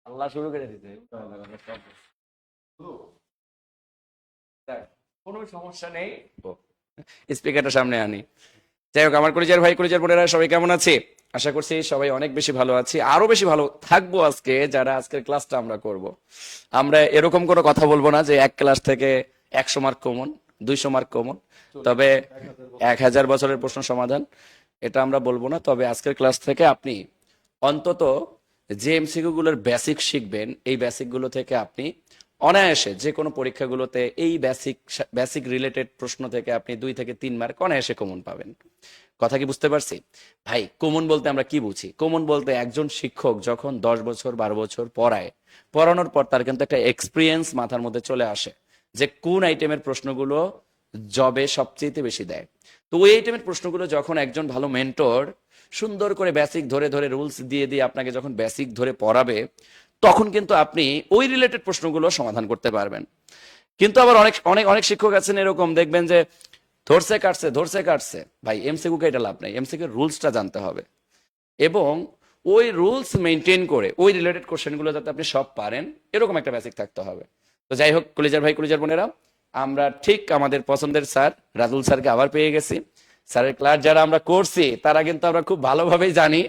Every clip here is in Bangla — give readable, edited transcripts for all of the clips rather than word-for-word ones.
আল্লাহ শুরু করে দিতে কোনো সমস্যা নেই। স্পিকারটা সামনে আনি। যাই হোক, আমার কলিজার ভাই কলিজার বোনেরা সবাই কেমন আছে? আশা করছি সবাই অনেক বেশি ভালো আছি, আরো বেশি ভালো থাকবো আজকে যারা আজকের ক্লাসটা আমরা করব। আমরা এরকম কোনো কথা বলবো না যে এক ক্লাস থেকে 100 মার্ক কমন, 200 মার্ক কমন, তবে 1000 বছরের প্রশ্ন সমাধান, এটা আমরা বলবো না। তবে আজকের ক্লাস থেকে আপনি অন্তত যে এমসিকিউ গুলোর বেসিক শিখবেন, এই বেসিক গুলো থেকে আপনি অনায়াসে যে কোনো পরীক্ষাগুলোতে এই বেসিক বেসিক রিলেটেড প্রশ্ন থেকে আপনি 2 থেকে 3 মার্ক অনায়াসে কমন পাবেন। কথা কি বুঝতে পারছি? ভাই, কমন বলতে আমরা কি বুঝি? কমন বলতে একজন শিক্ষক যখন 10 বছর 12 বছর পড়ায়, পড়ানোর পর তার কিন্তু একটা এক্সপিরিয়েন্স মাথার মধ্যে চলে আসে যে কোন আইটেমের প্রশ্নগুলো জবে সবচেয়ে বেশি দেয়। তো ওই আইটেমের প্রশ্নগুলো যখন একজন ভালো মেন্টর সুন্দর করে বেসিক ধরে ধরে রুলস দিয়ে দিয়ে আপনাকে যখন বেসিক ধরে পড়াবে, তখন কিন্তু আপনি ওই রিলেটেড প্রশ্নগুলো সমাধান করতে পারবেন। কিন্তু আবার অনেক অনেক অনেক শিক্ষক আছেন এরকম, দেখবেন যে ধরছে কাটছে ধরছে কাটছে। ভাই, এমসিকিউ কে এটা লাভ নাই, এমসিকিউ রুলসটা জানতে হবে এবং ওই রুলস মেনটেন করে ওই রিলেটেড কোশ্চেনগুলো যাতে আপনি সব পারেন, এরকম একটা বেসিক থাকতে হবে। তো যাই হোক, কলিজার ভাই কলিজার বোনেরা, আমরা ঠিক আমাদের পছন্দের স্যার রাজুল স্যারকে আবার পেয়ে গেছি। স্যারের ক্লাস যারা আমরা করছি তারা কিন্তু আমরা খুব ভালোভাবেই জানি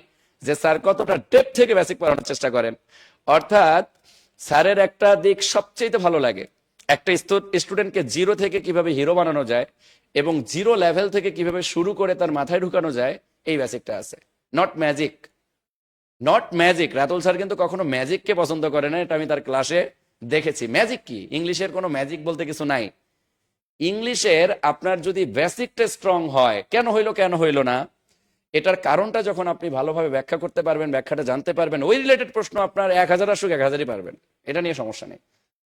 যে স্যার কতটা ডেপ থেকে বেসিক পড়ানোর চেষ্টা করেন। অর্থাৎ স্যারের একটা দিক সবচেয়ে ভালো লাগে, একটা স্টুডেন্টকে জিরো থেকে কিভাবে হিরো বানানো যায় এবং জিরো লেভেল থেকে কিভাবে শুরু করে তার মাথায় ঢুকানো যায়, এই বেসিকটা আছে। Not magic, not magic. Ratul sir কিন্তু কখনো ম্যাজিককে পছন্দ করে না, এটা আমি তার ক্লাসে দেখেছি। ম্যাজিক কি? ইংলিশের কোনো ম্যাজিক বলতে কিছু নাই। ইংলিশের আপনার যদি বেসিকটা স্ট্রং হয়, কেন হইলো না, এটার কারণটা যখন আপনি ভালোভাবে ব্যাখ্যা করতে পারবেন, ব্যাখ্যাটা জানতে পারবেন, ওই রিলেটেড প্রশ্ন আপনার 1000 আসুক 1000ই পারবেন, এটা নিয়ে সমস্যা নেই।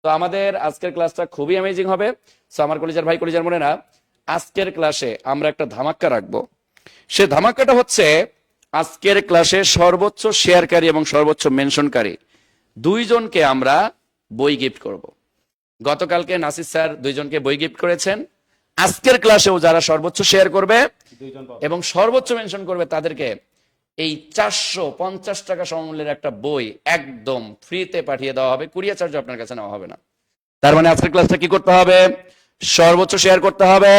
তো আমাদের আজকের ক্লাসটা খুবই অ্যামেজিং হবে। সো আমার কলিজার ভাই কলিজার বোনেরা, আজকের ক্লাসে আমরা একটা ধামাক্কা রাখবো। সে ধামাক্কাটা হচ্ছে আজকের ক্লাসে সর্বোচ্চ শেয়ারকারী এবং সর্বোচ্চ মেনশনকারী দুইজনকে আমরা বই গিফট করব। গতকালকে নাসির স্যার দুইজনকে বই গিফট করেছেন। আজকের ক্লাসেও যারা সর্বোচ্চ শেয়ার করবে এবং সর্বোচ্চ মেনশন করবে তাদেরকে এই 450 টাকা সমমূল্যের একটা বই একদম ফ্রিতে পাঠিয়ে দেওয়া হবে। কুরিয়ার চার্জ আপনার কাছে নেওয়া হবে না। তার মানে আজকের ক্লাসটা কি করতে হবে? সর্বোচ্চ শেয়ার করতে হবে,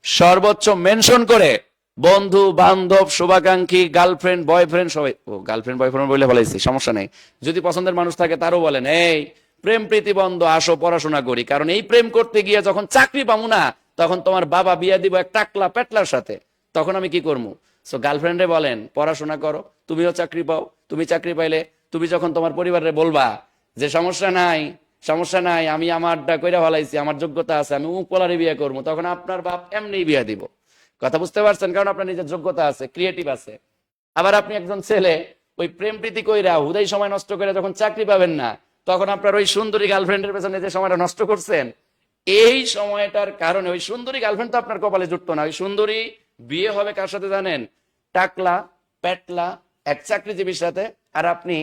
সর্বোচ্চ মেনশন করে বন্ধু বান্ধব শুভাকাঙ্ক্ষী গার্লফ্রেন্ড বয়ফ্রেন্ড সবাই, ও গার্লফ্রেন্ড বয়ফ্রেন্ড বলে ফেলাইছি, সমস্যা নেই। যদি পছন্দের মানুষ থাকে তারও বলেন, এই প্রেম প্রীতি বন্ধ, আসো পড়াশোনা করি। কারণ এই প্রেম করতে গিয়ে যখন চাকরি পাবো না, তখন তোমার বাবা বিয়া দিব এক টাকলা পেটলার সাথে, তখন আমি কি করবো? সো গার্লফ্রেন্ডে বলেন পড়াশোনা করো, তুমিও চাকরি পাও। তুমি চাকরি পাইলে তুমি যখন তোমার পরিবারে বলবা যে সমস্যা নাই সমস্যা নাই, আমি আমারটা কইরা ফলাইছি, আমার যোগ্যতা আছে, আমি উপলারে বিয়ে করবো, তখন আপনার বাপ এমনি বিয়া দিব। কথা বুঝতে পারছেন? কারণ আপনার নিজের যোগ্যতা আছে, ক্রিয়েটিভ আছে। আবার আপনি একজন ছেলে ওই প্রেম প্রীতি কইরা হুদাই সময় নষ্ট করে যখন চাকরি পাবেন না, তখন আপনার ওই সুন্দরী গার্লফ্রেন্ডের পেছনে যে সময়টা নষ্ট করছেন, এই সময়টার কারণে ওই সুন্দরী গার্লফ্রেন্ড তো আপনার কপালে জুটতো না। ওই সুন্দরী বিয়ে হবে কার সাথে জানেন? টাকলা পেটলা এক চাকরিজীবীর সাথে। আর আপনি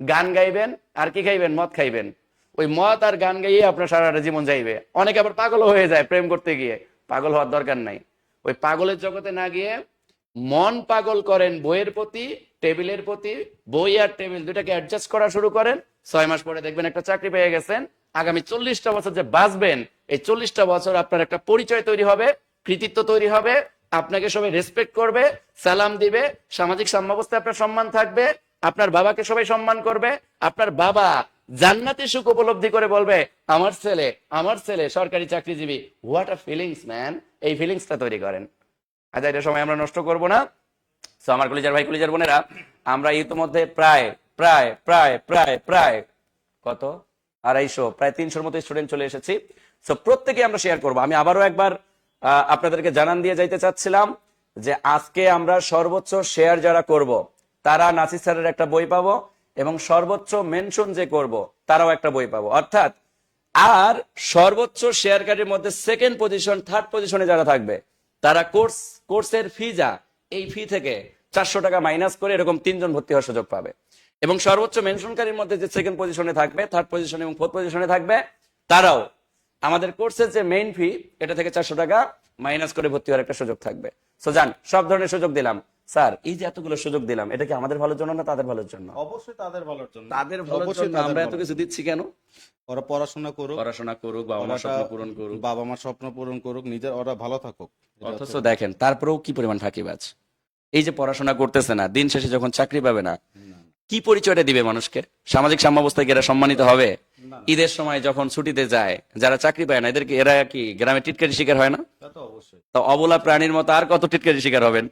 গান গাইবেন আর কি খাইবেন? মদ খাইবেন। ওই মদ আর গান গাইয়ে আপনার সারাটা জীবন যাইবে। অনেকে আবার পাগল হয়ে যায় প্রেম করতে গিয়ে। পাগল হওয়ার দরকার নাই। ওই পাগলের জগতে না গিয়ে মন পাগল করেন বইয়ের প্রতি, টেবিলের প্রতি। বই আর টেবিল দুটাকে অ্যাডজাস্ট করা শুরু করেন, 6 মাস পরে দেখবেন একটা চাকরি পেয়ে গেছেন। আগামী 40টা বছর যে বাঁচবেন, এই 40টা বছর আপনার একটা পরিচয় তৈরি হবে, কৃতিত্ব তৈরি হবে, আপনাকে সবাই রেসপেক্ট করবে, সালাম দিবে, সামাজিক সাম্যাবস্থায় আপনার সম্মান থাকবে, আপনার বাবাকে সবাই সম্মান করবে। আপনার বাবা জান্নাতি সুখ উপলব্ধি করে বলবে, আমার ছেলে সরকারি চাকরিজীবী। What a feelings man! এই ফিলিংসটা তৈরি করেন। আচ্ছা, এটা সময় আমরা নষ্ট করব না। সো আমার কলিজার ভাই কলিজার বোনেরা, আমরা ইতিমধ্যে প্রায় প্রায় প্রায় প্রায় প্রায় কত 250 প্রায় 300-র মতো স্টুডেন্ট চলে এসেছি। সো প্রত্যেকে আমরা শেয়ার করব। আমি আবারও একবার আপনাদেরকে জানান দিয়ে যাইতে চাচ্ছিলাম যে আজকে আমরা সর্বোচ্চ শেয়ার যারা করব তারা নাসির স্যারের একটা বই পাবো এবং সর্বোচ্চ মেনশন যে করব তারাও একটা বই পাবো। অর্থাৎ আর সর্বোচ্চ শেয়ারকারীর মধ্যে সেকেন্ড পজিশন থার্ড পজিশনে যারা থাকবে তারা কোর্সের ফি যা, এই ফি থেকে 400 টাকা মাইনাস করে এরকম 3 জন ভর্তি হওয়ার সুযোগ পাবে। এবং সর্বোচ্চ মেনশনকারীর মধ্যে যে সেকেন্ড পজিশনে থাকবে, থার্ড পজিশনে এবং ফোর্থ পজিশনে থাকবে, তারাও আমাদের কোর্সের যে মেইন ফি এটা থেকে 400 টাকা মাইনাস করে ভর্তি হওয়ার একটা সুযোগ থাকবে। সো যান, সব ধরনের সুযোগ দিলাম। স্যার এই যে এতগুলো সুযোগ দিলাম, এটা কি আমাদের ভালোর জন্য না তাদের ভালোর জন্য? অবশ্যই তাদের ভালোর জন্য। তাদের ভালোর অবশ্যই জন্য তাদের আমরা এত ভালোর কিছু জন্য। দিচ্ছি কেন? ওরা পড়াশোনা করুক, পড়াশোনা করুক, বাবা ওরা মার একটা স্বপ্ন পূরণ করুক, বাবা মার স্বপ্ন পূরণ করুক, নিজের ওরা ভালো থাকুক, এটা অথচ হচ্ছে দেখেন তারপরেও কি পরিমাণ ফাঁকিবাজ। এই যে পড়াশোনা করতেছে না, দিন শেষে যখন চাকরি পাবে না, না, কি পরিচয়টা দিবে মানুষকে? সামাজিক সাম্যাবস্থায় কি এরা সম্মানিত হবে? না, ঈদের সময় যখন ছুটিতে যায়, যারা চাকরি পায় না, এদেরকে এরা কি গ্রামে টিটকারি শিকার হয় না? তা তো অবশ্যই। তো অবলা প্রাণীর মতো আর কত টিটকারি শিকার হবেন?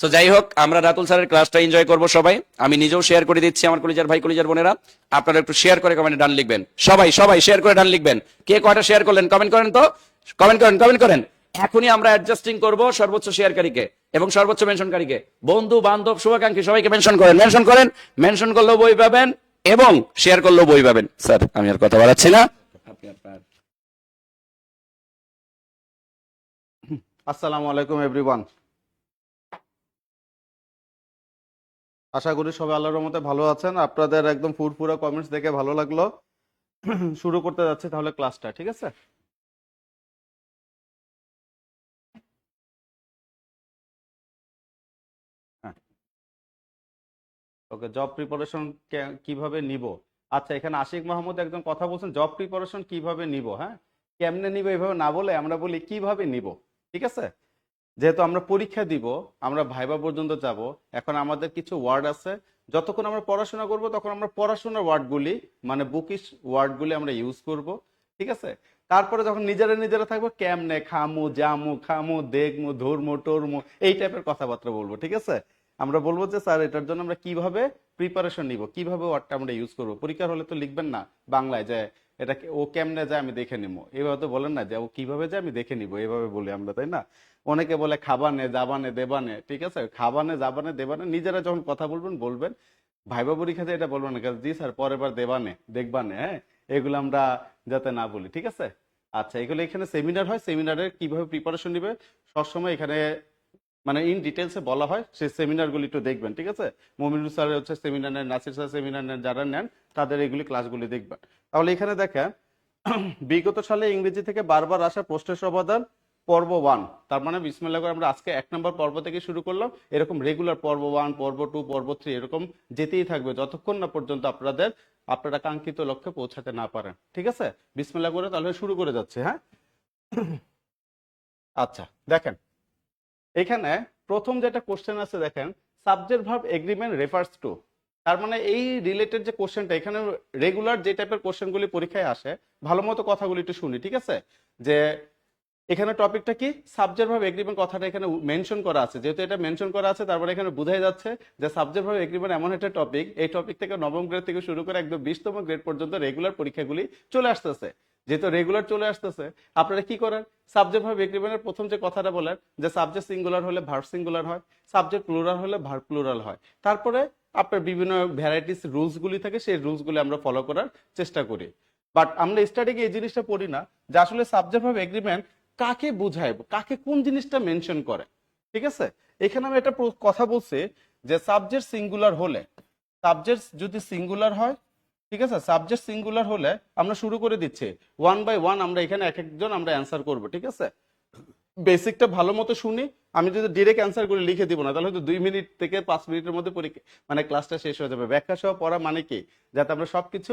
তো যাই হোক, আমরা রাতুল স্যারের ক্লাসটা এনজয় করব সবাই। আমি নিজেও শেয়ার করে দিচ্ছি আমার কলিজার ভাই কলিজার বোনেরা, আপনারা একটু শেয়ার করে কমেন্টে ডান লিখবেন। সবাই সবাই শেয়ার করে ডান লিখবেন। কে কয়টা শেয়ার করলেন কমেন্ট করেন তো, কমেন্ট করেন। এখনই আমরা অ্যাডজাস্টিং করব সর্বোচ্চ শেয়ারকারীকে এবং সর্বোচ্চ মেনশনকারীকে। বন্ধু বান্ধব শুভাকাঙ্ক্ষী সবাইকে মেনশন করলেও বই পাবেন এবং শেয়ার করলেও বই পাবেন। স্যার আমি আর কথা বাড়াচ্ছি না, আপনি আপনার আসসালামু আলাইকুম এভরিওয়ান। আশা করি সবাই আল্লাহর রহমতে ভালো আছেন। আপনাদের একদম ফুরফুরা কমেন্টস দেখে ভালো লাগলো। শুরু করতে যাচ্ছি তাহলে ক্লাসটা, ঠিক আছে? হ্যাঁ, ওকে। জব প্রিপারেশন কিভাবে নিব? আচ্ছা, এখানে আশিক মাহমুদ একজন কথা বলছেন, জব প্রিপারেশন কিভাবে নিব। হ্যাঁ, কেমনে নিব এভাবে না বলে আমরা বলি কিভাবে নিব, ঠিক আছে? যেহেতু আমরা পরীক্ষা দিব, আমরা ভাইবা পর্যন্ত যাব, এখন আমাদের কিছু ওয়ার্ড আছে। যতক্ষণ আমরা পড়াশোনা করব তখন আমরা পড়াশোনার ওয়ার্ডগুলি, মানে বুকিশ ওয়ার্ডগুলি আমরা ইউজ করব, ঠিক আছে? তারপরে যখন নিজেরা থাকবো, কেমনে খামু, জামু, খামু, দেখমু, ধরমু, টরমু, এই টাইপের কথাবার্তা বলবো, ঠিক আছে? আমরা বলবো যে স্যার এটার জন্য আমরা কিভাবে প্রিপারেশন নিব, কিভাবে ওয়ার্ডটা আমরা ইউজ করব। পরীক্ষার হলে তো লিখবেন না বাংলায় যে এটা ও কেমনে যায় আমি দেখে নিবো, এইভাবে তো বলেন না যে ও কিভাবে যায় আমি দেখে নিবো, এইভাবে বলি আমরা, তাই না? অনেকে বলে খাবানে, যাবানে, দেবানে, ঠিক আছে? খাবানে, যাবানে, দেবানে, নিজেরা যখন কথা বলবেন। ভাইবা পরীক্ষাতে এটা বলবেন না জি স্যার পরের বার দেবানে, দেখবানে, হ্যাঁ? এগুলো আমরা যাতে না বলি, ঠিক আছে? আচ্ছা, এগুলো এখানে সেমিনার হয়, সেমিনারে কিভাবে প্রিপারেশন নিবে সবসময় এখানে মানে ইন ডিটেলসে বলা হয়। সেই সেমিনারগুলি একটু দেখবেন, ঠিক আছে? মমিনুল স্যার হচ্ছে সেমিনার নেন, নাসির স্যার সেমিনার নেন, যারা নেন তাদের এগুলি ক্লাসগুলি দেখবেন। তাহলে এখানে দেখেন, বিগত সালে ইংরেজি থেকে বারবার আসা প্রশ্নের সমাধান পর্ব 1, তার মানে বিসমিল্লাহ করে আমরা আজকে 1 নম্বর পর্ব থেকে শুরু করলাম। এরকম রেগুলার পর্ব 1, পর্ব 2, পর্ব 3 এরকম যেতেই থাকবে যতক্ষণ না পর্যন্ত আপনারা কাঙ্ক্ষিত লক্ষ্যে পৌঁছাতে না পারেন, ঠিক আছে? বিসমিল্লাহ করে তাহলে শুরু করে যাচ্ছে, হ্যাঁ? আচ্ছা, দেখেন এখানে প্রথম যেটা কোশ্চেন আছে, দেখেন subject verb agreement refers to. তার মানে এই রিলেটেড যে কোশ্চেনটা, এখানে রেগুলার যে টাইপের কোশ্চেনগুলি পরীক্ষায় আসে, ভালো মতো কথাগুলি একটু শুনি, ঠিক আছে? যে এখানে টপিকটা কি, সাবজেক্ট ভার্ব এগ্রিমেন্ট কথাটা এখানে মেনশন করা আছে। যেহেতু এটা মেনশন করা আছে, তারপরে এখানে বোঝাই যাচ্ছে যে সাবজেক্ট ভার্ব এগ্রিমেন্ট এমন একটা টপিক, এই টপিক থেকে নবম গ্রেড থেকে শুরু করে একদম 20তম গ্রেড পর্যন্ত রেগুলার পরীক্ষাগুলি চলে আসতেছে। যেহেতু রেগুলার চলে আসতেছে, আপনারা কি করেন, সাবজেক্ট ভার্ব এগ্রিমেন্টের প্রথম যে কথাটা বলেন যে সাবজেক্ট সিঙ্গুলার হলে ভার্ব সিঙ্গুলার হয়, সাবজেক্ট প্লুরাল হলে ভার্ব প্লুরাল হয়। তারপরে আপনার বিভিন্ন ভ্যারাইটিস রুলসগুলি থাকে, সেই রুলসগুলি আমরা ফলো করার চেষ্টা করি। বাট আমরা স্টার্টিং এই জিনিসটা পড়ি না যে আসলে সাবজেক্ট ভার্ব এগ্রিমেন্ট কাকে বোঝায়, কাকে কোন জিনিসটা মেনশন করে, ঠিক আছে? এখানে আমি একটা কথা বলছি যে সাবজেক্ট সিঙ্গুলার হলে, সাবজেক্ট যদি সিঙ্গুলার হয়, ঠিক আছে, সাবজেক্ট সিঙ্গুলার হলে আমরা শুরু করে দিচ্ছি 1 বাই 1, আমরা এখানে এক একজন আমরা অ্যান্সার করব, ঠিক আছে? বেসিকটা ভালো মতো শুনি। আমি যদি ডিরেক্ট অ্যান্সার করে লিখে দিব না, তাহলে হয়তো 2 মিনিট থেকে 5 মিনিটের মধ্যে পরীক্ষা মানে ক্লাসটা শেষ হয়ে যাবে। ব্যাখ্যা সহ পড়া মানে কি, যাতে আমরা সবকিছু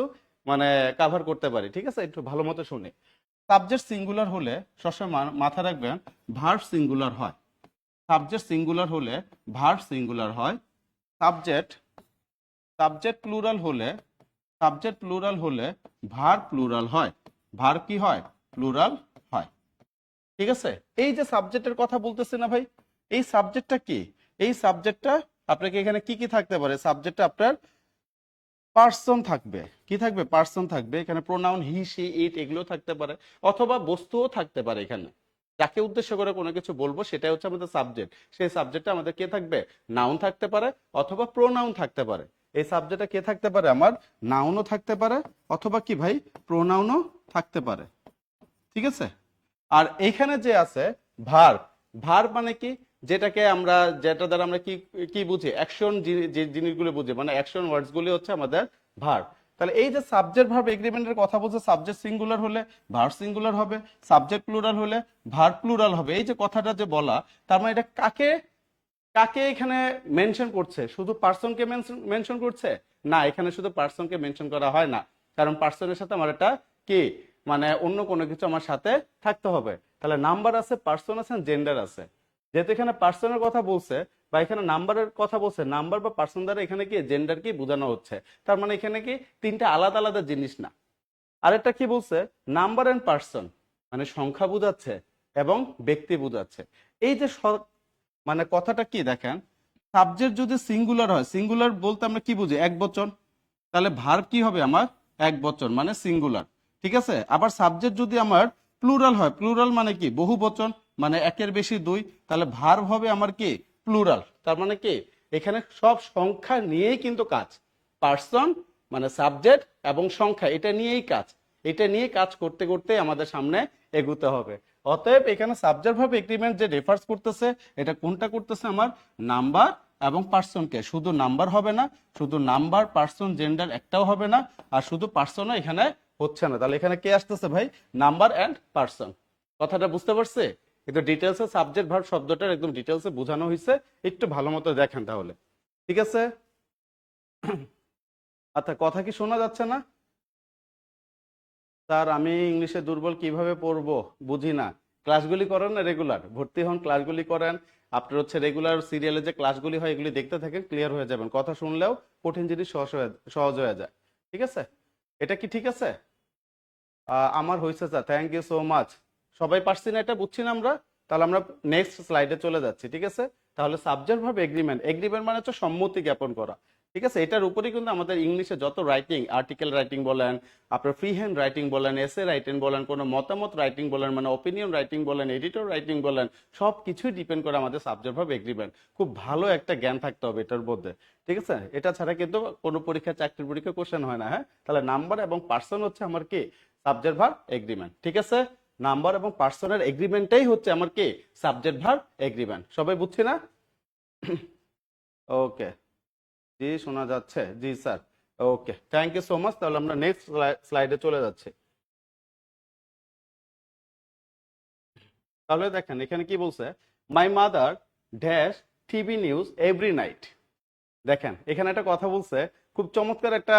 মানে কাভার করতে পারি, ঠিক আছে? একটু ভালো মতো শুনি। সাবজেক্ট সিঙ্গুলার হলে সবসময় মাথা রাখবেন ভার্ব সিঙ্গুলার হয়। সাবজেক্ট সিঙ্গুলার হলে ভার্ব সিঙ্গুলার হয়। সাবজেক্ট সাবজেক্ট প্লুরাল হলে ভার্ব প্লুরাল হয়। ভার্ব কি হয়? প্লুরাল হয়, ঠিক আছে? এই যে সাবজেক্টের কথা বলতেছে না ভাই, এই সাবজেক্টটা কি? এই সাবজেক্টটা আপনাকে এখানে কি কি থাকতে পারে? সাবজেক্টটা আপনার পার্সন থাকবে। কি থাকবে? পার্সন থাকবে। এখানে প্রোনাউন হি, সি, ইট এগুলো থাকতে পারে, অথবা বস্তুও থাকতে পারে। এখানে যাকে উদ্দেশ্য করে কোনো কিছু বলবো সেটাই হচ্ছে আমাদের সাবজেক্ট। সেই সাবজেক্টে আমাদের কে থাকবে? নাউন থাকতে পারে অথবা প্রোনাউন থাকতে পারে। এই সাবজেক্টে কে থাকতে পারে? আমার নাউনও থাকতে পারে অথবা কি ভাই প্রোনাউনও থাকতে পারে, ঠিক আছে? আর এইখানে যে আছে ভার্ব, ভার্ব মানে কি? যেটা দ্বারা আমরা কি কি বুঝি? অ্যাকশন, যে জিনিসগুলো বুঝি, মানে অ্যাকশন ওয়ার্ডস গুলি হচ্ছে আমাদের ভার্ব। তাহলে এই যে সাবজেক্ট ভার্ব এগ্রিমেন্টের কথা বলছে, সাবজেক্ট সিঙ্গুলার হলে ভার্ব সিঙ্গুলার হবে, সাবজেক্ট প্লুরাল হলে ভার্ব প্লুরাল হবে। এই যে কথাটা যে বলা, তার মানে এটা কাকে কাকে এখানে মেনশন করছে? শুধু পার্সনকে মেনশন করছে? না, এখানে শুধু পার্সনকে মেনশন করা হয় না, কারণ পার্সনের সাথে আমার এটা কি মানে অন্য কোনো কিছু আমার সাথে থাকতে হবে। তাহলে নাম্বার আছে, পার্সন আছে, জেন্ডার আছে। যেহেতু এখানে পার্সনের কথা বলছে বা এখানে নাম্বারের কথা বলছে, নাম্বার বা পার্সন দ্বারা এখানে কি জেন্ডার কি বোঝানো হচ্ছে। তার মানে এখানে কি তিনটা আলাদা আলাদা জিনিস না। আরেকটা কি বলছে? নাম্বার এন্ড পার্সন, মানে সংখ্যা বোঝাচ্ছে এবং ব্যক্তি বোঝাচ্ছে। এই যে মানে কথাটা কি দেখেন, সাবজেক্ট যদি সিঙ্গুলার হয়, সিঙ্গুলার বলতে আমরা কি বুঝি? এক বচন। তাহলে ভার্ব কি হবে আমার? এক বচন, মানে সিঙ্গুলার। ঠিক আছে। আবার সাবজেক্ট যদি আমার প্লুরাল হয়, প্লুরাল মানে কি? বহু বচন, মানে একের বেশি দুই, তাহলে ভার্ব হবে আমার কি? প্লুরাল। তার মানে কি এখানে সব সংখ্যা নিয়েই কিন্তু কাজ। পার্সন মানে সাবজেক্ট এবং সংখ্যা, এটা নিয়েই কাজ। এটা নিয়ে কাজ করতে করতে আমাদের সামনে এগুতে হবে। অতএব এখানে সাবজেক্ট ভার্ব এগ্রিমেন্ট যে রেফার্স করতেছে, এটা কোনটা করতেছে? আমার নাম্বার এবং পার্সনকে। শুধু নাম্বার হবে না, শুধু নাম্বার, পার্সন, জেন্ডার একটাও হবে না, আর শুধু পার্সনও এখানে হচ্ছে না। তাহলে এখানে কে আসতেছে ভাই? Number and person. কথাটা বুঝতে পারছে? কিন্তু ডিটেলসে সাবজেক্ট ভার্ব শব্দটার একদম ডিটেলসে বোঝানো হয়েছে, একটু ভালো মতো দেখেন তাহলে। ঠিক আছে। আচ্ছা, কথা কি শোনা যাচ্ছে না? স্যার আমি ইংলিশে দুর্বল, কিভাবে পড়বো? বুঝি না। ক্লাসগুলি করেন না রেগুলার? ভর্তি হন, ক্লাসগুলি করেন। আপনার হচ্ছে রেগুলার সিরিয়ালে যে ক্লাসগুলি হয় এগুলি দেখতে থাকেন, ক্লিয়ার হয়ে যাবেন। কথা শুনলেও কঠিন জিনিস সহজ হয়ে যায়। ঠিক আছে। এটা কি ঠিক আছে? আমার হয়েছে sir, thank you so much. সবাই পারছি না? এটা বুঝছি না আমরা? তাহলে আমরা নেক্সট স্লাইডে চলে যাচ্ছি। ঠিক আছে। তাহলে সাবজেক্ট ভার্ব এগ্রিমেন্ট, এগ্রিমেন্ট মানে হচ্ছে সম্মতি জ্ঞাপন করা। ঠিক আছে। এটার উপরেই কিন্তু আমাদের ইংলিশে যত রাইটিং, আর্টিকেল রাইটিং বলেন, আপনার ফ্রি হ্যান্ড রাইটিং বলেন, এসে রাইটিং বলেন, কোনো মতামত রাইটিং বলেন, মানে অপিনিয়ন রাইটিং বলেন, এডিটর রাইটিং বলেন, সব কিছুই ডিপেন্ড করে আমাদের সাবজেক্ট ভার্ব এগ্রিমেন্ট। খুব ভালো একটা জ্ঞান থাকতে হবে এটার মধ্যে। ঠিক আছে। এটা ছাড়া কিন্তু কোনো পরীক্ষা, চাকরির পরীক্ষা কোশ্চেন হয় না। হ্যাঁ, তাহলে নাম্বার এবং পার্সন হচ্ছে আমার কি? Subject verb agreement. ঠিক আছে। নাম্বার এবং পার্সনের এগ্রিমেন্টটাই হচ্ছে আমার কি? Subject verb agreement. সবাই বুঝছি না? ওকে, জি শোনা যাচ্ছে? জি sir. Okay, thank you so much. তাহলে আমরা নেক্সট স্লাইডে চলে যাচ্ছি। তাহলে দেখেন এখানে কি বলছে? My mother dash TV news every night. দেখেন এখানে একটা কথা বলছে, খুব চমৎকার একটা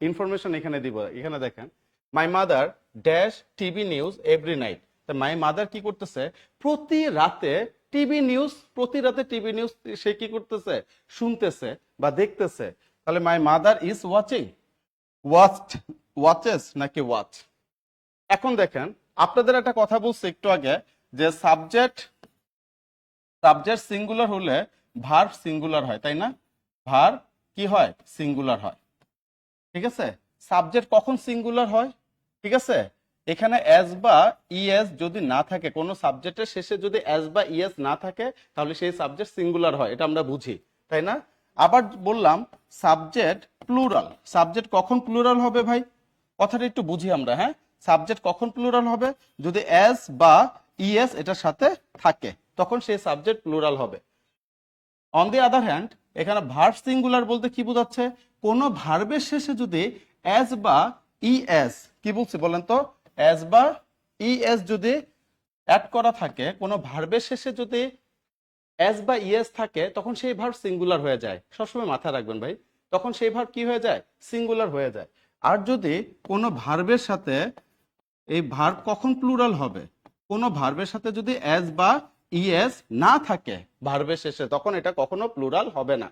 ইনফরমেশন এখানে দিব। এখানে দেখেন, my mother dash TV news every night. My mother কি করতেছে? প্রতি রাতে টিভি নিউজ, প্রতি রাতে টিভি নিউজ সে কি করতেছে? শুনতেছে বা দেখতেছে। তাহলে my mother is watching, watched, watches নাকি ওয়াচ? এখন দেখেন আপনাদের একটা কথা বলছে একটু আগে, যে সাবজেক্ট সাবজেক্ট সিঙ্গুলার হলে ভার্ব সিঙ্গুলার হয়, তাই না? ভার্ব কি হয়? সিঙ্গুলার হয়। ঠিক আছে। সাবজেক্ট কখন সিঙ্গুলার হয়? ঠিক আছে। এখানে এস বা ইএস যদি না থাকে, কোন সাবজেক্টের শেষে যদি এস বা ইএস না থাকে, তাহলে সেই সাবজেক্ট সিঙ্গুলার হয়, এটা আমরা বুঝি, তাই না? আবার বললাম সাবজেক্ট প্লুরাল। সাবজেক্ট কখন প্লুরাল হবে ভাই? কথাটা একটু বুঝি আমরা। হ্যাঁ, সাবজেক্ট কখন প্লুরাল হবে? যদি এস বা ইএস এটার সাথে থাকে, তখন সেই সাবজেক্ট প্লুরাল হবে। অন দি আদার হ্যান্ড, এখানে ভার্ব সিঙ্গুলার বলতে কি বোঝাচ্ছে? কোন ভার্বের শেষে যদি এস বা ইএস, কি বলছি বলেন তো? এস বা ইএস যদি অ্যাড করা থাকে, কোন ভার্বের শেষে যদি এস বা ইএস থাকে, তখন সেই ভার্ব সিঙ্গুলার হয়ে যায়। সবসময় মাথায় রাখবেন ভাই, তখন সেই ভার্ব কি হয়ে যায়? সিঙ্গুলার হয়ে যায়। আর যদি কোনো ভার্বের সাথে, এই ভার্ব কখন প্লুরাল হবে? কোনো ভার্বের সাথে যদি এস বা ইএস না থাকে ভার্বের শেষে, তখন এটা কখনো প্লুরাল হবে না।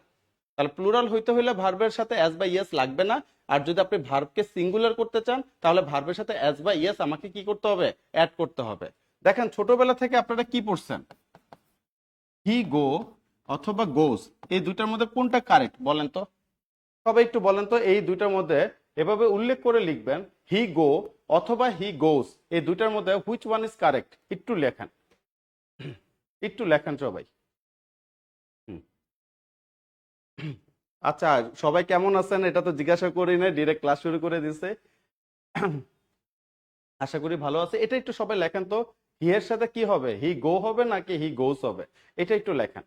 তাহলে প্লুরাল হইতে হলে ভার্বের সাথে এস বা ইএস লাগবে না। আর যদি আপনি ভার্বকে সিঙ্গুলার করতে চান, তাহলে ভার্বের সাথে এস বা ইএস আমাকে কি করতে হবে? অ্যাড করতে হবে। দেখেন ছোটবেলা থেকে আপনারা কি পড়ছেন? হি গো অথবা গোস, এই দুইটার মধ্যে কোনটা কারেক্ট বলেন তো? সবাই একটু বলেন তো, এই দুইটার মধ্যে এভাবে উল্লেখ করে লিখবেন, হি গো অথবা হি গোস, এই দুইটার মধ্যে হুইচ ওয়ান ইজ কারেক্ট? একটু লেখেন, একটু লেখেন সবাই। হুম। আচ্ছা, সবাই কেমন আছেন এটা তো জিজ্ঞাসা করি না, ডিরেক্ট ক্লাস শুরু করে দিছে। আশা করি ভালো আছে। এটা একটু সবাই লেখেন তো, হি এর সাথে কি হবে? হি গো হবে নাকি হি গোস হবে? এটা একটু লেখেন।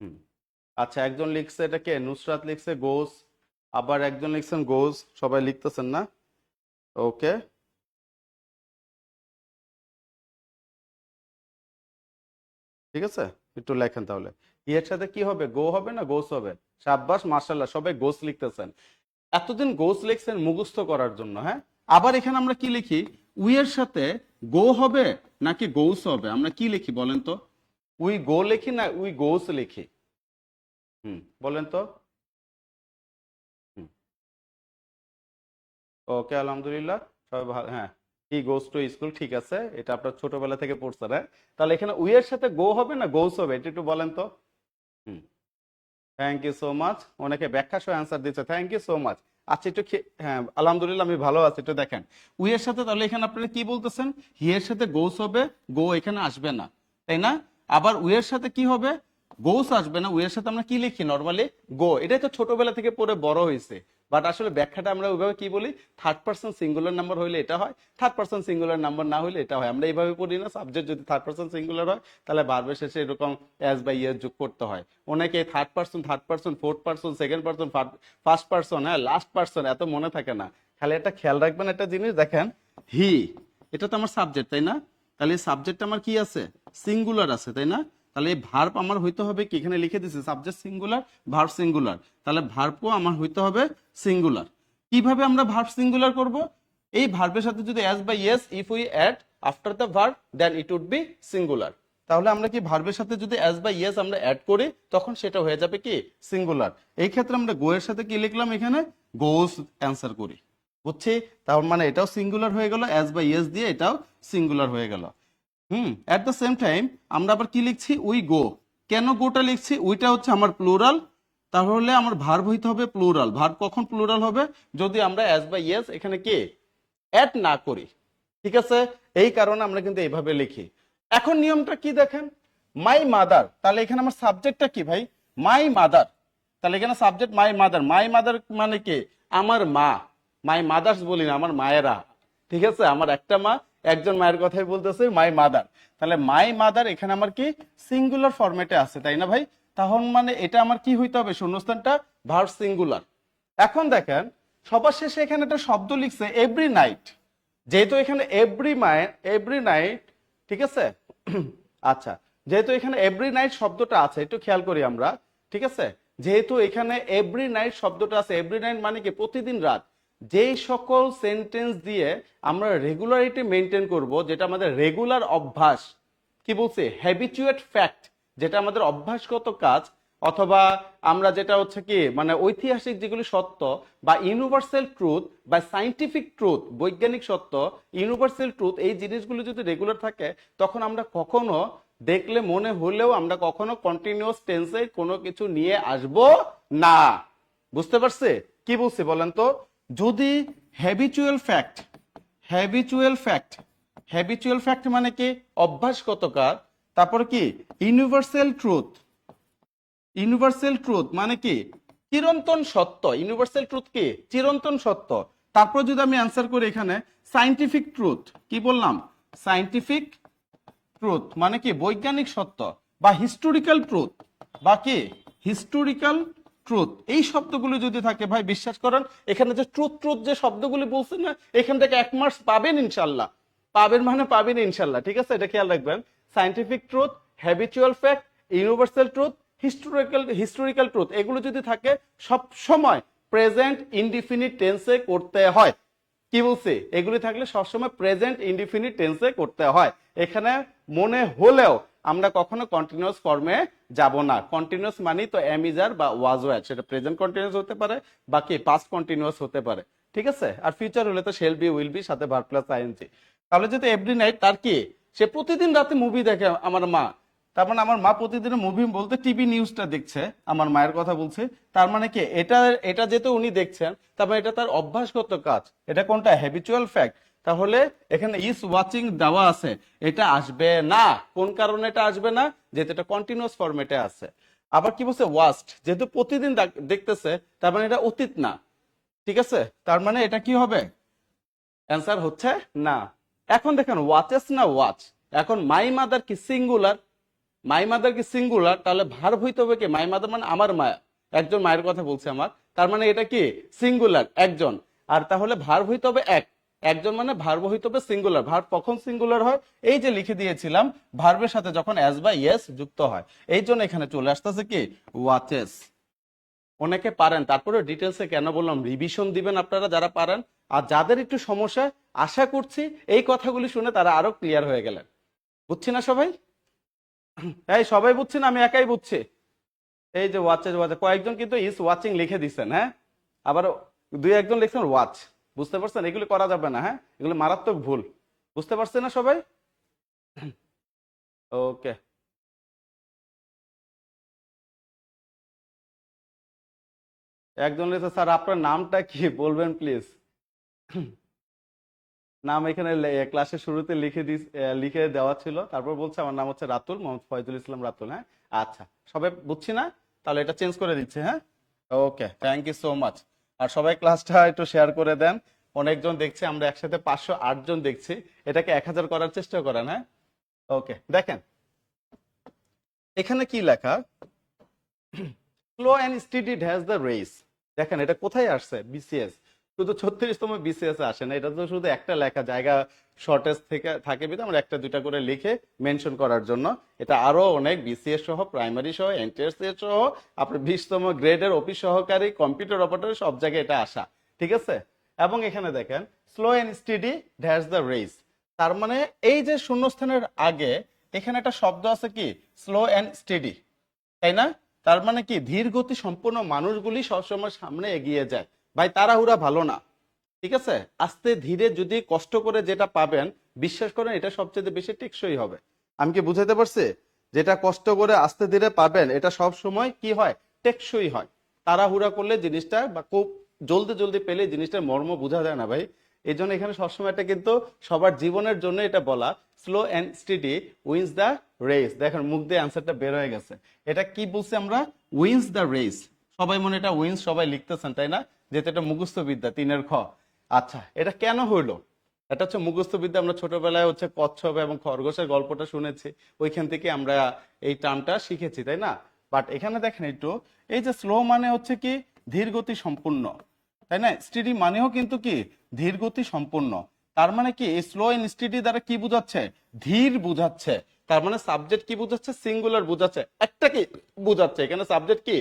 হুম। আচ্ছা, একজন লিখছে, এটা কে? নুসরাত লিখছে গোস, আবার একজন লিখছেন গোস। সবাই লিখতেছেন না? ওকে, ঠিক আছে। একটু লেখেন তাহলে। হি এর সাথে কি হবে, গো হবে না গোস হবে? সাব্বাস, মাশাআল্লাহ, সবাই গোস লিখতেছেন। এতদিন গোস লিখছেন মুখস্থ করার জন্য, হ্যাঁ। আবার এখানে আমরা কি লিখি, উই এর সাথে গো হবে নাকি গৌস হবে? আমরা কি লিখি বলেন তো? উই গো লিখি না উই গোস লিখি? বলেন তো। ওকে, আলহামদুলিল্লাহ, সবাই ভালো। হ্যাঁ, হি গোস টু স্কুল, ঠিক আছে, এটা আপনার ছোটবেলা থেকে পড়ছেন, হ্যাঁ। তাহলে এখানে উই এর সাথে গো হবে না গোস হবে, এটা একটু বলেন তো। হুম, থ্যাংক ইউ সো মাচ। অনেকে ব্যাখ্যা সহ অ্যান্সার দিচ্ছে, থ্যাংক ইউ সো মাচ। আচ্ছা, একটু হ্যাঁ, আলহামদুলিল্লাহ, আমি ভালো আছি। একটু দেখেন, উই এর সাথে তাহলে এখানে আপনারা কি বলতেছেন, হি এর সাথে গোস হবে, গো এখানে আসবে না, তাই না? আবার উই এর সাথে কি হবে, গোস আসবে না। উই এর সাথে আমরা কি লিখি নর্মালি, গো। এটাই তো ছোটবেলা থেকে পড়ে বড় হয়েছে। বাট আসলে ব্যাখ্যাটা আমরা ওইভাবে কি বলি, থার্ড পার্সন সিঙ্গুলার নাম্বার হইলে এটা হয়, থার্ড পার্সন সিঙ্গুলার নাম্বার না হইলে এটা হয়। আমরা এইভাবে পড়ি না, সাবজেক্ট যদি থার্ড পার্সন সিঙ্গুলার হয় তাহলে ভার্বের শেষে এরকম এস বা ইয়েস যোগ করতে হয়। অনেকে third person, fourth person, second person, first person, হ্যাঁ, লাস্ট পার্সন, এত মনে থাকে না। খালি একটা খেয়াল রাখবেন একটা জিনিস, দেখেন হি, এটা তো আমার সাবজেক্ট, তাই না? তাহলে এই সাবজেক্ট আমার কি আছে, সিঙ্গুলার আছে, তাই না? তাহলে এই ভার্ব আমার হইতে হবে কি, এখানে লিখে দিছে সাবজেক্ট সিঙ্গুলার, ভার্ব সিঙ্গুলার। তাহলে ভার্বও আমার হইতে হবে সিঙ্গুলার। কিভাবে আমরা ভার্ব সিঙ্গুলার করব? এই ভার্বের সাথে যদি এস বা es if we add after the verb then it would be singular. তাহলে আমরা কি ভার্বের সাথে যদি এস বা ইয়েস আমরা অ্যাড করি তখন সেটা হয়ে যাবে কি সিঙ্গুলার। এই ক্ষেত্রে আমরা গো এর সাথে কি লিখলাম, এখানে গোস অ্যান্সার করি, বুঝছি? তার মানে এটাও সিঙ্গুলার হয়ে গেল, এস বা ইয়েস দিয়ে এটাও সিঙ্গুলার হয়ে গেল। এট দ্য সেম টাইম আমরা আবার কি লিখছি, উই গো। কেন গোটা লিখছি, উইটা হচ্ছে আমার প্লুরাল, তাহলে আমার ভার্ব হইতে হবে প্লুরাল। ভার্ব কখন প্লুরাল হবে, যদি আমরা অ্যাজ বা ইয়েস এখানে কি অ্যাড না করি, ঠিক আছে? এই কারণে আমরা কিন্তু এইভাবে লিখি। এখন নিয়মটা কি দেখেন, মাই মাদার, তাহলে এখানে আমার সাবজেক্টটা কি ভাই, মাই মাদার। তাহলে এখানে subject my mother, my mother মানে কি, আমার মা। মাই মাদার্স বলি না, আমার মায়েরা, ঠিক আছে? আমার একটা মা, একজন মায়ের কথাই বলতেছে মাই মাদার। তাহলে মাই মাদার এখানে আমার কি সিঙ্গুলার ফরম্যাটে আছে, তাই না ভাই? তখন মানে এটা আমার কি হইতে হবে, শূন্যস্থানটা ভার্ব সিঙ্গুলার। এখন দেখেন সবার শেষে এখানে একটা শব্দ লিখছে এভরি নাইট, যেহেতু এখানে এভরি নাইট, ঠিক আছে? আচ্ছা, যেহেতু এখানে এভরি নাইট শব্দটা আছে, একটু খেয়াল করি আমরা, ঠিক আছে? যেহেতু এখানে এভরি নাইট শব্দটা আছে, এভরি নাইট মানে কি প্রতিদিন রাত। যেই সকল সেন্টেন্স দিয়ে আমরা রেগুলারিটি মেনটেন করব, যেটা আমাদের রেগুলার অভ্যাস, কি বলছে, হ্যাবিচুয়েট ফ্যাক্ট, যেটা আমাদের অভ্যাসগত কাজ, অথবা আমরা যেটা হচ্ছে কি মানে ঐতিহাসিক যেগুলি সত্য বা ইউনিভার্সাল ট্রুথ বা সায়েন্টিফিক ট্রুথ, বৈজ্ঞানিক সত্য, ইউনিভার্সাল ট্রুথ, এই জিনিসগুলো যদি রেগুলার থাকে তখন আমরা কখনো দেখলে মনে হলেও আমরা কখনো কন্টিনিউয়াস টেন্সে কোনো কিছু নিয়ে আসব না। বুঝতে পারছে কি বলছি বলেন তো? যদি হ্যাবিচুয়াল ফ্যাক্ট, হ্যাবিচুয়াল ফ্যাক্ট মানে কি অভ্যাসগত কাজ, তারপর কি ইউনিভার্সাল ট্রুথ মানে কি চিরন্তন সত্য, ইউনিভার্সাল ট্রুথ কি চিরন্তন সত্য। তারপর যদি আমি অ্যান্সার করি এখানে সায়েন্টিফিক ট্রুথ, কি বললাম, সায়েন্টিফিক ট্রুথ মানে কি বৈজ্ঞানিক সত্য, বা হিস্টোরিক্যাল ট্রুথ, বা কি হিস্টোরিক্যাল ট্রুথ, এই শব্দগুলো যদি থাকে ভাই বিশ্বাস করেন এখানে যে ট্রুথ যে শব্দগুলি বলছেন না, এখান থেকে 1 মার্কস পাবেন ইনশাল্লাহ, পাবেন মানে পাবেন ইনশাল্লাহ, ঠিক আছে? এটা খেয়াল রাখবেন, scientific truth, habitual fact, universal truth, historical truth, এগুলো যদি থাকে সব সময় প্রেজেন্ট ইনডিফিনিট টেন্সে করতে হয়। কি বলছি, এগুলি থাকলে সবসময় প্রেজেন্ট ইনডিফিনিট টেন্সে করতে হয়। এখানে মনে হলেও আমরা কখনো কন্টিনিউয়াস ফর্মে যাব না। কন্টিনিউয়াস মানে তো এম ইজ আর বা ওয়াজ ওয়াজ, সেটা প্রেজেন্ট কন্টিনিউয়াস হতে পারে বা কি পাস্ট কন্টিনিউয়াস হতে পারে, ঠিক আছে? আর ফিউচার হলে তো শেল বি, উইল বি, সাথে ভার্ব প্লাস আইএনজি। তাহলে যদি এভরি নাইট, তার কি সে প্রতিদিন রাতে মুভি দেখে আমার মা, তার মানে আমার মা প্রতিদিন মুভি বলতে টিভি নিউজটা দেখছে, আমার মায়ের কথা বলছে। তার মানে কি এটা যেহেতু উনি দেখছেন, তার মানে এটা তার অভ্যাসগত কাজ। এটা কোনটা, হ্যাবিচুয়াল ফ্যাক্ট। তাহলে এখানে ইজ ওয়াচিং দেওয়া আছে, এটা আসবে না। কোন কারণে এটা আসবে না, যেহেতু এটা কন্টিনিউয়াস ফরম্যাটে আছে। আবার কি বলছে, ওয়াস্ট, যেহেতু প্রতিদিন দেখতেছে, তার মানে এটা অতীত না, ঠিক আছে? তার মানে এটা কি হবে, অ্যান্সার হচ্ছে না। এখন দেখেন ওয়াচেস না ওয়াচ, এখন মাই মাদার কি সিঙ্গুলার, তাহলে ভার্ব হইতে হবে কি, মাই মাদার মানে আমার মা, একজন মায়ের কথা বলছে আমার, তার মানে এটা কি সিঙ্গুলার, একজন। আর তাহলে ভার্ব হইতে হবে এক, একজন মানে ভার্ব হইতে হবে সিঙ্গুলার। ভার্ব কখন সিঙ্গুলার হয়? এই যে লিখে দিয়েছিলাম, ভার্বের সাথে যখন অ্যাজ বা ইয়েস যুক্ত হয়। এই জন্য এখানে চলে আসতেছে কি ওয়াচেস। অনেকে পারেন, তারপরে ডিটেলসে কেন বললাম, রিভিশন দিবেন আপনারা যারা পারেন। আর যাদের একটু সমস্যা, আশা করছি এই কথাগুলি শুনে তারা আরো ক্লিয়ার হয়ে গেলেন। বুঝছি না সবাই? এই সবাই বুঝছি না আমি একাই বুঝছি? এই যে ওয়াচেস ওয়াচ, কয়েকজন কিন্তু ইজ ওয়াচিং লিখে দিচ্ছেন, হ্যাঁ, আবার দুই একজন লিখছেন ওয়াচ। বুঝতে পারছেন? এগুলি করা যাবে না, হ্যাঁ, এগুলো মারাত্মক ভুল। বুঝতে পারছেন না সবাই? ওকে। একজন লিখছে স্যার আপনার নামটা কি বলবেন প্লিজ? নাম এখানে ক্লাসের শুরুতে লিখে দেওয়া ছিল, তারপর বলছে আমার নাম হচ্ছে রাতুল, মোহাম্মদ ফয়জুল ইসলাম রাতুল। হ্যাঁ, আচ্ছা, সবাই বুঝছি না? তাহলে এটা চেঞ্জ করে দিচ্ছে, হ্যাঁ। ওকে, থ্যাংক ইউ সো মাচ। আর সবাই ক্লাসটা একটু শেয়ার করে দেন। অনেকজন দেখছে, আমরা একসাথে 508 জন দেখছি, এটাকে 1000 করার চেষ্টা করেন, হ্যাঁ। ওকে, দেখেন এখানে কি লেখা, slow and steady has the race. দেখেন এটা কোথায় আসছে? বিসিএস। শুধু 36তম বিসিএস আসে না, এটা তো শুধু একটা লেখা, জায়গা শর্টেজ থেকে থাকে বিধে আমরা একটা দুইটা করে লিখে মেনশন করার জন্য। এটা আরো অনেক বিসিএস সহ, প্রাইমারি সহ, এনটিএসসি সহ, আপনার 20তম গ্রেডের অফিস সহকারী, কম্পিউটার অপারেটর, সব জায়গায় এটা আসা, ঠিক আছে। এবং এখানে দেখেন slow and steady has the race, তার মানে এই যে শূন্যস্থানের আগে এখানে একটা শব্দ আছে কি, স্লো অ্যান্ড স্টেডি, তাই না? তার মানে কি, ধীর গতি সম্পন্ন মানুষগুলি সবসময় সামনে এগিয়ে যায়। ভাই তাড়াহুড়া ভালো না, ঠিক আছে। আস্তে ধীরে যদি কষ্ট করে যেটা পাবেন, বিশ্বাস করেন এটা সবচেয়ে বেশি টেকসই হবে। আমি কি বুঝাতে পারছি? যেটা কষ্ট করে আস্তে ধীরে পাবেন, এটা সব সময় কি হয়, টেকসই হয়। তাড়াহুড়া করলে জিনিসটা বা খুব জলদি জলদি পেলে জিনিসটার মর্ম বোঝা যায় না ভাই। এই জন্য এখানে সবসময় এটা কিন্তু সবার জীবনের জন্য এটা বলা, slow and steady wins the race. দেখেন মুখ দিয়ে অ্যান্সারটা বের হয়ে গেছে। এটা কি বলছি আমরা? Wins the race. সবাই মনে এটা উইন্স সবাই লিখতেছেন, তাই না? যেহেতু এটা মুখস্থ বিদ্যা, 3-এর খ। আচ্ছা, এটা কেন হইলো? এটা হচ্ছে মুখস্থ বিদ্যা। আমরা ছোটবেলায় হচ্ছে কচ্ছপ এবং খরগোশের গল্পটা শুনেছি, ওইখান থেকে আমরা এই টার্মটা শিখেছি, তাই না? বাট এখানে দেখেন একটু, এই যে স্লো মানে হচ্ছে কি ধীর গতি সম্পূর্ণ, তাই না? স্টেডি মানেও কিন্তু কি ধীর গতি সম্পূর্ণ। তার মানে কি স্লো এন্ড স্টেডি দ্বারা কি বোঝাচ্ছে? ধীর বোঝাচ্ছে। তার মানে সাবজেক্ট কি বোঝাচ্ছে? সিঙ্গুলার বোঝাচ্ছে। একটা কি বোঝাচ্ছে এখানে? সাবজেক্ট কি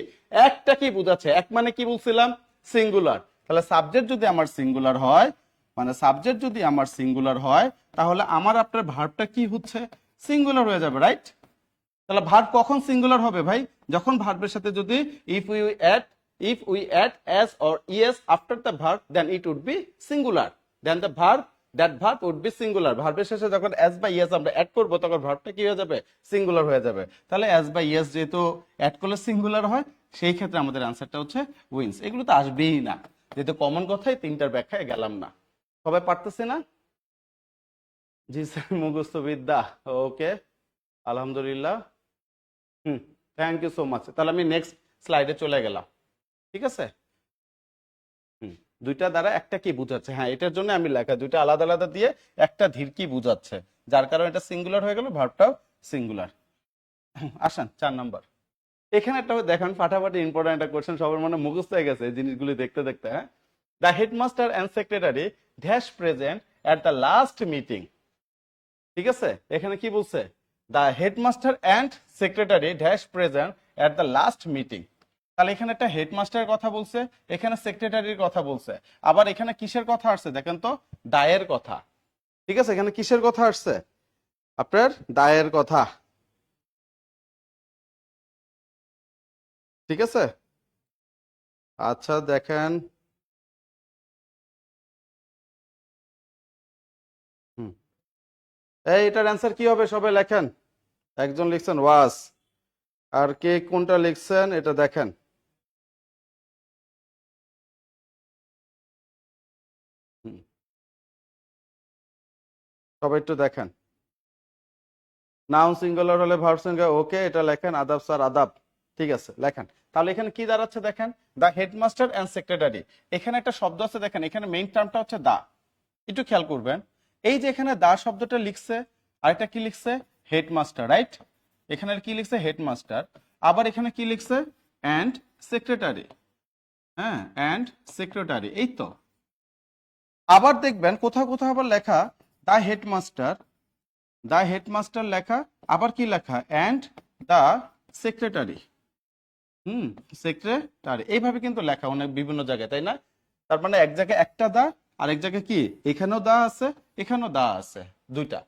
একটা কি বোঝাচ্ছে? এক মানে কি বলছিলাম? সিঙ্গুলার। তাহলে সাবজেক্ট যদি আমার সিঙ্গুলার হয়, মানে সাবজেক্ট যদি আমার সিঙ্গুলার হয়, তাহলে আমার আপনার ভার্বটা কি হচ্ছে? সিঙ্গুলার হয়ে যাবে, রাইট? তাহলে ভার্ব কখন সিঙ্গুলার হবে ভাই? যখন ভার্বের সাথে যদি if we add as or es after the verb, then it would be singular, then that verb would be singular। ভার্বের শেষে যখন as বা es আমরা অ্যাড করব, তখন ভার্বটা কি হয়ে যাবে? সিঙ্গুলার হয়ে যাবে। তাহলে as বা es যেহেতু অ্যাড করলে সিঙ্গুলার হয়, সেই ক্ষেত্রে আমাদের আনসারটা হচ্ছে উইন্স। এগুলো তো আসবেই না, যেহেতু কমন কথাই, তিনটার ব্যাখ্যায় গেলাম না। সবাই পারতেছে না? জি স্যার, মুখস্থ বিদ্যা। ওকে, আলহামদুলিল্লাহ। Thank you so much. তাহলে আমি নেক্সট স্লাইডে চলে গেলাম, ঠিক আছে। দুইটা দ্বারা একটা কি বুঝাচ্ছে, হ্যাঁ, এটার জন্য আমি লেখা দুইটা আলাদা আলাদা দিয়ে একটা ধীর কি বুঝাচ্ছে, যার কারণে এটা সিঙ্গুলার হয়ে গেল, ভার্বটাও সিঙ্গুলার। আসেন 4 নাম্বার। এখানে একটা দেখেন ফাটাফাটি ইম্পর্টেন্ট একটা কোশ্চেন, সবার মনে মুখস্থ হয়ে গেছে এই জিনিসগুলি দেখতে দেখতে, হ্যাঁ। The headmaster and secretary dash present at the last meeting. ঠিক আছে, এখানে কি বলছে? The headmaster and secretary dash present at the last meeting. তাহলে এখানে একটা হেডমাস্টারের কথা বলছে, এখানে সেক্রেটারির কথা বলছে, আবার এখানে কিসের কথা আসছে দেখেন তো? দায়ের কথা। ঠিক আছে, এখানে কিসের কথা আসছে? আপনার দায়ের কথা। ঠিক আছে, আচ্ছা দেখেন। হুম, এটার অ্যান্সার কি হবে সবাই লেখেন। একজন লিখছেন ওয়াস, আর কে কোনটা লিখছেন এটা দেখেন। হুম, সবাই একটু দেখেন। নাউন সিঙ্গুলার হলে ভার্ব সিঙ্গুলার, ওকে, এটা লেখেন। আদাব স্যার, আদাব। ঠিক আছে, লেখেন। তাহলে এখানে কি দাঁড়াচ্ছে দেখেন, দা হেডমাস্টার অ্যান্ড সেক্রেটারি। এখানে একটা শব্দ আছে দেখেন, এখানে মেইন টার্মটা হচ্ছে দা। একটু খেয়াল করবেন, এই যে এখানে দা শব্দটা লিখছে, আর এটা কি লিখছে? Headmaster, right? এখানে কি লিখছে? হেডমাস্টার। আবার এখানে কি লিখছে? And secretary. হ্যাঁ, অ্যান্ড সেক্রেটারি, এই তো। আবার দেখবেন কোথাও কোথাও আবার লেখা দ্য হেডমাস্টার লেখা, আবার কি লেখা অ্যান্ড দ্য সেক্রেটারি। সেক্রেটারি এইভাবে কিন্তু লেখা অনেক বিভিন্ন জায়গায়, তাই না? তার মানে এক জায়গায় একটা দা, আর এক জায়গায় কি এখানেও দা আছে, এখানেও দা আছে, দুইটা।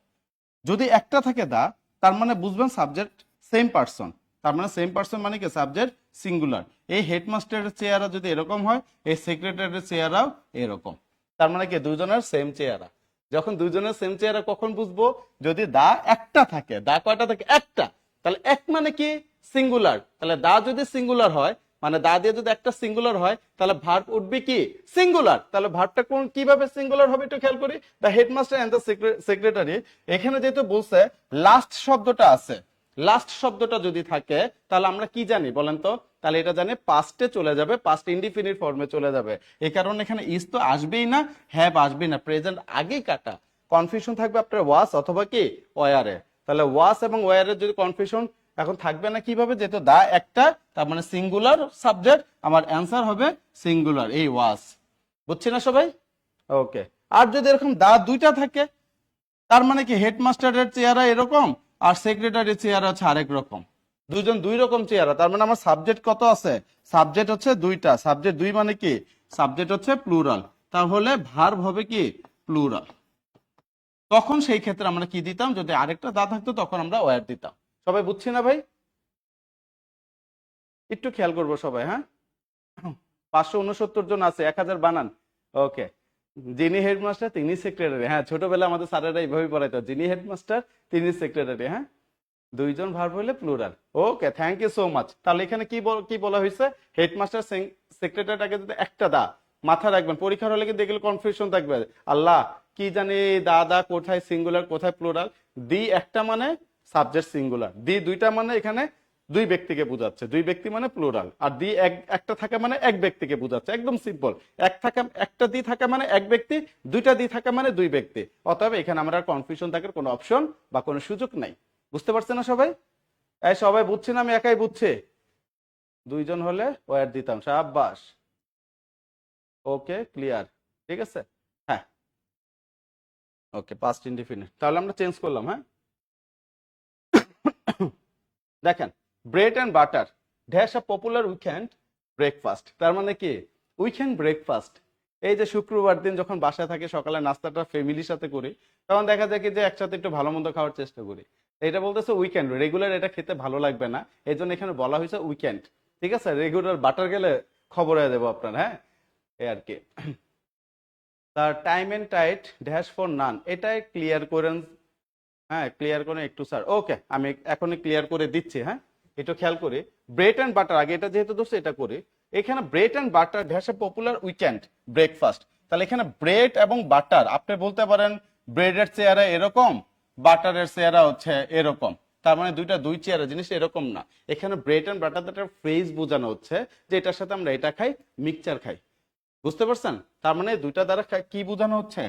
যদি একটা থাকে দা, তার মানে বুঝবেন সাবজেক্ট সেম পারসন। তার মানে সেম পারসন মানে কি সাবজেক্ট সিঙ্গুলার। এই হেডমাস্টারের চেহারা যদি এরকম হয়, এই সেক্রেটারির চেহারাও এরকম। তার মানে কি দুজনের সেম চেহারা। যখন দুজনের সেম চেহারা কখন বুঝবো? যদি দা একটা থাকে। দা কয়টা থাকে? একটা। তাহলে এক মানে কি সিঙ্গুলার। তাহলে দা যদি সিঙ্গুলার হয়, মানে দা দিয়ে যদি একটা সিঙ্গুলার হয়, তাহলে ভার্ব উঠবে কি সিঙ্গুলার। তাহলে ভার্বটা কোন কিভাবে সিঙ্গুলার হবে একটু খেয়াল করি। The headmaster and the secretary, এখানে যেহেতু বলছে লাস্ট শব্দটা আছে, লাস্ট শব্দটা যদি থাকে তাহলে আমরা কি জানি বলেন তো? তাহলে এটা জানি পাস্টে চলে যাবে, পাস্ট ইনডিফিনিট ফর্মে চলে যাবে। এই কারণে এখানে ইজ তো আসবেই না, হ্যাভ আসবেই না, প্রেজেন্ট আগেই কাটা। কনফিউশন থাকবে আপনার ওয়াস অথবা কি ওয়ারে। তাহলে ওয়াস এবং ওয়ারের যদি কনফিউশন এখন থাকবে না কিভাবে, যেহেতু দা একটা, তার মানে সিঙ্গুলার সাবজেক্ট, আমার অ্যান্সার হবে সিঙ্গুলার এই ওয়াস। বুঝছি না সবাই? ওকে। আর যদি এরকম দা দুইটা থাকে, তার মানে কি হেডমাস্টারের চেহারা এরকম আর সেক্রেটারির চেহারা হচ্ছে আরেক রকম। দুইজন দুই রকম চেহারা, তার মানে আমার সাবজেক্ট কত আছে? সাবজেক্ট হচ্ছে দুইটা। সাবজেক্ট দুই মানে কি সাবজেক্ট হচ্ছে প্লুরাল, তাহলে ভার্ব হবে কি প্লুরাল। তখন সেই ক্ষেত্রে আমরা কি দিতাম? যদি আরেকটা দা থাকতো তখন আমরা ওয়ার দিতাম। সবাই বুঝছি না ভাই? একটু খেয়াল করবো সবাই, হ্যাঁ। 569 জন আছে, 1000 বানান। ওকে। যিনি হেডমাস্টার তিনি সেক্রেটারি, হ্যাঁ ছোটবেলা আমাদের স্যারেরা এইভাবেই পড়াইতো, যিনি হেডমাস্টার তিনি সেক্রেটারি, হ্যাঁ। দুইজন ভার্ব হলে plural. Okay, thank you so much. তাহলে এখানে কি বলা হয়েছে? হেডমাস্টার সেক্রেটারিটাকে যদি একটা দা, মাথায় রাখবেন পরীক্ষার হলে কিন্তু এগুলো কনফিউশন থাকবে। আল্লাহ কি জানি দা কোথায় সিঙ্গুলার কোথায় প্লুরাল। দি একটা মানে সাবজেক্ট সিঙ্গুলার, দি দুইটা মানে এখানে দুই ব্যক্তিকে বোঝাচ্ছে, দুই ব্যক্তি মানে প্লুরাল। আর দি একটা থাকা মানে এক ব্যক্তিকে বোঝাচ্ছে, একদম সিম্পল। একটা দি থাকা মানে এক ব্যক্তি, দুইটা দি থাকা মানে দুই ব্যক্তি। অতএব এখানে আমরা কনফিউশন থাকার কোনো অপশন বা কোনো সুযোগ নাই। বুঝতে পারছে না সবাই? এই সবাই বুঝছি না আমি একাই বুঝছি? দুইজন হলে ওয়ার দিতাম, সাবাস। ওকে, ক্লিয়ার। ঠিক আছে, হ্যাঁ। ওকে, পাস্ট ইনডিফিনিট তাহলে আমরা চেঞ্জ করলাম, হ্যাঁ। দেখেন, bread and butter dash a popular weekend breakfast. তার মানে কি উইকেন্ড ব্রেকফাস্ট। এই যে শুক্রবার দিন যখন বাসায় থাকে, সকালে নাস্তাটা ফ্যামিলির সাথে করি, তখন দেখা যায় কি যে একসাথে একটু ভালো মন্দ খাওয়ার চেষ্টা করি। এটা বলতেছে উইকেন্ড, রেগুলার এটা খেতে ভালো লাগবে না, এই জন্য এখানে বলা হয়েছে উইকেন্ড। ঠিক আছে, রেগুলার বাটার গেলে খবর হয়ে দেবো আপনার, হ্যাঁ। এই আর কি। তার time and tide dash for none, এটাই ক্লিয়ার করেন। হ্যাঁ, ক্লিয়ার করে একটু স্যার। ওকে, আমি এখনই ক্লিয়ার করে দিচ্ছি, হ্যাঁ। একটু খেয়াল করি, ব্রেড এন্ড বাটার আগে এটা যেহেতু দোষ এটা করি। এখানে bread and butter dash a popular weekend breakfast. তাহলে এখানে ব্রেড এবং বাটার, আপনি বলতে পারেন ব্রেডের চেহারা এরকম, বাটারের চেহারা হচ্ছে এরকম। তার মানে দুইটা দুই চেহারা, জিনিস এরকম না। এখানে ব্রেড এন্ড বাটার একটা ফ্রেজ বোঝানো হচ্ছে যে এটার সাথে আমরা এটা খাই, মিক্সচার খাই। বুঝতে পারছেন? তার মানে দুইটা দ্বারা কি বোঝানো হচ্ছে?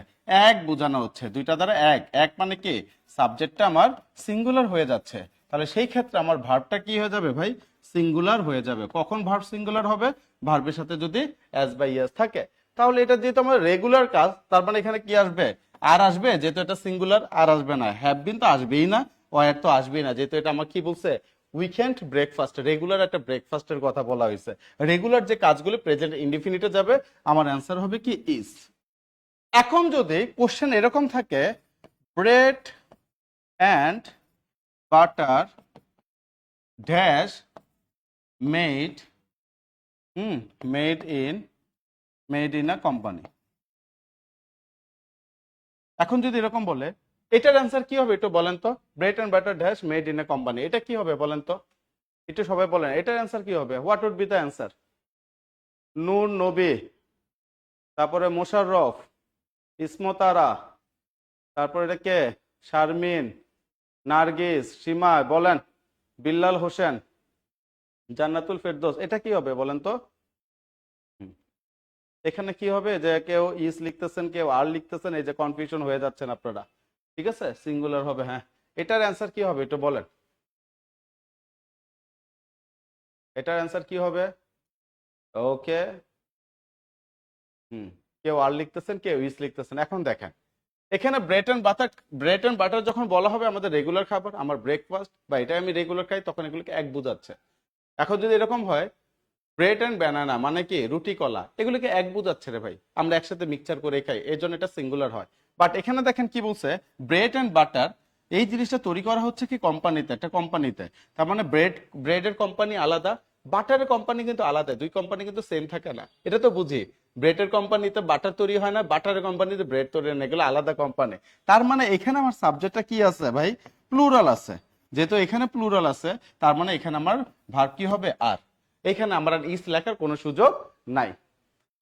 এক বোঝানো হচ্ছে। দুইটা দ্বারা এক, এক মানে কি সাবজেক্টটা আমার সিঙ্গুলার হয়ে যাচ্ছে। তাহলে সেই ক্ষেত্রে আমার ভার্বটা কি হয়ে যাবে ভাই? সিঙ্গুলার হয়ে যাবে। কখন ভার্ব সিঙ্গুলার হবে? ভার্বের সাথে যদি এস বা ইএস থাকে। তাহলে এটা যেহেতু আমার রেগুলার কাজ, তার মানে এখানে কি আসবে? আর আসবে, যেহেতু এটা সিঙ্গুলার আর আসবে না। হ্যাভ বিন তো আসবেই না, ওয়ার তো আসবেই না, যেহেতু এটা আমার কি বলছে উইকেন্ড ব্রেকফাস্ট, রেগুলার একটা ব্রেকফাস্টের কথা বলা হয়েছে। রেগুলার যে কাজগুলো প্রেজেন্ট ইনডিফিনিটে যাবে, আমার অ্যান্সার হবে কি ইজ। এখন যদি কোশ্চেন এরকম থাকে bread and butter dash made made in a company. এখন যদি এরকম বলে, এটার অ্যান্সার কি হবে একটু বলেন তো? Bread and butter dash made in a company, এটা কি হবে বলেন তো? একটু সবাই বলেন এটার অ্যান্সার কি হবে? What would be the answer? Nur Nabi, তারপরে মোশাররফ, ইসমতারা, তারপর এটা কে? শারমিন, নার্গিস, সীমা, বলেন। বিল্লাল হোসেন, জান্নাতুল ফেরদৌস, এটা কি হবে বলেন তো? হুম। এখানে কি হবে যে কেউ ইস লিখতেছেন, কেউ আর লিখতেছেন, এই যে কনফিউশন হয়ে যাচ্ছেন আপনারা। ঠিক আছে, সিঙ্গুলার হবে, হ্যাঁ। এটার অ্যান্সার কি হবে একটু বলেন? এটার অ্যান্সার কি হবে? ওকে। হুম। কেউ আর লিখতেছেন, কেউ ইস লিখতেছেন। এখন দেখেন এখানে ব্রেড এন্ড বাটার যখন বলা হবে আমাদের রেগুলার খাবার, আমার ব্রেকফাস্ট বা এটাই আমি রেগুলার খাই, তখন এগুলোকে এক বোঝাচ্ছে। এখন যদি এরকম হয় ব্রেড এন্ড ব্যানানা মানে কি রুটি কলা, এগুলোকে এক বোঝাচ্ছে রে ভাই, আমরা একসাথে মিক্সচার করে খাই, এর জন্য এটা সিঙ্গুলার হয়। বাট এখানে দেখেন কি বলছে, ব্রেড এন্ড বাটার এই জিনিসটা তৈরি করা হচ্ছে কি কোম্পানিতে, একটা কোম্পানিতে। তার মানে ব্রেডের কোম্পানি আলাদা, বাটারের কোম্পানি কিন্তু আলাদা, দুই কোম্পানি কিন্তু সেম থাকে না, এটা তো বুঝি। ব্রেডের কোম্পানিতে বাটার তৈরি হয় না, বাটারের কোম্পানিতে ব্রেড তৈরি হয় না, এগুলো আলাদা কোম্পানি। তার মানে এখানে আমার সাবজেক্টটা কি আছে ভাই, প্লুরাল আছে। যেহেতু এখানে প্লুরাল আছে, তার মানে এখানে আমার ভার্ব কি হবে, আর। এখানে আমার আর ইস লেখার কোনো সুযোগ নাই,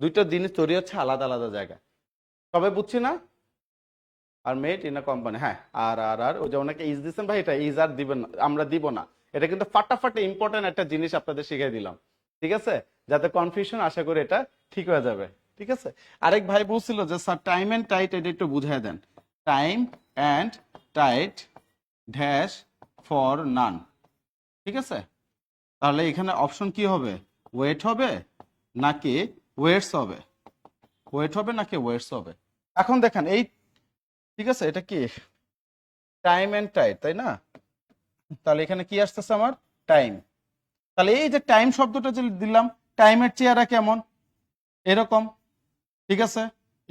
দুইটা জিনিস তৈরি হচ্ছে আলাদা আলাদা জায়গায়। সবাই বুঝছি না? Are made in a company, হ্যাঁ, আর ওই যে অনেকে ইজ দিচ্ছেন ভাই, এটা ইজ আর দিবেন না, আমরা দিব না। এটা কিন্তু ফাটাফাটি ইম্পর্টেন্ট একটা জিনিস আপনাদের শিখিয়ে দিলাম, ঠিক আছে, যাতে কনফিউশন, আশা করি এটা ঠিক হয়ে যাবে, ঠিক আছে। আরেক ভাই বলছিল যে স্যার টাইম এন্ড টাইট এটা একটু বুঝিয়ে দেন। Time and tide dash for none, ঠিক আছে। তাহলে এখানে অপশন কি হবে, ওয়েট হবে নাকি ওয়েটস হবে, ওয়েট হবে নাকি ওয়েটস হবে। এখন দেখেন এই, ঠিক আছে, এটা কি টাইম এন্ড টাইট, তাই না? তাহলে এখানে কি আসতেছে আমার, টাইম। তাহলে এই যে টাইম শব্দটা যে দিলাম, টাইমের চেহারা কেমন, এরকম, ঠিক আছে,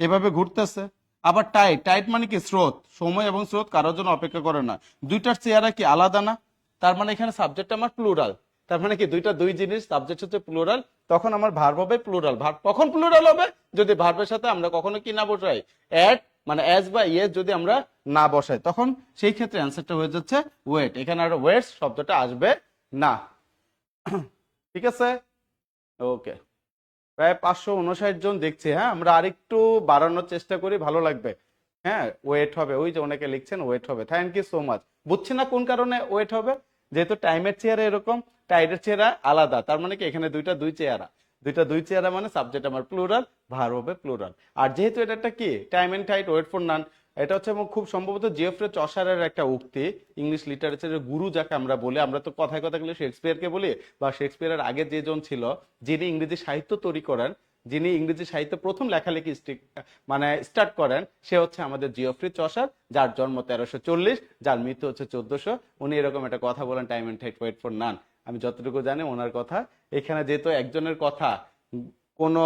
এভাবে ঘুরতেছে। আবার টাইট, টাইট মানে কি স্রোত, সময় এবং স্রোত কারোর জন্য অপেক্ষা করে না, দুইটার চেহারা কি আলাদা না? তার মানে এখানে সাবজেক্ট আমার প্লুরাল, তার মানে কি দুইটা দুই জিনিস, সাবজেক্ট হচ্ছে প্লুরাল, তখন আমার ভার্ব হবে প্লুরাল। ভার্ব কখন প্লুরাল হবে, যদি ভার্বের সাথে আমরা কখনো কি না বসাই, অ্যাড মানে অ্যাজ বা ইয়েস যদি আমরা না বসাই, তখন সেই ক্ষেত্রে অ্যান্সারটা হয়ে যাচ্ছে ওয়েট, এখানে আর ওয়েটস শব্দটা আসবে না, ঠিক আছে। ওকে, প্রায় 559 জন দেখছি, হ্যাঁ, আমরা আরেকটু বাড়ানোর চেষ্টা করি, ভালো লাগবে। হ্যাঁ, ওয়েট হবে, ওই যে অনেকে লিখছেন ওয়েট হবে, থ্যাংক ইউ সো মাচ। বুঝছি না কোন কারণে ওয়েট হবে, যেহেতু টাইমের চেহারা এরকম, টাইডের চেহারা আলাদা, তার মানে কি এখানে দুইটা দুই চেহারা মানে সাবজেক্ট আমার প্লুরাল, ভার হবে প্লুরাল। আর যেহেতু এটা একটা কি time and tide wait for none, এটা হচ্ছে খুব সম্ভবত জিওফ্রে চসারের একটা উক্তি, ইংলিশ লিটারেচারের গুরু যাকে আমরা বলি, আমরা তো কথায় কথা গেলে শেক্সপিয়ারকে বলি, বা শেক্সপিয়ারের আগে যে জন ছিল যিনি ইংরেজি সাহিত্য তৈরি করেন, যিনি ইংরেজি সাহিত্য প্রথম লেখালেখি মানে স্টার্ট করেন, সে হচ্ছে আমাদের জিওফ্রি চসার, যার জন্ম 1340, যার মৃত্যু হচ্ছে 1400। উনি এরকম একটা কথা বলেন, time and tide wait for none. আমি যতটুকু জানি ওনার কথা, এখানে যেহেতু একজনের কথা কোনো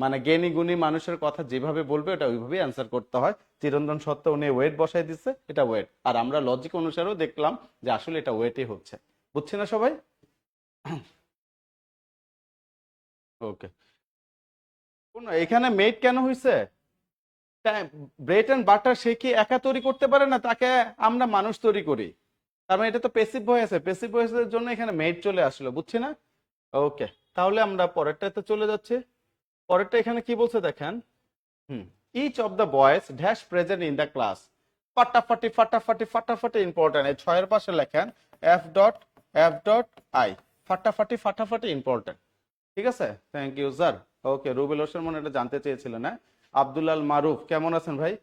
মানে জ্ঞানী গুণী মানুষের কথা যেভাবে বলবে ওটা ওইভাবেই অ্যান্সার করতে হয়। চিরন্তন সত্য, উনি ওয়েট বসাই দিচ্ছে, এটা ওয়েট, আর আমরা লজিক অনুসারেও দেখলাম যে আসলে এটা ওয়েটই হচ্ছে। বুঝছি না সবাই? ওকে, এখানে মেড কেন হয়েছে, ব্রেড এন্ড বাটার সে কি একা তৈরি করতে পারে না, তাকে আমরা মানুষ তৈরি করি, তার মানে এটা তো পেসিভ ভয়েসে, পেসিভ ভয়েসের জন্য এখানে মেড চলে আসলো, বুঝছি না? ওকে, তাহলে আমরা পরেরটাতে চলে যাচ্ছি। পরেরটা এখানে কি বলছে দেখেন, each of the boys dash present in the class, ফাটাফাটি ফাটাফাটি ফাটাফাটি ইম্পর্টেন্ট, এই 6 এর পাশে লেখেন F.I, ফাটাফাটি ফাটাফাটি ইম্পর্টেন্ট, ঠিক আছে, থ্যাংক ইউ স্যার। ওকে, রুবেল হোসেন মনে এটা জানতে চেয়েছিলেন, হ্যাঁ। আব্দুল্লাল মারুফ কেমন আছেন ভাই?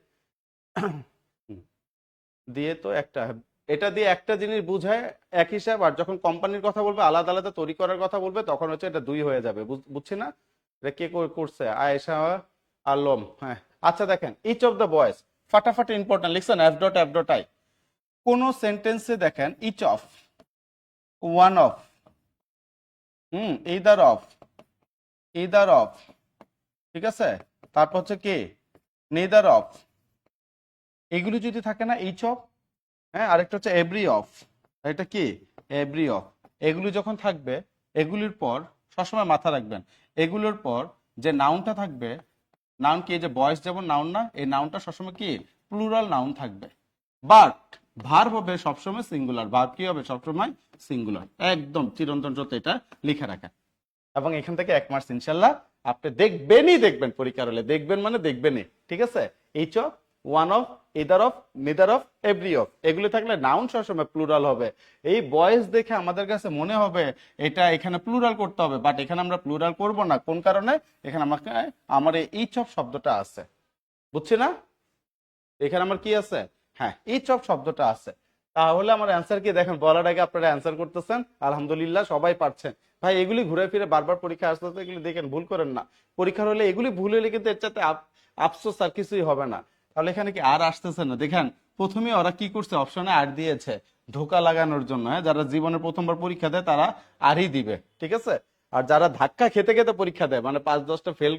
দিয়ে তো একটা, এটা দিয়ে একটা জিনিস বুঝায় এক হিসাব, আর যখন কোম্পানির কথা বলবে, আলাদা আলাদা তৈরি করার কথা বলবে, তখন হচ্ছে এটা দুই হয়ে যাবে, বুঝছি না? এটা কে করছে, আয়েশা আলম, হ্যাঁ। আচ্ছা দেখেন, ইচ অফ দ্য বয়েজ, ফাটাফাটি ইম্পর্টেন্ট লিখছেন F.I। কোন সেন্টেন্সে দেখেন each of, one of, either of, ঠিক আছে, তারপর হচ্ছে কি নেদার অফ, এগুলি যদি থাকে না ইচ অফ, হ্যাঁ, আরেকটা হচ্ছে এভরি অফ, এটা কি এভরি অফ, এগুলি যখন থাকবে, এগুলির পর সবসময় মাথা রাখবেন, এগুলোর পর যে নাউনটা থাকবে, নাউন কি, এই যে বয়েস যেমন নাউন না, এই নাউনটা সবসময় কি প্লুরাল নাউন থাকবে, বাট ভার্ব হবে সবসময় সিঙ্গুলার, ভার্ব কি হবে সবসময় সিঙ্গুলার, একদম চিরন্তন সত্য, এটা লিখে রাখেন। এবং এখান থেকে 1 মার্কস ইনশাল্লাহ আপনি দেখবেন পরীক্ষার হলে, দেখবেন মানে দেখবেনই, ঠিক আছে। Each of, one of, either of, neither of, every of, এগুলো থাকলে নাউন সবসময় প্লুরাল হবে। এই বয়েস দেখে আমাদের কাছে মনে হবে এটা এখানে প্লুরাল করতে হবে, বাট এখানে আমরা প্লুরাল করব না, কোন কারণে, এখানে আমাকে আমার এই ইচ অফ শব্দটা আছে, বুঝছি না? এখানে আমার কি আছে, হ্যাঁ, ইচ অফ শব্দটা আছে। তাহলে আমার অ্যান্সার কি দেখেন, বলার আগে আপনারা অ্যান্সার করতেছেন, আলহামদুলিল্লাহ সবাই পারছেন। ভাই এগুলি ঘুরে ফিরে বারবার পরীক্ষা আসতে, এগুলি দেখেন ভুল করেন না, পরীক্ষার হলে এগুলি ভুল হলে কিন্তু এর চাইতে আফসোস আর কিছুই হবে না। তাহলে এখানে কি আর আসতেছে না, দেখেন প্রথমে ওরা কি করছে, অপশনে আর দিয়েছে ধোকা লাগানোর জন্য। হ্যাঁ, যারা জীবনে প্রথমবার পরীক্ষা দেয় তারা আরই দিবে, ঠিক আছে। আর যারা ধাক্কা খেতে খেতে পরীক্ষা দেয়, মানে 5-10টা ফেল,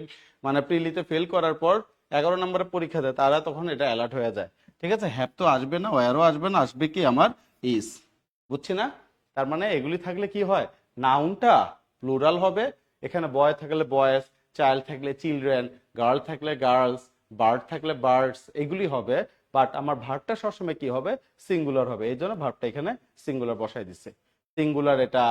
মানে প্রিলিতে ফেল করার পর 11 নম্বরে পরীক্ষা দেয়, তারা তখন এটা অ্যালার্ট হয়ে যায়, ঠিক আছে। হ্যাভ তো আসবে না, ওয়ারও আসবে না, আসবে কি আমার ইস। বুঝছি না? তার মানে এগুলি থাকলে কি হয়, নাউনটা প্লুরাল হবে। এখানে বয় থাকলে বয়েস, চাইল্ড থাকলে চিলড্রেন, গার্ল থাকলে গার্লস, বার্ড থাকলে বার্ডস, এগুলি হবে। বাট আমার ভার্বটা সবসময় কি হবে, সিঙ্গুলার হবে। এই জন্য ভার্বটা এখানে সিঙ্গুলার বসাই দিচ্ছে। সিঙ্গুলার এটা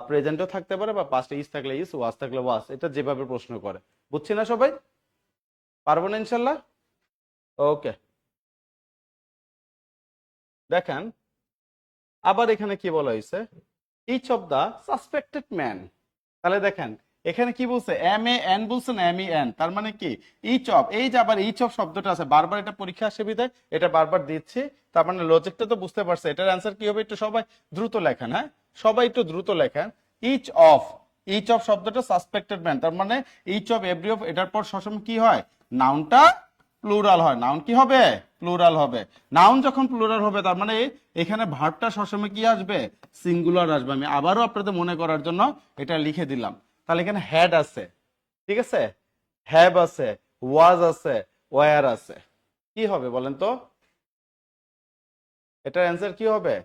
প্রেজেন্টও থাকতে পারে, বা পাস্টে ইজ থাকলে ইজ, ওয়াজ থাকলে ওয়াজ, এটা যেভাবে প্রশ্ন করে। বুঝছি না সবাই? পারবো না ইনশাল্লাহ? ওকে, দেখেন আবার এখানে কি বলা হয়েছে, each of the suspected man. তাহলে দেখেন এখানে কি বলছে, এম এ এন বলছে না, এম ই এন, তার মানে কি ইচ অফ, এই যে আবার ইচ অফ শব্দটা আছে, বারবার এটা পরীক্ষা আসে বিধায় এটা বারবার দিচ্ছি। তার মানে লজিকটা তো বুঝতে পারছে, এটার অ্যান্সার কি হবে, একটু সবাই দ্রুত লেখেন। হ্যাঁ, সবাই একটু দ্রুত লেখেন। ইচ অফ, ইচ অফ শব্দটা সাসপেক্টেড ম্যান, তার মানে ইচ অফ, এভরি অফ, এটার পর সবসময় কি হয়, নাউনটা প্লুরাল হয়। নাউন কি হবে, প্লুরাল হবে। নাউন যখন প্লুরাল হবে তার মানে এখানে ভার্বটা সবসময় কি আসবে, সিঙ্গুলার আসবে। আমি আবারও আপনাদের মনে করার জন্য এটা লিখে দিলাম। তাহলে এখানে হ্যাড আছে, ঠিক আছে, হ্যাভ আছে, ওয়াজ আছে, ওয়ার আছে, কি হবে বলেন তো, এটার অ্যান্সার কি হবে?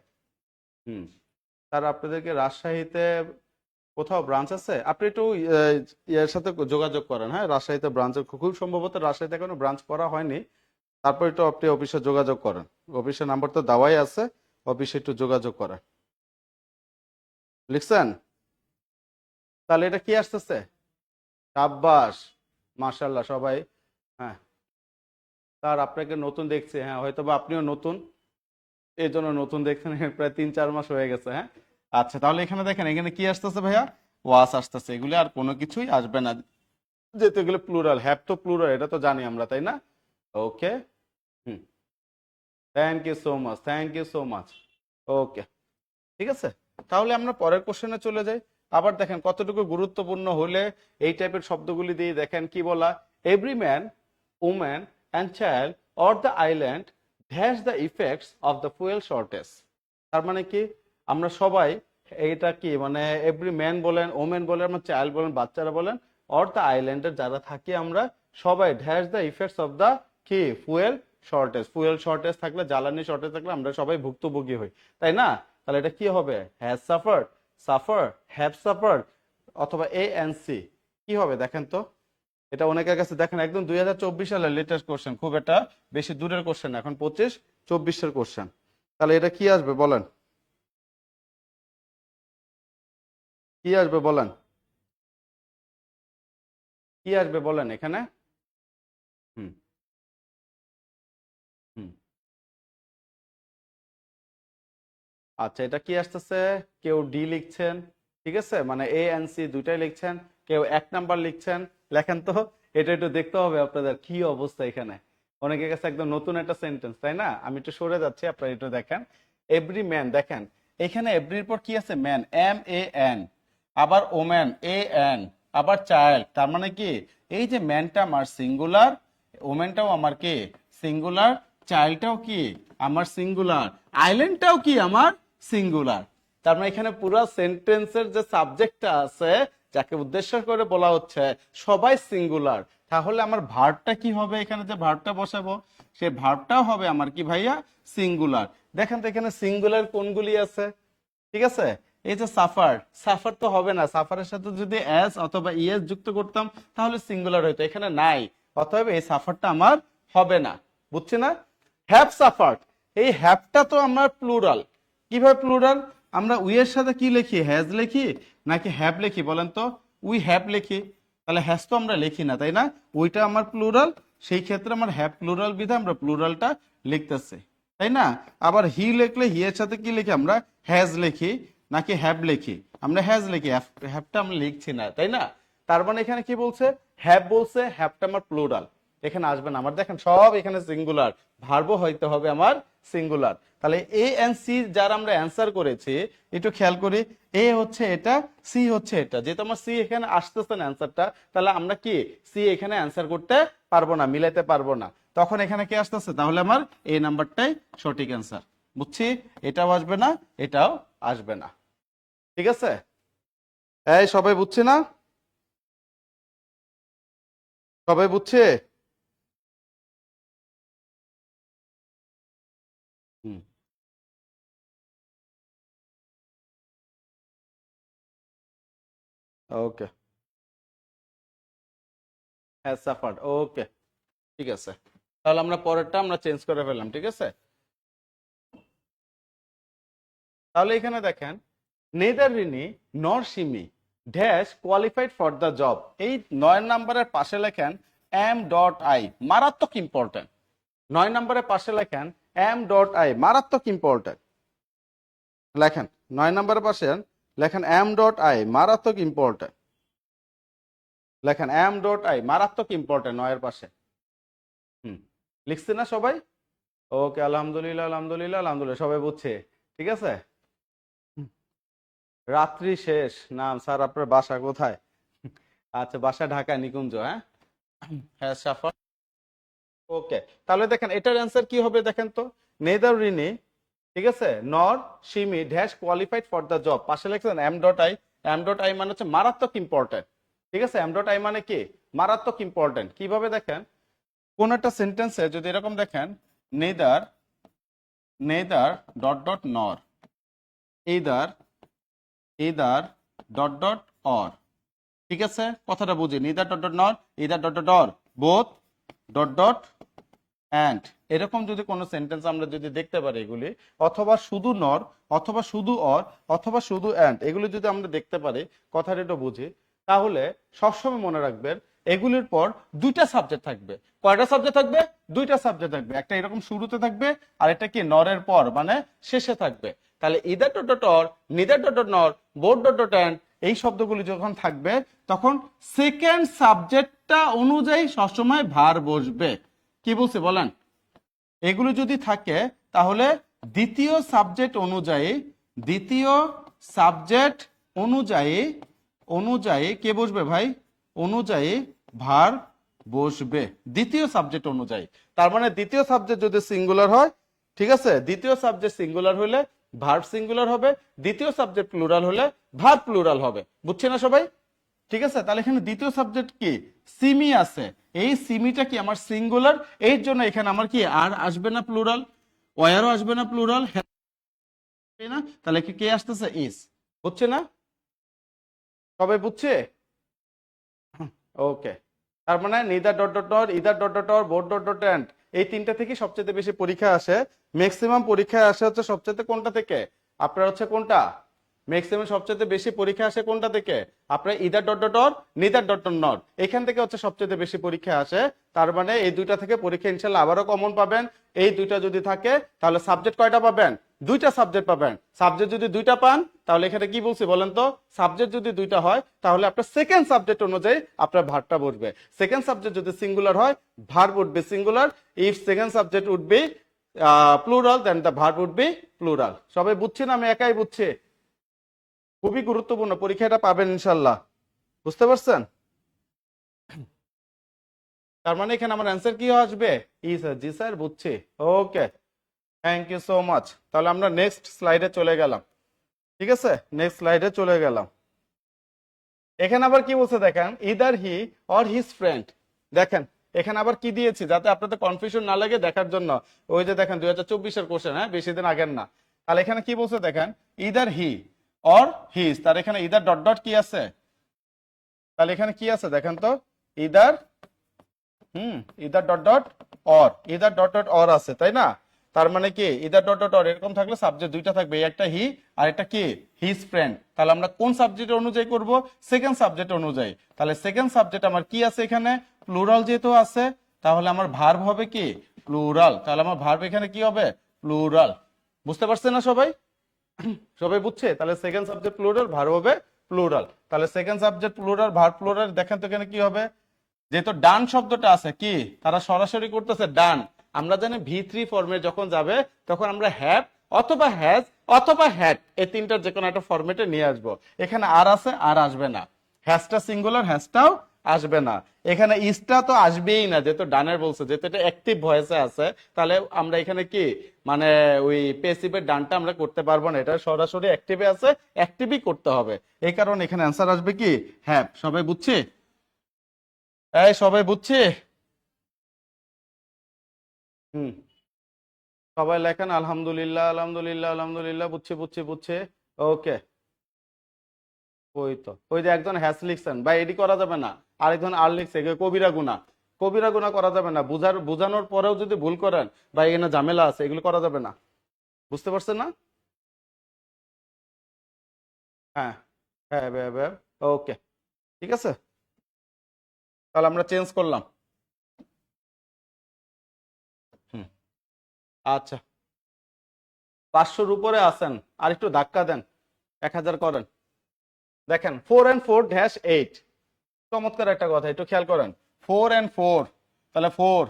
স্যার আপনাদেরকে রাজশাহীতে কোথাও ব্রাঞ্চ আছে, আপনি একটু এর সাথে যোগাযোগ করেন। হ্যাঁ, রাজশাহীতে ব্রাঞ্চের খুব সম্ভবত রাজশাহীতে এখনো ব্রাঞ্চ করা হয়নি। তারপর একটু আপনি অফিসে যোগাযোগ করেন, অফিসের নাম্বার তো দেওয়াই আছে, অফিসে একটু যোগাযোগ করেন। লিখছেন? তাহলে এটা কি আসতেছে, সাব্বাস, মাশাআল্লাহ সবাই। হ্যাঁ স্যার আপনাকে নতুন দেখছি, হ্যাঁ হয়তো বা আপনিও নতুন, এই জন্য নতুন দেখছেন, প্রায় 3-4 মাস হয়ে গেছে। হ্যাঁ, আচ্ছা তাহলে এখানে দেখেন, এখানে কি আসতেছে ভাইয়া, ওয়াস আসতেছে, এগুলি আর কোনো কিছুই আসবে না, যেহেতু এগুলো প্লুরাল। হ্যাভ তো প্লুরাল, এটা তো জানি আমরা, তাই না? Okay, hmm, thank you so much, thank you so much. Okay, ঠিক আছে, তাহলে আমরা পরের কোশ্চেনে চলে যাই। আবার দেখেন কতটুকু গুরুত্বপূর্ণ হলে এই টাইপের শব্দগুলি দিয়ে, দেখেন কি বলা, every man, woman and child or the island has the effects of the fuel shortage. তার মানে কি, আমরা সবাই, এইটা কি মানে এভরি ম্যান বলেন, ওমেন বলেন, আমরা চাইল্ড বলেন, বাচ্চারা বলেন, অর দ্য আইল্যান্ডের যারা থাকি আমরা সবাই, has the effects of the কি ফুয়েল শর্টেজ। ফুয়েল শর্টেজ থাকলে, জ্বালানি শর্টেজ থাকলে আমরা সবাই ভুক্তভোগী হই, তাই না? তাহলে এটা কি হবে, has suffered, suffer, have suffered, অথবা এ এন্ড সি, কি হবে দেখেন তো। এটা অনেকের কাছে দেখেন একদম 2024 সালের লেটেস্ট কোশ্চেন, খুব একটা বেশি দূরের কোশ্চেন, এখন 25-24 কোশ্চেন। তাহলে এটা কি আসবে বলেন, কি আসবে বলেন, কি আসবে বলেন এখানে। হুম, হুম, আচ্ছা এটা কি আসতেছে, কেউ ডি লিখছেন, ঠিক আছে, মানে এ এন্ড সি দুইটাই লিখছেন, কেউ 1 নাম্বার লিখছেন, লেখেন তো। এটা একটু দেখতে হবে আপনাদের কি অবস্থা এখানে, অনেকের কাছে একদম নতুন একটা সেন্টেন্স, তাই না? আমি একটু সরে যাচ্ছি, আপনারা একটু দেখেন। এভরি ম্যান, দেখেন এখানে এভরির পর কি আছে, ম্যান, এম এ এন, আবার ওম্যান, এ এন, আবার চাইল্ড, তার মানে কি এই যে ম্যানটা আমার সিঙ্গুলার, ওমেনটাও আমার কি সিঙ্গুলার, চাইল্ডটাও কি আমার সিঙ্গুলার, আইল্যান্ডটাও কি আমার সিঙ্গুলার। তার মানে এখানে পুরো সেন্টেন্সের যে সাবজেক্টটা আছে, যাকে উদ্দেশ্য করে বলা হচ্ছে, সবাই সিঙ্গুলার। তাহলে আমার ভার্বটা কি হবে, এখানে যে ভার্বটা বসাবো সে ভার্বটাও হবে আমার কি ভাইয়া, সিঙ্গুলার। দেখেন তো এখানে সিঙ্গুলার কোনগুলি আছে, ঠিক আছে, এই যে সাফার, সাফার তো হবে না, সাফারের সাথে যদি এস অথবা ইএস যুক্ত করতাম তাহলে সিঙ্গুলার হইতো, এখানে নাই, অতএব এই সাফারটা আমার হবে না। বুঝছি না? হ্যাভ সাফার্ড, এই হ্যাভটা তো আমার প্লুরাল, কিভাবে প্লুরাল, আমরা উই এর সাথে কি লিখি, হ্যাজ লিখি নাকি হ্যাভ লিখি বলেন তো, উই হ্যাভ লিখি, তাহলে হ্যাজ তো আমরা লিখি না, তাই না? ওইটা আমার প্লুরাল, সেই ক্ষেত্রে আমার হ্যাভ প্লুরাল বিধে আমরা প্লুরালটা লিখতেছি, তাই না? আবার হি লিখলে হি এর সাথে কি লিখি আমরা, হ্যাজ লিখি নাকি হ্যাভ লিখি, আমরা হ্যাজ লিখি, হ্যাভটা আমরা লিখছি না, তাই না? তার মানে এখানে কি বলছে, হ্যাভ বলছে, হ্যাভটা আমার প্লুরাল, এখানে আসবে না আমার, দেখেন সব এখানে সিঙ্গুলার, ভার্বও হইতে হবে আমার সিঙ্গুলার। তাহলে এ এন্ড সি যার আমরা অ্যান্সার করেছি, একটু খেয়াল করি, এ হচ্ছে এটা, সি হচ্ছে এটা, যেহেতু আমার সি এখানে আসতেছে না অ্যান্সারটা, তাহলে আমরা কি সি এখানে অ্যান্সার করতে পারবো না, মিলাইতে পারবো না, তখন এখানে কি আসতেছে, তাহলে আমার এই নাম্বারটাই সঠিক অ্যান্সার। বুঝছি, এটাও আসবে না, এটাও আসবে না। ঠিক আছে, এই সবাই বুঝছি না, সবাই বুঝছে? হুম, ওকে, হ্যাঁ সাফার্ড, ওকে, ঠিক আছে। তাহলে আমরা পরেরটা আমরা চেঞ্জ করে ফেললাম, ঠিক আছে। তাহলে এখানে দেখেন, নেদার রিনি নর Simi dash qualified for the job, এই 9 নাম্বারের পাশে লেখেন এম ডট আই, মারাত্মক ইম্পর্টেন্ট। 9 নাম্বারের পাশে লেখেন এম ডট আই, মারাত্মক ইম্পর্টেন্ট। লেখেন 9 নাম্বারের পাশে লেখেন এম ডট আই, মারাত্মক ইম্পর্টেন্ট। লেখেন এম ডট আই, মারাত্মক ইম্পর্টেন্ট 9 এর পাশে। হুম, লিখছি না সবাই? ওকে, আলহামদুলিল্লাহ আলহামদুলিল্লাহ আলহামদুলিল্লাহ, সবাই বুঝছে, ঠিক আছে। রাত্রি শেষ, নাম স্যার আপনার বাসা কোথায়? আচ্ছা, বাসা ঢাকা নিকুঞ্জ, হ্যাঁ হ্যাঁ সাফা, ওকে। তাহলে দেখেন এটার অ্যান্সার কি হবে, দেখেন তো, নেদার রিনি, ঠিক আছে, nor Simi dash qualified for the job, পাশে লিখছেন M dot I, M dot I মানে হচ্ছে মারাত্মক ইম্পর্টেন্ট, ঠিক আছে। এম ডট আই মানে কি, মারাত্মক ইম্পর্টেন্ট। কিভাবে দেখেন, কোন একটা সেন্টেন্সে যদি এরকম দেখেন, নেদার নেদার ডট ডট নর, either either dot dot or, ঠিক আছে, কথাটা বুঝি, নিদার ডট ডট নর, either dot dot or, both dot dot and, এরকম যদি কোনো সেন্টেন্স আমরা যদি দেখতে পারি এগুলি, অথবা শুধু নর, অথবা শুধু অর, অথবা শুধু অ্যান্ড, এগুলি যদি আমরা দেখতে পারি, কথাটা একটু বুঝি, তাহলে সবসময় মনে রাখবেন এগুলির পর দুইটা সাবজেক্ট থাকবে। কয়টা সাবজেক্ট থাকবে? দুইটা সাবজেক্ট থাকবে, একটা এরকম শুরুতে থাকবে, আর একটা কি নরের পর মানে শেষে থাকবে। তাহলে either dot dot or, neither dot dot নর, বোথ ডট ডট অ্যান্ড, এই শব্দগুলি যখন থাকবে তখন সেকেন্ড সাবজেক্টটা অনুযায়ী সবসময় ভার বসবে। কি বলছে বলেন? এগুলো যদি থাকে তাহলে দ্বিতীয় সাবজেক্ট অনুযায়ী, দ্বিতীয় সাবজেক্ট অনুযায়ী, অনুযায়ী কে বসবে ভাই? অনুযায়ী ভার বসবে, দ্বিতীয় সাবজেক্ট অনুযায়ী। তার মানে দ্বিতীয় সাবজেক্ট যদি সিঙ্গুলার হয়, ঠিক আছে, দ্বিতীয় সাবজেক্ট সিঙ্গুলার হলে ভার্ব সিঙ্গুলার হবে, দ্বিতীয় সাবজেক্ট প্লুরাল হলে ভার্ব প্লুরাল হবে। বুঝছে না সবাই? ঠিক আছে, তাহলে এখানে দ্বিতীয় সাবজেক্ট কি, সিমি আছে, এই সিমিটা কি আমার সিঙ্গুলার, এর জন্য এখানে আমার কি আর আসবে না প্লুরাল, ওয়ারও আসবে না প্লুরাল, না, তাহলে কি কে আসতেছে, ইস। বুঝছে না সবাই? বুঝছে? ওকে, তার মানে neither dot dot dot, either dot dot or, both dot dot and, এই তিনটা থেকে সবচেয়ে বেশি পরীক্ষা আসে, ম্যাক্সিমাম পরীক্ষায় আসে হচ্ছে সবচেয়ে কোনটা থেকে, আপনার হচ্ছে কোনটা ম্যাক্সিমাম সবচেয়ে বেশি পরীক্ষা আসে কোনটা থেকে, আপনার either dot dot or, neither dot dot not, এখান থেকে হচ্ছে সবচেয়ে বেশি পরীক্ষা আসে। তার মানে এই দুইটা থেকে পরীক্ষা ইনশাল্লাহ আবারও কমন পাবেন। এই দুইটা যদি থাকে তাহলে সাবজেক্ট কয়টা পাবেন? দুইটা সাবজেক্ট পাবেন। সাবজেক্ট যদি দুইটা পান তাহলে এখানে কি বলছি বলেন তো, সাবজেক্ট যদি দুইটা হয় তাহলে আপনার সেকেন্ড সাবজেক্ট অনুযায়ী আপনার ভার্বটা বসবে। সেকেন্ড সাবজেক্ট যদি সিঙ্গুলার হয় verb would be singular, if second subject would be plural then the verb would be plural. সবাই বুঝছেন? আমি একাই বুঝছি? খুবই গুরুত্বপূর্ণ, পরীক্ষাটা পাবেন ইনশাল্লাহ। বুঝতে পারছেন? তার মানে এখানে আমার অ্যান্সার কি আসবে? ই স্যার, জি স্যার, বুঝছি। ওকে, থ্যাংক ইউ সো মাচ। তাহলে আমরা নেক্সট স্লাইডে চলে গেলাম, ঠিক আছে, নেক্সট স্লাইডে চলে গেলাম। এখানে আবার কি বলছে দেখেন, either he or his friend, দেখেন এখানে আবার কি দিয়েছি যাতে আপনাদের কনফিউশন না লাগে দেখার জন্য, ওই যে দেখেন 2024-এর কোশ্চেন, হ্যাঁ বেশি দিন আগের না। তাহলে এখানে কি বলছে দেখেন, ইদার হি অর হিজ, তার এখানে ইদার ডট ডট কি আছে, তাহলে এখানে কি আছে দেখেন তো, either either dot dot or, either dot dot or আছে, তাই না? তার মানে কি ইদার ডট ডট অর এরকম থাকলে সাবজেক্ট দুইটা থাকবে, একটা হি আর একটা কি হিজ ফ্রেন্ড। তাহলে আমরা কোন সাবজেক্ট অনুযায়ী করব? সেকেন্ড সাবজেক্ট অনুযায়ী। তাহলে সেকেন্ড সাবজেক্ট আমার কি আছে এখানে, প্লুরাল যেহেতু আছে, তাহলে আমার ভার্ব হবে কি প্লুরাল, তাহলে আমার ভার্ব এখানে কি হবে প্লুরাল। বুঝতে পারছেন না সবাই? সবাই বুঝছে? তাহলে সেকেন্ড সাবজেক্ট প্লুরাল, ভার্ব হবে প্লুরাল। তাহলে second subject plural, verb plural, দেখেন তো এখানে কি হবে, যেহেতু ডান শব্দটা আছে কি তারা সরাসরি করতেছে ডান, আমরা জানি V3 ফর্মে যখন যাবে তখন আমরা হ্যাভ অথবা হ্যাজ অথবা হ্যাড এই তিনটার যে কোনো একটা ফরম্যাটে নিয়ে আসবো। এখানে আর আছে, আর আসবে না। হ্যাজটা সিঙ্গুলার, হ্যাজটাও আসবে না। এখানে ইসটা তো আসবেই না, যেহেতু ডানের বলছে, যেহেতু এটা অ্যাক্টিভ ভয়েসে আছে, তাহলে আমরা এখানে কি মানে ওই পেসিভের ডানটা আমরা করতে পারবো না, এটা সরাসরি অ্যাক্টিভে আছে, অ্যাক্টিভই করতে হবে। এই কারণে এখানে অ্যান্সার আসবে কি হ্যাভ। সবাই বুঝছি? এই সবাই বুঝছি? হুম, সবাই লেখেন আলহামদুলিল্লাহ আলহামদুলিল্লাহ আলহামদুলিল্লাহ, বুঝছি বুঝছি বুঝছি। ওকে, ওই তো ওই যে একজন হ্যাস লিখছেন ভাই, এডি করা যাবে না। আরেকজন আর লিখছে, কবিরা গুনা, কবিরা গুনা করা যাবে না। বুঝানোর পরেও যদি ভুল করেন ভাই, এখানে ঝামেলা আছে, এগুলো করা যাবে না। বুঝতে পারছেন না? হ্যাঁ হ্যাঁ হ্যাঁ, ওকে, ঠিক আছে, তাহলে আমরা চেঞ্জ করলাম। হুম, আচ্ছা, 500-র উপরে আছেন, আর একটু ধাক্কা দেন, 1000 করেন। দেখেন 4 and 4-8, চমৎকার একটা কথা, একটু খেয়াল করেন। 4 and 4, তাহলে 4,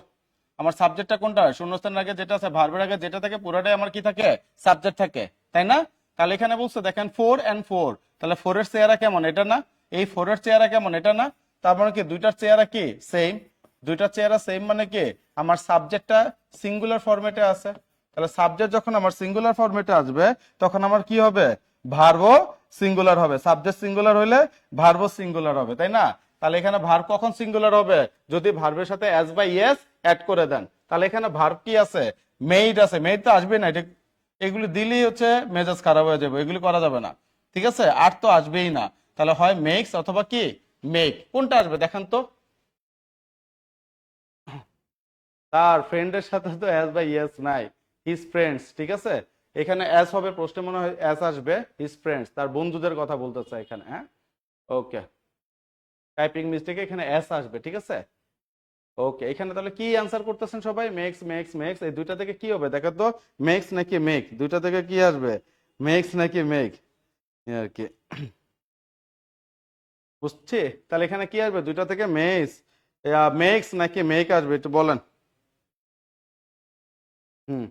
আমার সাবজেক্টটা কোনটা? শূন্যস্থানের আগে যেটা আছে, ভার্বের আগে যেটা থাকে, পুরোটাই আমার কি থাকে? সাবজেক্ট থাকে, তাই না? তাহলে এখানে বলছে দেখেন 4 and 4, তাহলে 4-এর চেহারা কেমন? এটা না? এই 4-এর চেহারা কেমন? এটা না? তার মানে কি দুইটার চেহারা কি সেম? দুইটার চেহারা সেম মানে কি আমার সাবজেক্টটা সিঙ্গুলার ফরম্যাটে আছে। তাহলে সাবজেক্ট যখন আমার সিঙ্গুলার ফরম্যাটে আসবে তখন আমার কি হবে? ভার্বও সিঙ্গুলার হবে। সাবজেক্ট সিঙ্গুলার হইলে ভার্বও সিঙ্গুলার হবে, তাই না? তাহলে এখানে ভার্ব কখন সিঙ্গুলার হবে? যদি ভার্বের সাথে অ্যাজ বা ইয়েস অ্যাড করে দেন। তাহলে এখানে ভার্ব কি আছে? মেইড আছে। মেইড তো আসবে না, এটা এগুলি দিলেই হচ্ছে মেজাজ খারাপ হয়ে যাবে, এগুলি করা যাবে না, ঠিক আছে? আর তো আসবেই না, তাহলে হয় মেক্স অথবা কি মেক। কোনটা আসবে দেখেন তো? তার ফ্রেন্ডের সাথে তো অ্যাজ বা ইয়েস নাই, হিজ ফ্রেন্ডস, ঠিক আছে? এখানে অ্যাজ হবে, প্রশ্নে মনে হয় অ্যাজ আসবে, হিজ ফ্রেন্ডস, তার বন্ধুদের কথা বলতেছে এখানে। হ্যাঁ, ওকে, টাইপিং মিস্টেকে এখানে অ্যাস আসবে, ঠিক আছে? ওকে, এখানে তাহলে কি অ্যান্সার করতেছেন সবাই? মেক্স মেক্স মেক্স, এই দুইটা থেকে কি হবে দেখো তো? মেক্স নাকি মেক? দুইটা থেকে কি আসবে? মেক্স নাকি মেক আর কি, বুঝছি? তাহলে এখানে কি আসবে? দুইটা থেকে মেক্স, মেক্স নাকি মেক আসবে, একটু বলেন। হুম,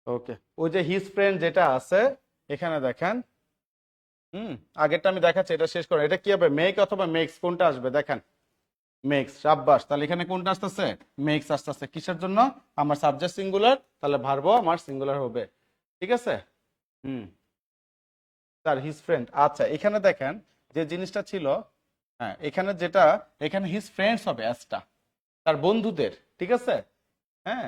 ওকে, ওই যে হিজ ফ্রেন্ড যেটা আছে এখানে দেখেন। হুম, আগেরটা আমি দেখাচ্ছি, এটা শেষ করে, এটা কি হবে? মেক অথবা মেক্স, কোনটা আসবে দেখেন? মেক্স, সাব্বাস। তাহলে এখানে কোনটা আসতেছে? মেক্স আসতেছে। কিসের জন্য? আমার সাবজেক্ট সিঙ্গুলার, তাহলে ভার্বও আমার সিঙ্গুলার হবে, ঠিক আছে? হুম, তার হিজ ফ্রেন্ড। আচ্ছা, এখানে দেখেন যে জিনিসটা ছিল, হ্যাঁ এখানে যেটা, এখানে হিজ ফ্রেন্ডস হবে অ্যাসটা, তার বন্ধুদের, ঠিক আছে? হ্যাঁ,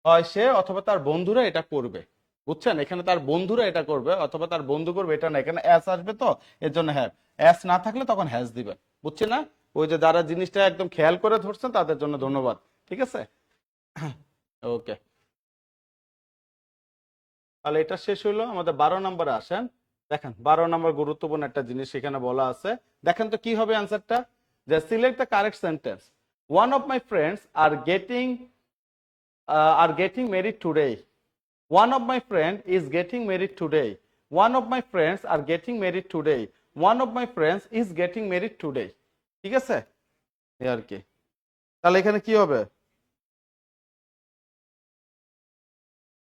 হয় সে অথবা তার বন্ধুরা এটা করবে, বুঝছেন? এখানে তার বন্ধুরা এটা করবে অথবা তার বন্ধু করবে, এটা না, এখানে অ্যাস আসবে, তো এর জন্য হ্যাভ। অ্যাস না থাকলে তখন হ্যাজ দিবেন, বুঝছেন না? ওই যে যারা জিনিসটা একদম খেয়াল করে ধরছেন তাদের জন্য ধন্যবাদ, ঠিক আছে? ওকে, তাহলে এটা শেষ হইলো। আমাদের 12 নম্বরে আসেন। দেখেন 12 নম্বর গুরুত্বপূর্ণ একটা জিনিস এখানে বলা আছে। দেখেন তো কি হবে অ্যান্সারটা? যে select the correct sentence. One of my friends are getting married today. One of my friend is getting married today. One of my friends are getting married today. One of my friends is getting married today. ঠিক আছে? এই আর কি। তাহলে এখানে কি হবে?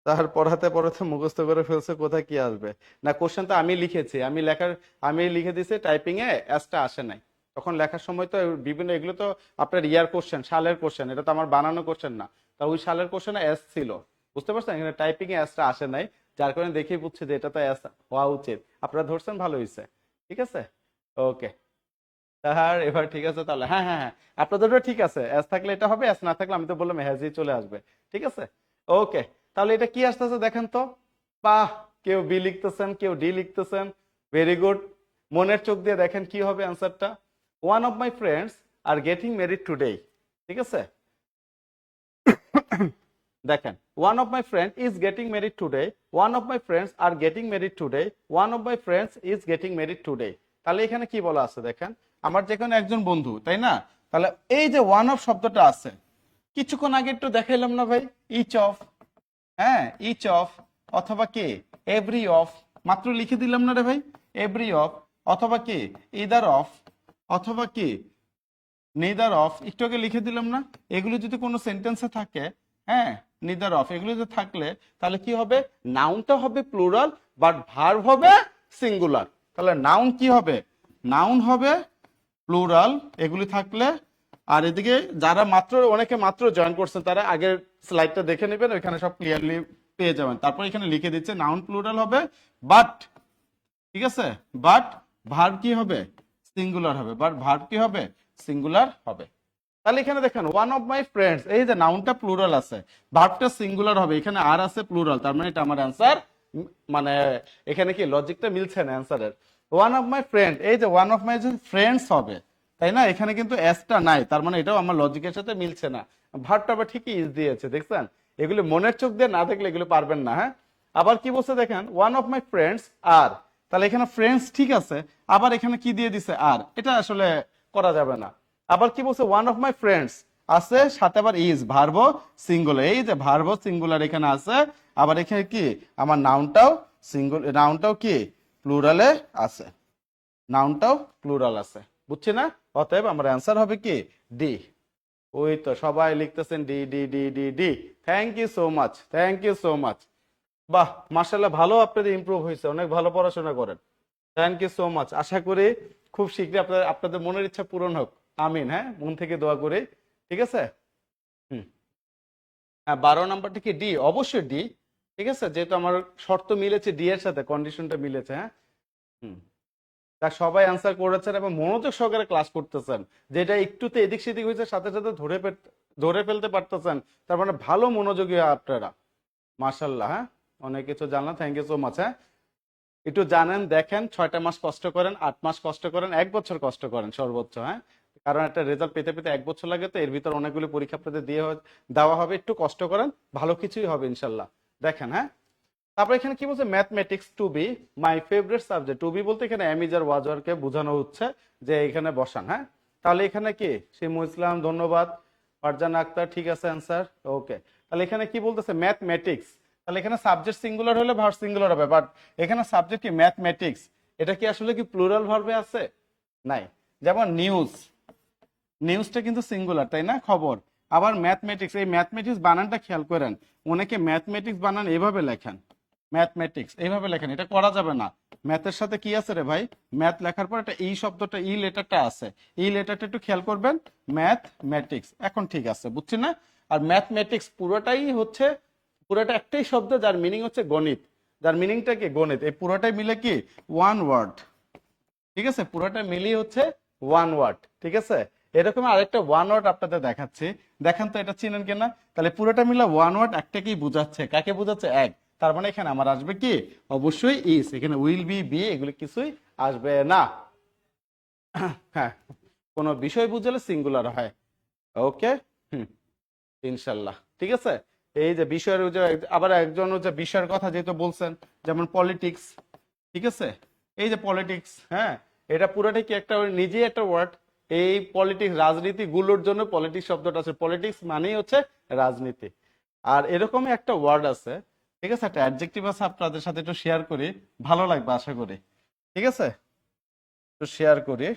তার পড়াতে পড়াতে মুখস্থ করে ফেলছে, কোথায় কি আসবে? না, কোশ্চেন তো আমি লিখেছি, আমি লিখে দিয়েছি, টাইপিং এ এসটা আসে নাই। তখন লেখার সময় তো বিভিন্ন, এগুলো তো আপনার ইয়ার কোশ্চেন, সালের কোশ্চেন, এটা তো আমার বানানো কোশ্চেন না। তা ওই সালের কোশ্চেনে এস ছিল, বুঝতে পারছেন? এখানে টাইপিং এ এসটা আসে নাই, যার কারণে দেখেই বুঝছি যে এটা তো এস হওয়া উচিত। আপনারা ধরছেন, ভালো হয়েছে, ঠিক আছে? ওকে, তাহার এবার ঠিক আছে তাহলে। হ্যাঁ হ্যাঁ হ্যাঁ, আপনাদেরও ঠিক আছে, এস থাকলে এটা হবে, এস না থাকলে আমি তো বললাম হ্যাজই চলে আসবে, ঠিক আছে? ওকে, তাহলে এটা কি আসতেছে দেখেন তো? বাহ, কেউ বি লিখতেছেন, কেউ ডি লিখতেছেন, ভেরি গুড। মনের চোখ দিয়ে দেখেন কি হবে অ্যান্সারটা। One of my friends are getting married today, ঠিক আছে? দেখেন, one of my friend is getting married today, one of my friends are getting married today, one of my friends is getting married today. তাহলে এখানে কি বলা আছে দেখেন? আমার যে কোনো একজন বন্ধু, তাই না? তাহলে এই যে ওয়ান অফ শব্দটা আছে, কিছুক্ষণ আগে একটু দেখাইলাম না ভাই? ইচ অফ, হ্যাঁ ইচ অফ, অথবা কি এভরি অফ, মাত্র লিখে দিলাম না রে ভাই? এভরি অফ, অথবা কি ইদার অফ, অথবা কি নেদার অফ, একটু আগে লিখে দিলাম না, এগুলো যদি কোনো সেন্টেন্সে থাকে, হ্যাঁ, নেদার অফ এগুলো যদি থাকলে তাহলে কি হবে, নাউনটা হবে প্লুরাল বাট ভার্ব হবে সিঙ্গুলার। তাহলে নাউন কি হবে, নাউন হবে প্লুরাল এগুলি থাকলে। আর এদিকে যারা মাত্র, অনেকে মাত্র জয়েন করছেন, তারা আগের স্লাইডটা দেখে নেবেন, ওইখানে সব ক্লিয়ারলি পেয়ে যাবেন। তারপর এখানে লিখে দিচ্ছে নাউন প্লুরাল হবে বাট, ঠিক আছে, বাট ভার্ব কি হবে, সিঙ্গুলার হবে, বাট ভার্ব কি হবে, সিঙ্গুলার হবে। তাহলে এখানে দেখেন ওয়ান অফ মাই ফ্রেন্ডস, এই যে নাউনটা প্লুরাল আছে, ভার্বটা সিঙ্গুলার হবে, এখানে আর আছে প্লুরাল, তার মানে এটা আমার অ্যান্সার। মানে এখানে কি লজিকটা মিলছে না অ্যান্সারের। ওয়ান অফ মাই ফ্রেন্ড, এই যে ওয়ান অফ মাই ফ্রেন্ডস হবে, তাই না, এখানে কিন্তু এসটা নাই, তার মানে এটাও আমার লজিকের সাথে মিলছে না। ভার্বটা আবার ঠিকই ইজ দিয়েছে, দেখছেন, এগুলো মনের চোখ দিয়ে না দেখলে এগুলো পারবেন না। হ্যাঁ, আবার কি বলছে দেখেন, ওয়ান অফ মাই ফ্রেন্ডস আর, তাহলে এখানে ফ্রেন্ডস ঠিক আছে, আবার এখানে কি দিয়ে দিছে আর, এটা আসলে করা যাবে না। আবার কি বলছে, ওয়ান অফ মাই ফ্রেন্ডস আছে, সাথে আবার ইজ, ভার্ব সিঙ্গুলার, এই যে ভার্ব সিঙ্গুলার এখানে আছে, আবার এখানে কি আমার নাউনটাও সিঙ্গুলার, নাউনটাও কি প্লুরালে আছে, নাউনটাও প্লুরাল আছে, বুঝছি না, অতএব আমার অ্যান্সার হবে কি ডি। ওই তো সবাই লিখতেছেন D D D D D, thank you so much, thank you so much. বাহ, মার্শাল্লাহ, ভালো, আপনাদের ইমপ্রুভ হয়েছে, অনেক ভালো পড়াশোনা করেন, থ্যাংক ইউ সো মাচ। আশা করি খুব শীঘ্রই আপনাদের আপনাদের মনের ইচ্ছা পূরণ হোক, আমিন। হ্যাঁ, মন থেকে দোয়া করি, ঠিক আছে। হুম, হ্যাঁ, 12 নাম্বারটা কি ডি, অবশ্যই ডি, ঠিক আছে, যেহেতু আমার শর্ত মিলেছে ডি এর সাথে, কন্ডিশনটা মিলেছে। হ্যাঁ, হুম, তা সবাই অ্যান্সার করেছেন এবং মনোযোগ সহকারে ক্লাস করতেছেন, যেটা একটুতে এদিক সেদিক হয়েছে সাথে সাথে ধরে ফেলতে পারতেছেন, তার মানে ভালো মনোযোগী আপনারা, মাশাল্লাহ। হ্যাঁ, অনেক কিছু জানলাম, থ্যাংক ইউ সো মাচ। হ্যাঁ, একটু জানেন, দেখেন, 6টা মাস কষ্ট করেন, 8 মাস কষ্ট করেন, 1 বছর কষ্ট করেন সর্বোচ্চ। হ্যাঁ, কারণ একটা রেজাল্ট পেতে পেতে 1 বছর লাগে, তো এর ভিতর অনেকগুলো পরীক্ষা আপনাদের দেওয়া হবে, একটু কষ্ট করেন, ভালো কিছুই হবে ইনশাল্লাহ। দেখেন, হ্যাঁ, তারপর এখানে কি বলছে, mathematics to be my favourite subject, to be বলতে এখানে অ্যামিজার ওয়াজওয়ারকে বোঝানো হচ্ছে যে এখানে বসান। হ্যাঁ, তাহলে এখানে কি শিমু ইসলাম, ধন্যবাদ, ফারজানা আক্তার, ঠিক আছে অ্যান্সার, ওকে। তাহলে এখানে কি বলতেছে, ম্যাথমেটিক্স, তাহলে এখানে সাবজেক্ট সিঙ্গুলার হলে ভার্ব সিঙ্গুলার হবে, বাট এখানে সাবজেক্ট কি ম্যাথমেটিক্স, এটা কি আসলে কি প্লুরাল ভার্বে আছে, নাই। যেমন নিউজ, নিউজটা কিন্তু সিঙ্গুলার, তাই না, খবর। আবার ম্যাথমেটিক্স, এই ম্যাথমেটিক্স বানানটা খেয়াল করেন, অনেকে ম্যাথমেটিক্স বানান এইভাবে লেখেন, ম্যাথমেটিক্স এইভাবে লেখেন, এটা করা যাবে না। ম্যাথের সাথে কি আছে রে ভাই, ম্যাথ লেখার পর একটা ই শব্দটা, ই লেটারটা আছে, এই লেটারটা একটু খেয়াল করবেন, ম্যাথমেটিক্স, এখন ঠিক আছে, বুঝছি না। আর ম্যাথমেটিক্স পুরোটাই হচ্ছে, পুরোটা একটাই শব্দ যার মিনিং হচ্ছে গণিত, যার মিনিংটা কি গণিত, এই পুরোটাই মিলে কি ওয়ান ওয়ার্ড, ঠিক আছে, পুরোটা মিলিয়ে হচ্ছে ওয়ান ওয়ার্ড, ঠিক আছে। এরকম আরেকটা ওয়ান ওয়ার্ড আপনাদের দেখাচ্ছি, দেখেন তো এটা চিনেন কিনা। তাহলে পুরোটা মিলে ওয়ান ওয়ার্ড একটাকেই বোঝাচ্ছে, কাকে বোঝাচ্ছে, এক, তার মানে এখানে আমার আসবে কি, অবশ্যই ইস, এখানে উইল বি এগুলো কিছুই আসবে না। হ্যাঁ, কোন বিষয় বুঝলে সিঙ্গুলার হয়, ওকে। হুম, ইনশাল্লাহ, ঠিক আছে। এই যে বিষয়ের আবার একজন হচ্ছে বিষয়ের কথা যেহেতু বলছেন, যেমন পলিটিক্স, ঠিক আছে, এই যে পলিটিক্স, হ্যাঁ, এটা পুরোটাই কি একটা নিজেই একটা ওয়ার্ড, এই পলিটিক্স রাজনীতি গুলোর জন্য পলিটিক্স শব্দটা আছে, পলিটিক্স মানেই হচ্ছে রাজনীতি। আর এরকমই একটা ওয়ার্ড আছে, ঠিক আছে, একটা অ্যাডজেক্টিভ আছে, আপনাদের সাথে একটু শেয়ার করি, ভালো লাগবে আশা করি, ঠিক আছে, একটু শেয়ার করি।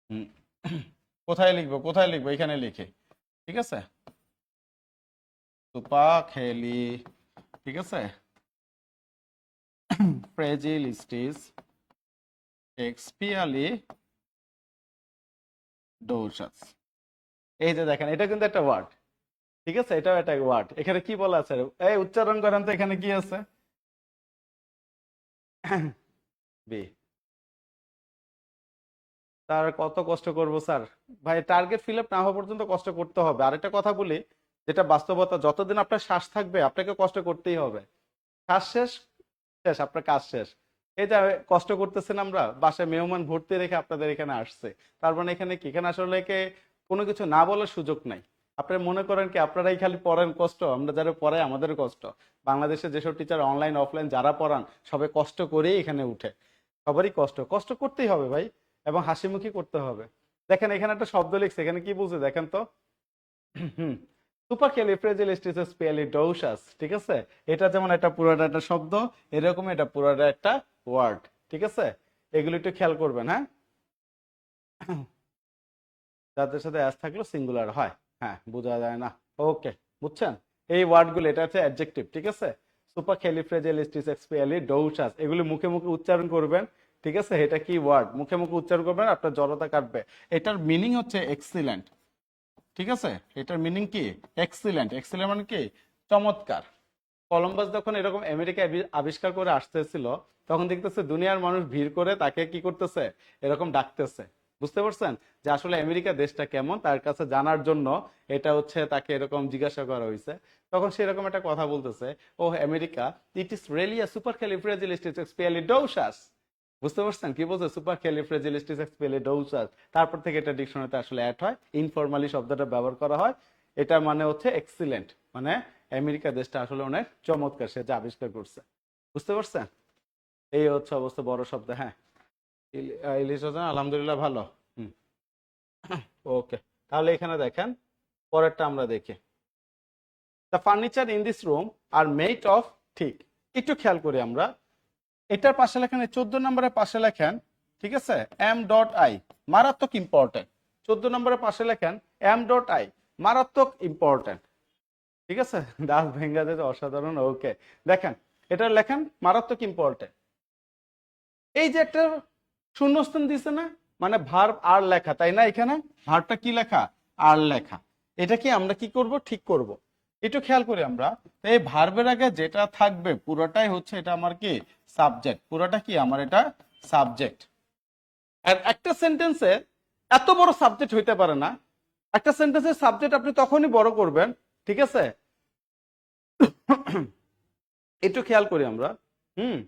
হুম, কোথায় লিখবো, কোথায় লিখবো, এখানে লিখে, ঠিক আছে, সুপা খেলি, ঠিক আছে, ফ্রেজিলিস্টিস এক্সপিয়ালি ডোসাস, এই যে দেখেন, এটা কিন্তু একটা ওয়ার্ড, ঠিক আছে, এটাও একটা ওয়ার্ড। এখানে কি বলা আছে, এই উচ্চারণ করেন তো, এখানে কি আছে, বি, তার কত কষ্ট করব স্যার, ভাই টার্গেট ফিল আপ না হওয়া পর্যন্ত কষ্ট করতে হবে। আরেকটা কথা বলি, যেটা বাস্তবতা, যতদিন আপনার শ্বাস থাকবে আপনাকে কষ্ট করতেই হবে, শ্বাস শেষ, শেষ, আপনার কাজ শেষ। এই যে কষ্ট করতেছেন, আমরা বাসায় মেহমান ভর্তি রেখে আপনাদের এখানে আসছে, তার মানে এখানে কি, এখানে আসলে কোনো কিছু না বলার সুযোগ নাই। আপনারা মনে করেন কি আপনারাই খালি পড়েন কষ্ট, আমরা যারা পড়াই আমাদেরও কষ্ট, বাংলাদেশে যেসব টিচার অনলাইন অফলাইন যারা পড়ান সবাই কষ্ট করেই এখানে উঠে, সবারই কষ্ট, কষ্ট করতেই হবে ভাই, এবং হাসি মুখী করতে হবে। দেখেন এখানে একটা শব্দ লিখছে, এখানে কি বলছে দেখেন তো, সুপারক্যালিফ্রেজিলিস্টিক্যালিডোসাস, ঠিক আছে, এটা যেমন একটা পুরোটা একটা শব্দ, এরকম এটা পুরোটা একটা ওয়ার্ড, ঠিক আছে, এগুলো একটু খেয়াল করবেন। হ্যাঁ, যাদের সাথে অ্যাস থাকলে সিঙ্গুলার হয়। হ্যাঁ, বোঝা যায় না। ওকে, বুঝছেন? এই ওয়ার্ডগুলো এটা হচ্ছে অ্যাডজেক্টিভ, ঠিক আছে? সুপারক্যালিফ্রাজিলিস্টিক্সপিয়ালিডোসাস, এগুলি মুখে মুখে উচ্চারণ করবেন, ঠিক আছে? এটা কি ওয়ার্ড? মুখে মুখে উচ্চারণ করবেন, আপনার জড়তা কাটবে। এটার মিনিং হচ্ছে এক্সিলেন্ট, ঠিক আছে? এটার মিনিং কি? এক্সিলেন্ট। এক্সিলেন্ট মানে কি? চমৎকার। কলম্বাস যখন এরকম আমেরিকা আবিষ্কার করে আসতেছিল, তখন দেখতেছে দুনিয়ার মানুষ ভিড় করে তাকে কি করতেছে, এরকম ডাকতেছে। বুঝতে পারছেন যে আসলে আমেরিকা দেশটা কেমন, তার কাছে জানার জন্য এটা হচ্ছে তাকে এরকম জিজ্ঞাসা করা হয়েছে। তখন সে এরকম একটা কথা বলতেছে, ও America, it is really a supercalifragilisticexpialidocious. বুঝতে পারছেন কি বলছে? সুপারক্যালিফ্রাজিলিস্টিক্সপিয়ালিডোসাস। তারপর থেকে এটা ডিকশনারিতে আসলে অ্যাড হয়, ইনফরমালি শব্দটা ব্যবহার করা হয়। এটা মানে হচ্ছে এক্সিলেন্ট, মানে আমেরিকা দেশটা আসলে অনেক চমৎকার, সে যা আবিষ্কার করছে। বুঝতে পারছেন? এই হচ্ছে অবস্থা বড় শব্দ। হ্যাঁ, ইলিশ হোসেন আলহামদুলিল্লাহ ভালো। হুম, ওকে। তাহলে এখানে দেখেন, পরেরটা আমরা দেখি। The furniture in this room are made of, ঠিক। একটু খেয়াল করি আমরা, এটার পাশে লেখেন, 14 নম্বরের পাশে লেখেন, ঠিক আছে, m.i, মারাত্মক ইম্পর্টেন্ট। 14 নম্বরের পাশে লেখেন m.i, মারাত্মক ইম্পর্টেন্ট, ঠিক আছে? দাস ভেঙ্গাতে অসাধারণ। ওকে, দেখেন এটা লেখেন মারাত্মক ইম্পর্টেন্ট। এই যে একটা শূন্যস্থান দিছে না, মানে ভার্ব আর লেখা, তাই না? এখানে ভার্বটা কি লেখা? আর লেখা। এটা কি আমরা কি করব? ঠিক করব। একটু খেয়াল করি আমরা, এই ভার্বের আগে যেটা থাকবে পুরোটাই হচ্ছে এটা আমার কি? সাবজেক্ট। পুরোটা কি আমার? এটা সাবজেক্ট। আর একটা সেন্টেন্সে এত বড় সাবজেক্ট হইতে পারে না। একটা সেন্টেন্সের সাবজেক্ট আপনি তখনই বড় করবেন, ঠিক আছে? একটু খেয়াল করি আমরা। হুম,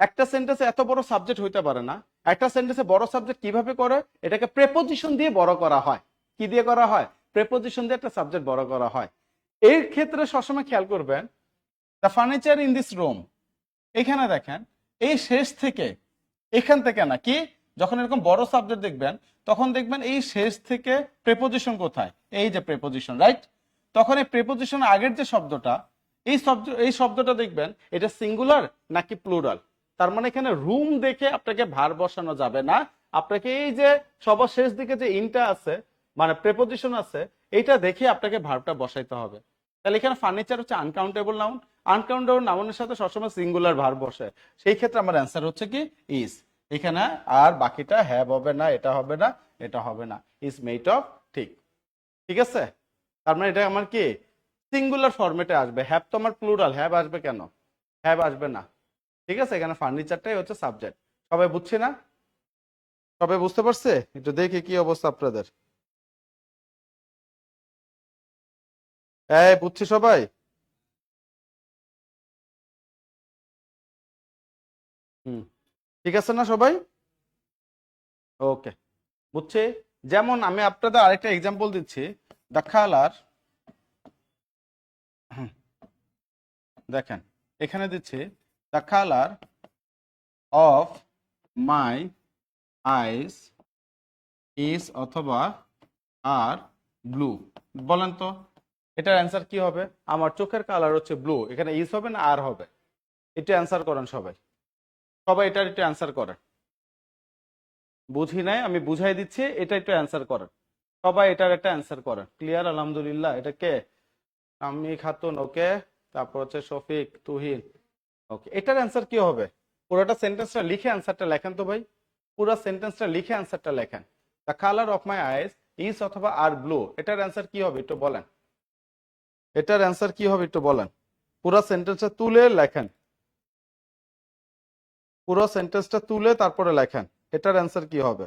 একটা সেন্টেন্সে এত বড় সাবজেক্ট হইতে পারে না। একটা সেন্টেন্সে বড় সাবজেক্ট কিভাবে করে? এটাকে প্রেপোজিশন দিয়ে বড় করা হয়। কি দিয়ে করা হয়? প্রেপোজিশন দিয়ে একটা সাবজেক্ট বড় করা হয়। এর ক্ষেত্রে সবসময় খেয়াল করবেন, the furniture in this room, এখানে দেখেন এই শেষ থেকে, এখান থেকে না, কি যখন এরকম বড় সাবজেক্ট দেখবেন তখন দেখবেন এই শেষ থেকে প্রেপোজিশন কোথায়? এই যে প্রেপোজিশন, রাইট? তখন এই প্রেপোজিশন আগের যে শব্দটা, এই শব্দটা দেখবেন এটা সিঙ্গুলার নাকি প্লুরাল। তার মানে এখানে রুম দেখে আপনাকে ভার বসানো যাবে না। আপনাকে এই যে সবার শেষ দিকে যে ইনটা আছে, মানে প্রেপোজিশন আছে, এইটা দেখে আপনাকে ভার্বটা বসাইতে হবে। তাহলে এখানে ফার্নিচার হচ্ছে আনকাউন্টেবল নাউন। আনকাউন্টেবল নাউনের সাথে সবসময় সিঙ্গুলার ভার্ব বসে। সেই ক্ষেত্রে আমার অ্যান্সার হচ্ছে কি? ইজ। এখানে আর বাকিটা হ্যাভ হবে না, এটা হবে না, এটা হবে না। ইজ মেড অফ, ঠিক। ঠিক আছে? তার মানে এটা আমার কি? সিঙ্গুলার ফরম্যাটে আসবে। হ্যাভ তো আমার প্লুরাল, হ্যাভ আসবে কেন? হ্যাভ আসবে না। ঠিক আছে? এখানে ফার্নিচারটাই হচ্ছে সাবজেক্ট। সবাই বুঝছি না? সবাই বুঝতে পারছে? একটু দেখি কি অবস্থা আপনাদের। এই বুঝছি সবাই? হুম, ঠিক আছে না সবাই? ওকে, বুঝছি। যেমন আমি আপনাদের আরেকটা এক্সাম্পল দিচ্ছি। দ্য কালার, দেখেন এখানে দিচ্ছি, the colour of my eyes is অথবা আর ব্লু। বলেন তো এটার অ্যান্সার কি হবে? আমার চোখের কালার হচ্ছে ব্লু। এখানে ইজ হবে না আর হবে? এটা অ্যান্সার করেন সবাই। সবাই এটার একটু অ্যান্সার করেন। বুঝি নাই, আমি বুঝাই দিচ্ছি, এটা একটু অ্যান্সার করেন। সবাই এটার একটা অ্যান্সার করেন। ক্লিয়ার? আলহামদুলিল্লাহ। এটা কে? আমি খাতুন, ওকে। তারপর হচ্ছে শফিক, তুহিন, ওকে। এটার অ্যান্সার কি হবে? পুরোটা সেন্টেন্সটা লিখে অ্যান্সারটা লেখেন তো ভাই। পুরো সেন্টেন্সটা লিখে অ্যান্সারটা লেখেন। The colour of my eyes is অথবা আর ব্লু। এটার অ্যান্সার কি হবে একটু বলেন। এটার অ্যান্সার কি হবে একটু বলেন। পুরো সেন্টেন্সটা তুলে লেখেন। পুরো সেন্টেন্সটা তুলে তারপরে লেখেন। এটার অ্যান্সার কি হবে?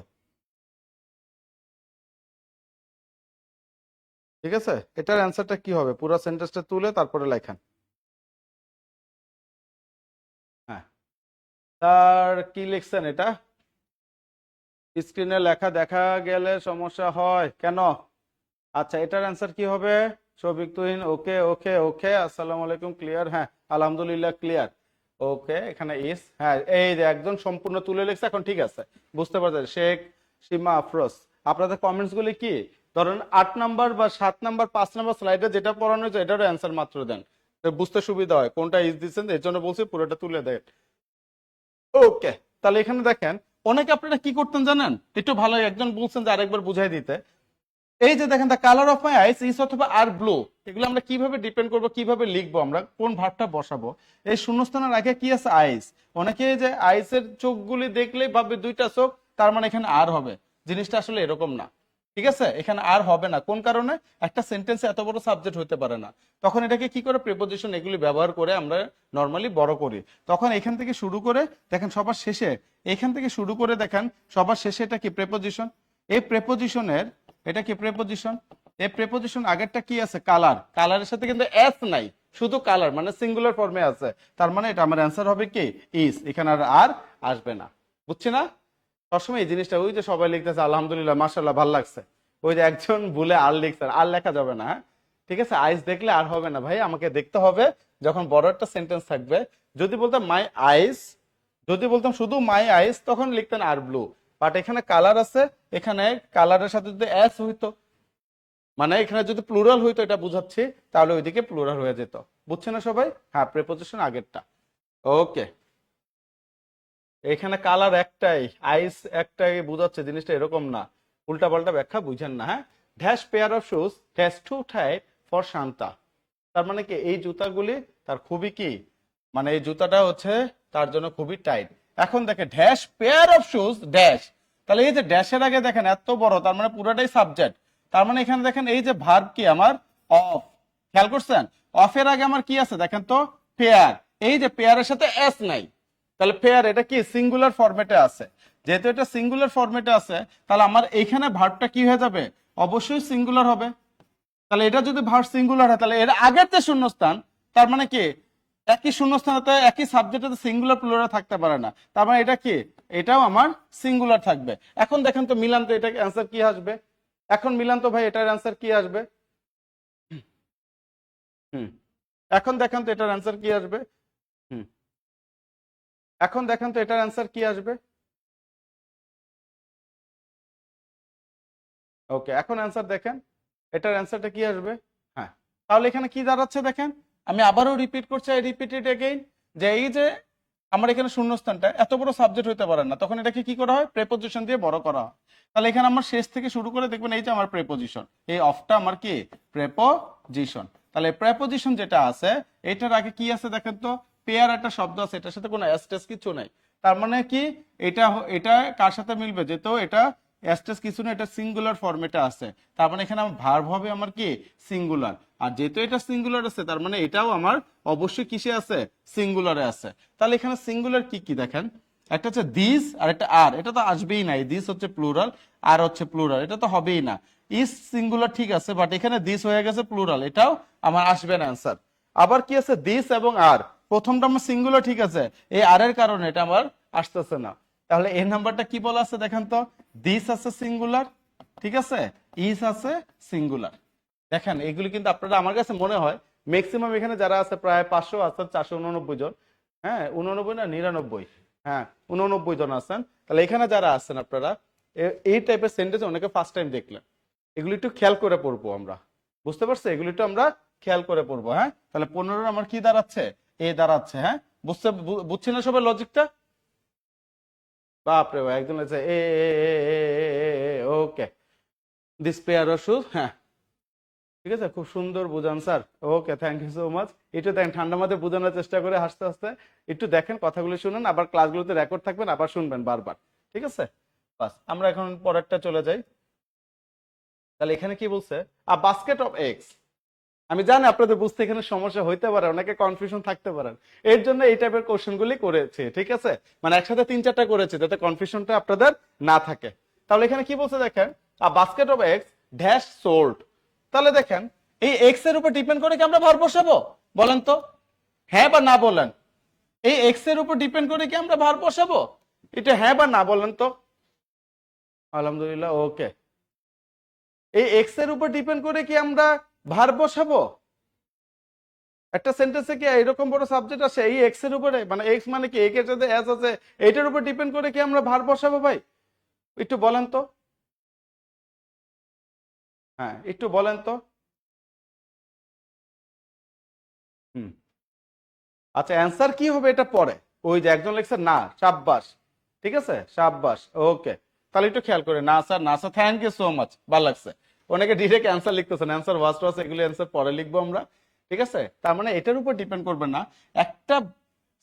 ঠিক আছে? এটার অ্যান্সারটা কি হবে? পুরো সেন্টেন্সটা তুলে তারপরে লেখেন। হ্যাঁ, তার কি লিখছেন এটা? স্ক্রিনে লেখা দেখা গেলে সমস্যা হয় কেন? আচ্ছা, এটার অ্যান্সার কি হবে? শফিক, তুহিন, ওকে ওকে ওকে। আসসালামু আলাইকুম, ক্লিয়ার? হ্যাঁ, আলহামদুলিল্লাহ ক্লিয়ার। ওকে, এখানে ইস, হ্যাঁ এই যে একজন সম্পূর্ণ তুলে লিখছে, এখন ঠিক আছে, বুঝতে পারছেন। শেখ, সীমা, আফরোজ, আপনাদের কমেন্টস গুলি কি? ধরেন 8 নাম্বার বা 7 নাম্বার 5 নাম্বার স্লাইডে যেটা পড়ানো হয়েছে এটারও অ্যান্সার মাত্র দেন, তো বুঝতে সুবিধা হয় কোনটা ইজ দিচ্ছেন। এর জন্য বলছি পুরোটা তুলে দেন। ওকে, তাহলে এখানে দেখেন, অনেকে আপনারা কি করতেন জানেন? একটু ভালো, একজন বলছেন যে আরেকবার বুঝাই দিতে। এই যে দেখেন, the colour of my eyes is অথবা আর ব্লু, এগুলো আমরা কিভাবে ডিপেন্ড করবো, কিভাবে লিখবো, আমরা কোন ভার্বটা বসাবো। এই শূন্যস্থানের আগে কি আছে, আইস। অনেকে যে আইসের চোখগুলি দেখলেই ভাববে দুইটা চোখ, তার মানে এখানে আর হবে। জিনিসটা আসলে এরকম না, ঠিক আছে? এখানে আর হবে না। কোন কারণে? একটা সেন্টেন্সে এত বড় সাবজেক্ট হতে পারে না। তখন এটাকে কি করে, প্রিপোজিশন এগুলি ব্যবহার করে আমরা নর্মালি বড় করি। তখন এখান থেকে শুরু করে দেখেন সবার শেষে, এখান থেকে শুরু করে দেখেন সবার শেষে এটা কি, প্রেপোজিশন। এই প্রেপোজিশনের, এটা কি প্রেপোজিশন, এই প্রেপোজিশন আগেরটা কি আছে, কালার। কালারের সাথে কিন্তু এস নাই, শুধু কালার, মানে সিঙ্গুলার ফর্মে আছে। তার মানে এটা আমার অ্যান্সার হবে কি, ইজ। এখানে আর আসবে না। বুঝছি না? সবসময় এই জিনিসটা, ওই যে সবাই লিখতেছে আলহামদুলিল্লাহ মাশাআল্লাহ ভালো লাগছে, ওই যে একজন ভুলে আর লিখছে, আর লেখা যাবে না, হ্যাঁ? ঠিক আছে? আইস দেখলে আর হবে না ভাই, আমাকে দেখতে হবে যখন বড় একটা সেন্টেন্স থাকবে। যদি বলতাম মাই আইস, যদি বলতাম শুধু মাই আইস, তখন লিখতেন আর ব্লু। বাট এখানে কালার আছে, এখানে কালারের সাথে যদি এস হইতো, মানে এখানে যদি প্লুরাল হইতো, এটা বুঝাচ্ছি, তাহলে ওইদিকে প্লুরাল হয়ে যেত। বুঝছে না সবাই? হ্যাঁ, প্রেপোজিশন আগেরটা। ওকে, এখানে কালার একটাই, আইস একটাই বুঝাচ্ছে, জিনিসটা এরকম না। উল্টা পাল্টা ব্যাখ্যা বুঝেন না, হ্যাঁ। Dash pair of shoes dash too tight for Shanta. তার মানে কি, এই জুতাগুলি তার খুবই কি, মানে এই জুতাটা হচ্ছে তার জন্য খুবই টাইট। এখন দেখে dash pair of shoes dash, তাহলে এই যে ড্যাশের আগে দেখেন এত বড়, তার মানে পুরোটাই সাবজেক্ট। তার মানে এখানে দেখেন এই যে ভার্ব কি আমার, অফ। খেয়াল করছেন? অফের আগে আমার কি আছে দেখেন তো, পেয়ার। এই যে পেয়ারের সাথে এস নাই, তাহলে পেয়ার এটা কি সিঙ্গুলার ফরম্যাটে আছে। যেহেতু এটা সিঙ্গুলার ফরম্যাটে আছে, তাহলে আমার এইখানে ভার্বটা কি হয়ে যাবে, অবশ্যই সিঙ্গুলার হবে। তাহলে এটা যদি ভার্ব সিঙ্গুলার হয়, তাহলে এর আগের যে শূন্যস্থান, তার মানে কি একই শূন্যস্থানে একই সাবজেক্টে সিঙ্গুলার প্লুরাল থাকতে পারে না। তার মানে এটা কি, এটাও আমার সিঙ্গুলার থাকবে। এখন দেখেন তো মিলান তো, এটা অ্যান্সার কি আসবে? এখন মিলান তো ভাই, এটার অ্যান্সার কি আসবে? হুম, এখন দেখেন তো এটার অ্যান্সার কি আসবে? হুম, এখন দেখেন তো এটার অ্যান্সার কি আসবে? ওকে, এখন অ্যান্সার দেখেন, এটার অ্যান্সারটা কি আসবে? হ্যাঁ, তাহলে এখানে কি দাঁড়াচ্ছে দেখেন, আমি আবারও রিপিট করছি, আই রিপিট ইট এগেইন, যে এই যে আমার এখানে শূন্যস্থানটা এত বড় সাবজেক্ট হতে পারে না, তখন এটাকে কি করা হয়, প্রেপোজিশন দিয়ে বড় করা হয়। তাহলে এখানে আমার শেষ থেকে শুরু করে দেখবেন এই যে আমার প্রেপোজিশন, এই অফটা আমার কি, প্রেপোজিশন। তাহলে প্রেপোজিশন যেটা আছে, এটার আগে কি আছে দেখেন তো, পেয়ার একটা শব্দ আছে, এটার সাথে কোনো এসটেস কিছু নাই। তার মানে কি, এটা এটা কার সাথে মিলবে, যেহেতু এটা এসটেস কিছু না, এটা সিঙ্গুলার ফরম্যাটে আছে, তার মানে এখানে আমার ভার্ব হবে আমার কি, সিঙ্গুলার। আর যেহেতু এটা সিঙ্গুলার আছে, তার মানে এটাও আমার অবশ্যই কিসে আছে, সিঙ্গুলারে আছে। তাহলে এখানে সিঙ্গুলার কি কি দেখেন, একটা হচ্ছে দিস আর একটা আর, এটা তো আসবেই না, দিস হচ্ছে প্লুরাল, আর হচ্ছে প্লুরাল, এটা তো হবেই না। ইস সিঙ্গুলার ঠিক আছে, বাট এখানে দিস হয়ে গেছে প্লুরাল, এটাও আমার আসবে না অ্যান্সার। আবার কি আছে, দিস এবং আর, প্রথমটা আমার সিঙ্গুলার ঠিক আছে, এই আর এর কারণে এটা আমার আসতেছে না। তাহলে এই নাম্বারটা কি বলা আছে দেখেন তো, দিস আছে সিঙ্গুলার, ঠিক আছে, ইস আছে সিঙ্গুলার। দেখেন এগুলি কিন্তু আপনারা, আমার কাছে মনে হয় ম্যাক্সিমাম এখানে যারা আছে প্রায় 500 আছেন, 489 জন, হ্যাঁ 89 না 99, হ্যাঁ 89 জন আছেন। তাহলে এখানে যারা আছেন আপনারা এই টাইপের সেন্টেন্স অনেকে ফার্স্ট টাইম দেখলেন, এগুলি একটু খেয়াল করে পড়বো আমরা। বুঝতে পারছো? এগুলি একটু আমরা খেয়াল করে পড়বো, হ্যাঁ। তাহলে 15 আমার কি দাঁড়াচ্ছে, এ দাঁড়াচ্ছে, হ্যাঁ। বুঝছি না সবাই লজিকটা? বাপরে ভাই, একজন আছে এ, okay, this pair of shoes, হ্যাঁ ঠিক আছে, খুব সুন্দর বুঝান sir, okay thank you so much. একটু দেখেন ঠান্ডা মাথায় বোঝানোর চেষ্টা করে হাসতে হাসতে, একটু দেখেন কথাগুলো শুনুন, আবার ক্লাসগুলোতে রেকর্ড থাকবেন, আবার শুনবেন বারবার, ঠিক আছে? বাস, আমরা এখন পরেরটা চলে যাই। তাহলে এখানে কি বলছে, আ বাস্কেট অফ এগস। আমি জানি আপনাদের বুঝতে এখানে সমস্যা হইতে পারে, অনেকে কনফিউশন থাকতে পারেন, এর জন্য এই টাইপের কোশ্চেন গুলি করেছে, ঠিক আছে? মানে একসাথে 3-4টা করেছে যাতে কনফিউশনটা আপনাদের না থাকে। তাহলে এখানে কি বলছে দেখেন, a basket of eggs dash sold. তাহলে দেখেন এই এক্স এর উপর ডিপেন্ড করে কি আমরা ভার বসাবো, বলেন তো, হ্যাঁ বা না বলেন? এই এক্স এর উপর ডিপেন্ড করে কি আমরা ভার বসাবো? এটা হ্যাঁ বা না বলেন তো? আলহামদুলিল্লাহ, ওকে। এই এক্স এর উপর ডিপেন্ড করে কি আমরা ভার বসাবো? একটা সেন্টেন্সে কি এরকম বড় সাবজেক্ট আছে, এই এক্স এর উপরে, মানে এক্স মানে কি, এর সাথে এস আছে, এইটার উপর ডিপেন্ড করে কি আমরা ভার বসাবো ভাই? একটু বলেন তো, হ্যাঁ একটু বলেন তো। হুম, আচ্ছা অ্যান্সার কি হবে এটা পরে, ওই যে একজন লিখছে না, সাব্বাস, ঠিক আছে সাব্বাস, ওকে। তাহলে একটু খেয়াল করে, না স্যার, না sir, thank you so much, ভালো লাগছে, অনেকে ডিরেক্ট অ্যান্সার লিখতেছেন, অ্যান্সার ওয়াজ এগুলো অ্যান্সার পরে লিখবো আমরা, ঠিক আছে? তার মানে এটার উপর ডিপেন্ড করবে না। একটা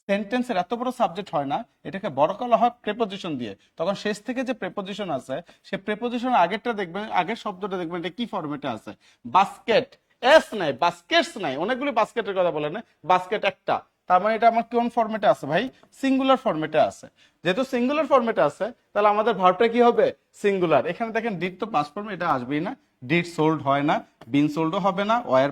সেন্টেন্সের এত বড় সাবজেক্ট হয় না, এটাকে বড় করা হয় প্রেপোজিশন দিয়ে। তখন শেষ থেকে যে প্রেপোজিশন আছে, সে প্রেপোজিশন আগেরটা দেখবেন, আগের শব্দটা দেখবেন এটা কি ফরম্যাটে আছে। বাস্কেট, এস নাই, বাস্কেটস নাই, অনেকগুলি বাস্কেটের কথা বলে না, বাস্কেট একটা। তার মানে এটা আমার কোন ফরম্যাটে আছে ভাই? সিঙ্গুলার ফরম্যাটে আছে। যেহেতু সিঙ্গুলার ফরম্যাটে আছে, তাহলে আমাদের ভার্বটা কি হবে? সিঙ্গুলার। এখানে দেখেন ডিড তো পাস্ট ফর্মে, এটা আসবেই না। ডিড সোল্ড হয় না, বিন সোল্ডও হবে না। ওয়ার,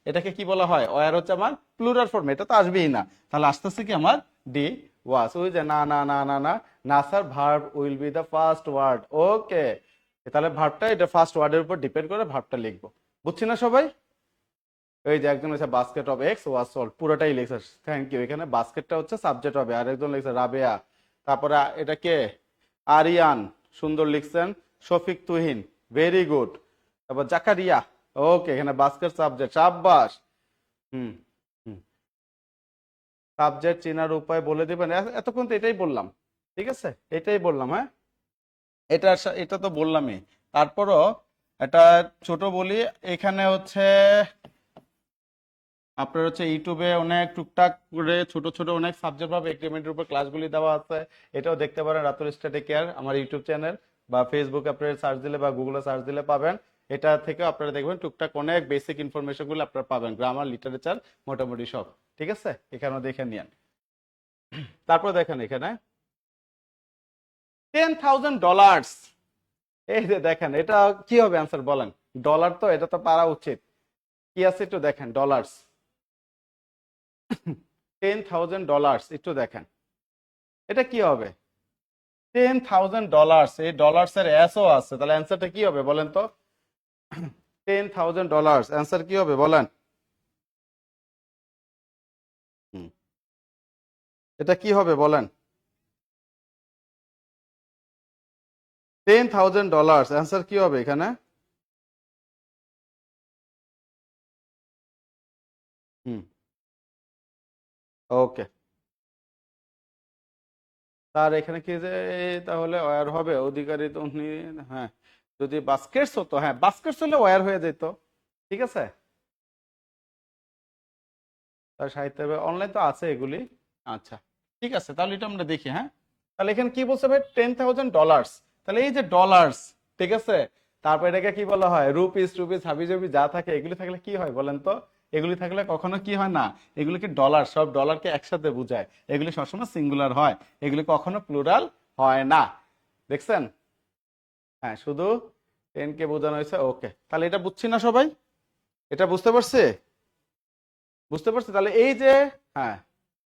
এটাকে কি বলা হয়? ওয়ার হচ্ছে আমার প্লুরাল ফর্ম, এটা তো আসবেই না। তাহলে আসতেছে কি আমার ডি ওয়াজ। ওই যে না না না না না না sir, verb will be the first word. Okay, তাহলে ভার্বটা এটা ফার্স্ট ওয়ার্ডের উপর ডিপেন্ড করে ভার্বটা লিখবো। বুঝছি না সবাই? এই যে একজন লিখছে basket of x was sold, পুরোটাই লিখছে, থ্যাংক ইউ। এখানে বাস্কেটটা হচ্ছে সাবজেক্ট হবে। আর একজন লিখছে রাবেয়া, তারপরে এটা কে? আরিয়ান, সুন্দর লিখছেন। Shafiq Tuhin, very good. তারপর জাকারিয়া, ওকে, এখানে বাস্কেট সাবজেক্ট, সাব্বাস। হুম হুম, সাবজেক্ট চেনার উপায় বলে দিবেন। এতক্ষণ তো এটাই বললাম, ঠিক আছে, এটাই বললাম। হ্যাঁ, এটা তো বললামই। তারপরও এটা ছোট বলি, এখানে হচ্ছে আপনার হচ্ছে ইউটিউবে অনেক টুকটাক করে ছোট ছোট অনেক সাবজেক্ট ভাবে এগ্রিমেন্টের উপর ক্লাসগুলি দেওয়া আছে। এটাও দেখতে পারেন, রাতুল স্টাডি কেয়ার আমার ইউটিউব চ্যানেল, বা ফেসবুকে আপনারা সার্চ দিলে বা গুগলে সার্চ দিলে পাবেন। এটা থেকে আপনারা দেখবেন টুকটাক অনেক বেসিক ইনফরমেশন গুলো আপনারা পাবেন, গ্রামার, লিটারেচার, মোটামুটি সব, ঠিক আছে? এখানেও দেখে নিন। তারপর দেখেন এখানে $10,000। এই যে দেখেন, এটা কি হবে অ্যান্সার বলেন? ডলার তো, এটা তো পারা উচিত। কি আছে একটু দেখেন, ডলার্স। $10,000 একটু দেখেন, এটা কি হবে? $10,000, এই ডলার্স এর এসও আছে, তাহলে অ্যান্সারটা কি হবে বলেন তো? $10,000 অ্যান্সার কি হবে বলেন? হুম, এটা কি হবে বলেন? $10,000 অ্যান্সার কি হবে এখানে? হুম, ওকে। তার এখানে কি যে তাহলে ওয়্যার হবে, অধিকারী তো উনি। হ্যাঁ, যদি বাস্কেটস হতো, হ্যাঁ বাস্কেটস হলে ওয়্যার হয়ে যেত, ঠিক আছে? তার সাহিত্য অনলাইন তো আছে এগুলি। আচ্ছা, ঠিক আছে, তাহলে এটা আমরা দেখি। হ্যাঁ, তাহলে এখানে কি বলছে ভাই? $10,000। তাহলে এই যে ডলার্স, ঠিক আছে, তারপর এটাকে কি বলা হয়? রুপিস টুপিস হাবি জাবি যা থাকে, এগুলি থাকলে কি হয় বলেন তো? এগুলি থাকলে কখনো কি হয় না, এগুলিকে ডলার, সব ডলারকে একসাথে বোঝায়, এগুলি সবসময় সিঙ্গুলার হয়, এগুলি কখনো প্লুরাল হয় না। দেখছেন? হ্যাঁ, শুধু 10 কে বোঝানো হয়েছে। ওকে, তাহলে এটা বুঝছি না সবাই? এটা বুঝতে পারছে? বুঝতে পারছে? তাহলে এই যে, হ্যাঁ,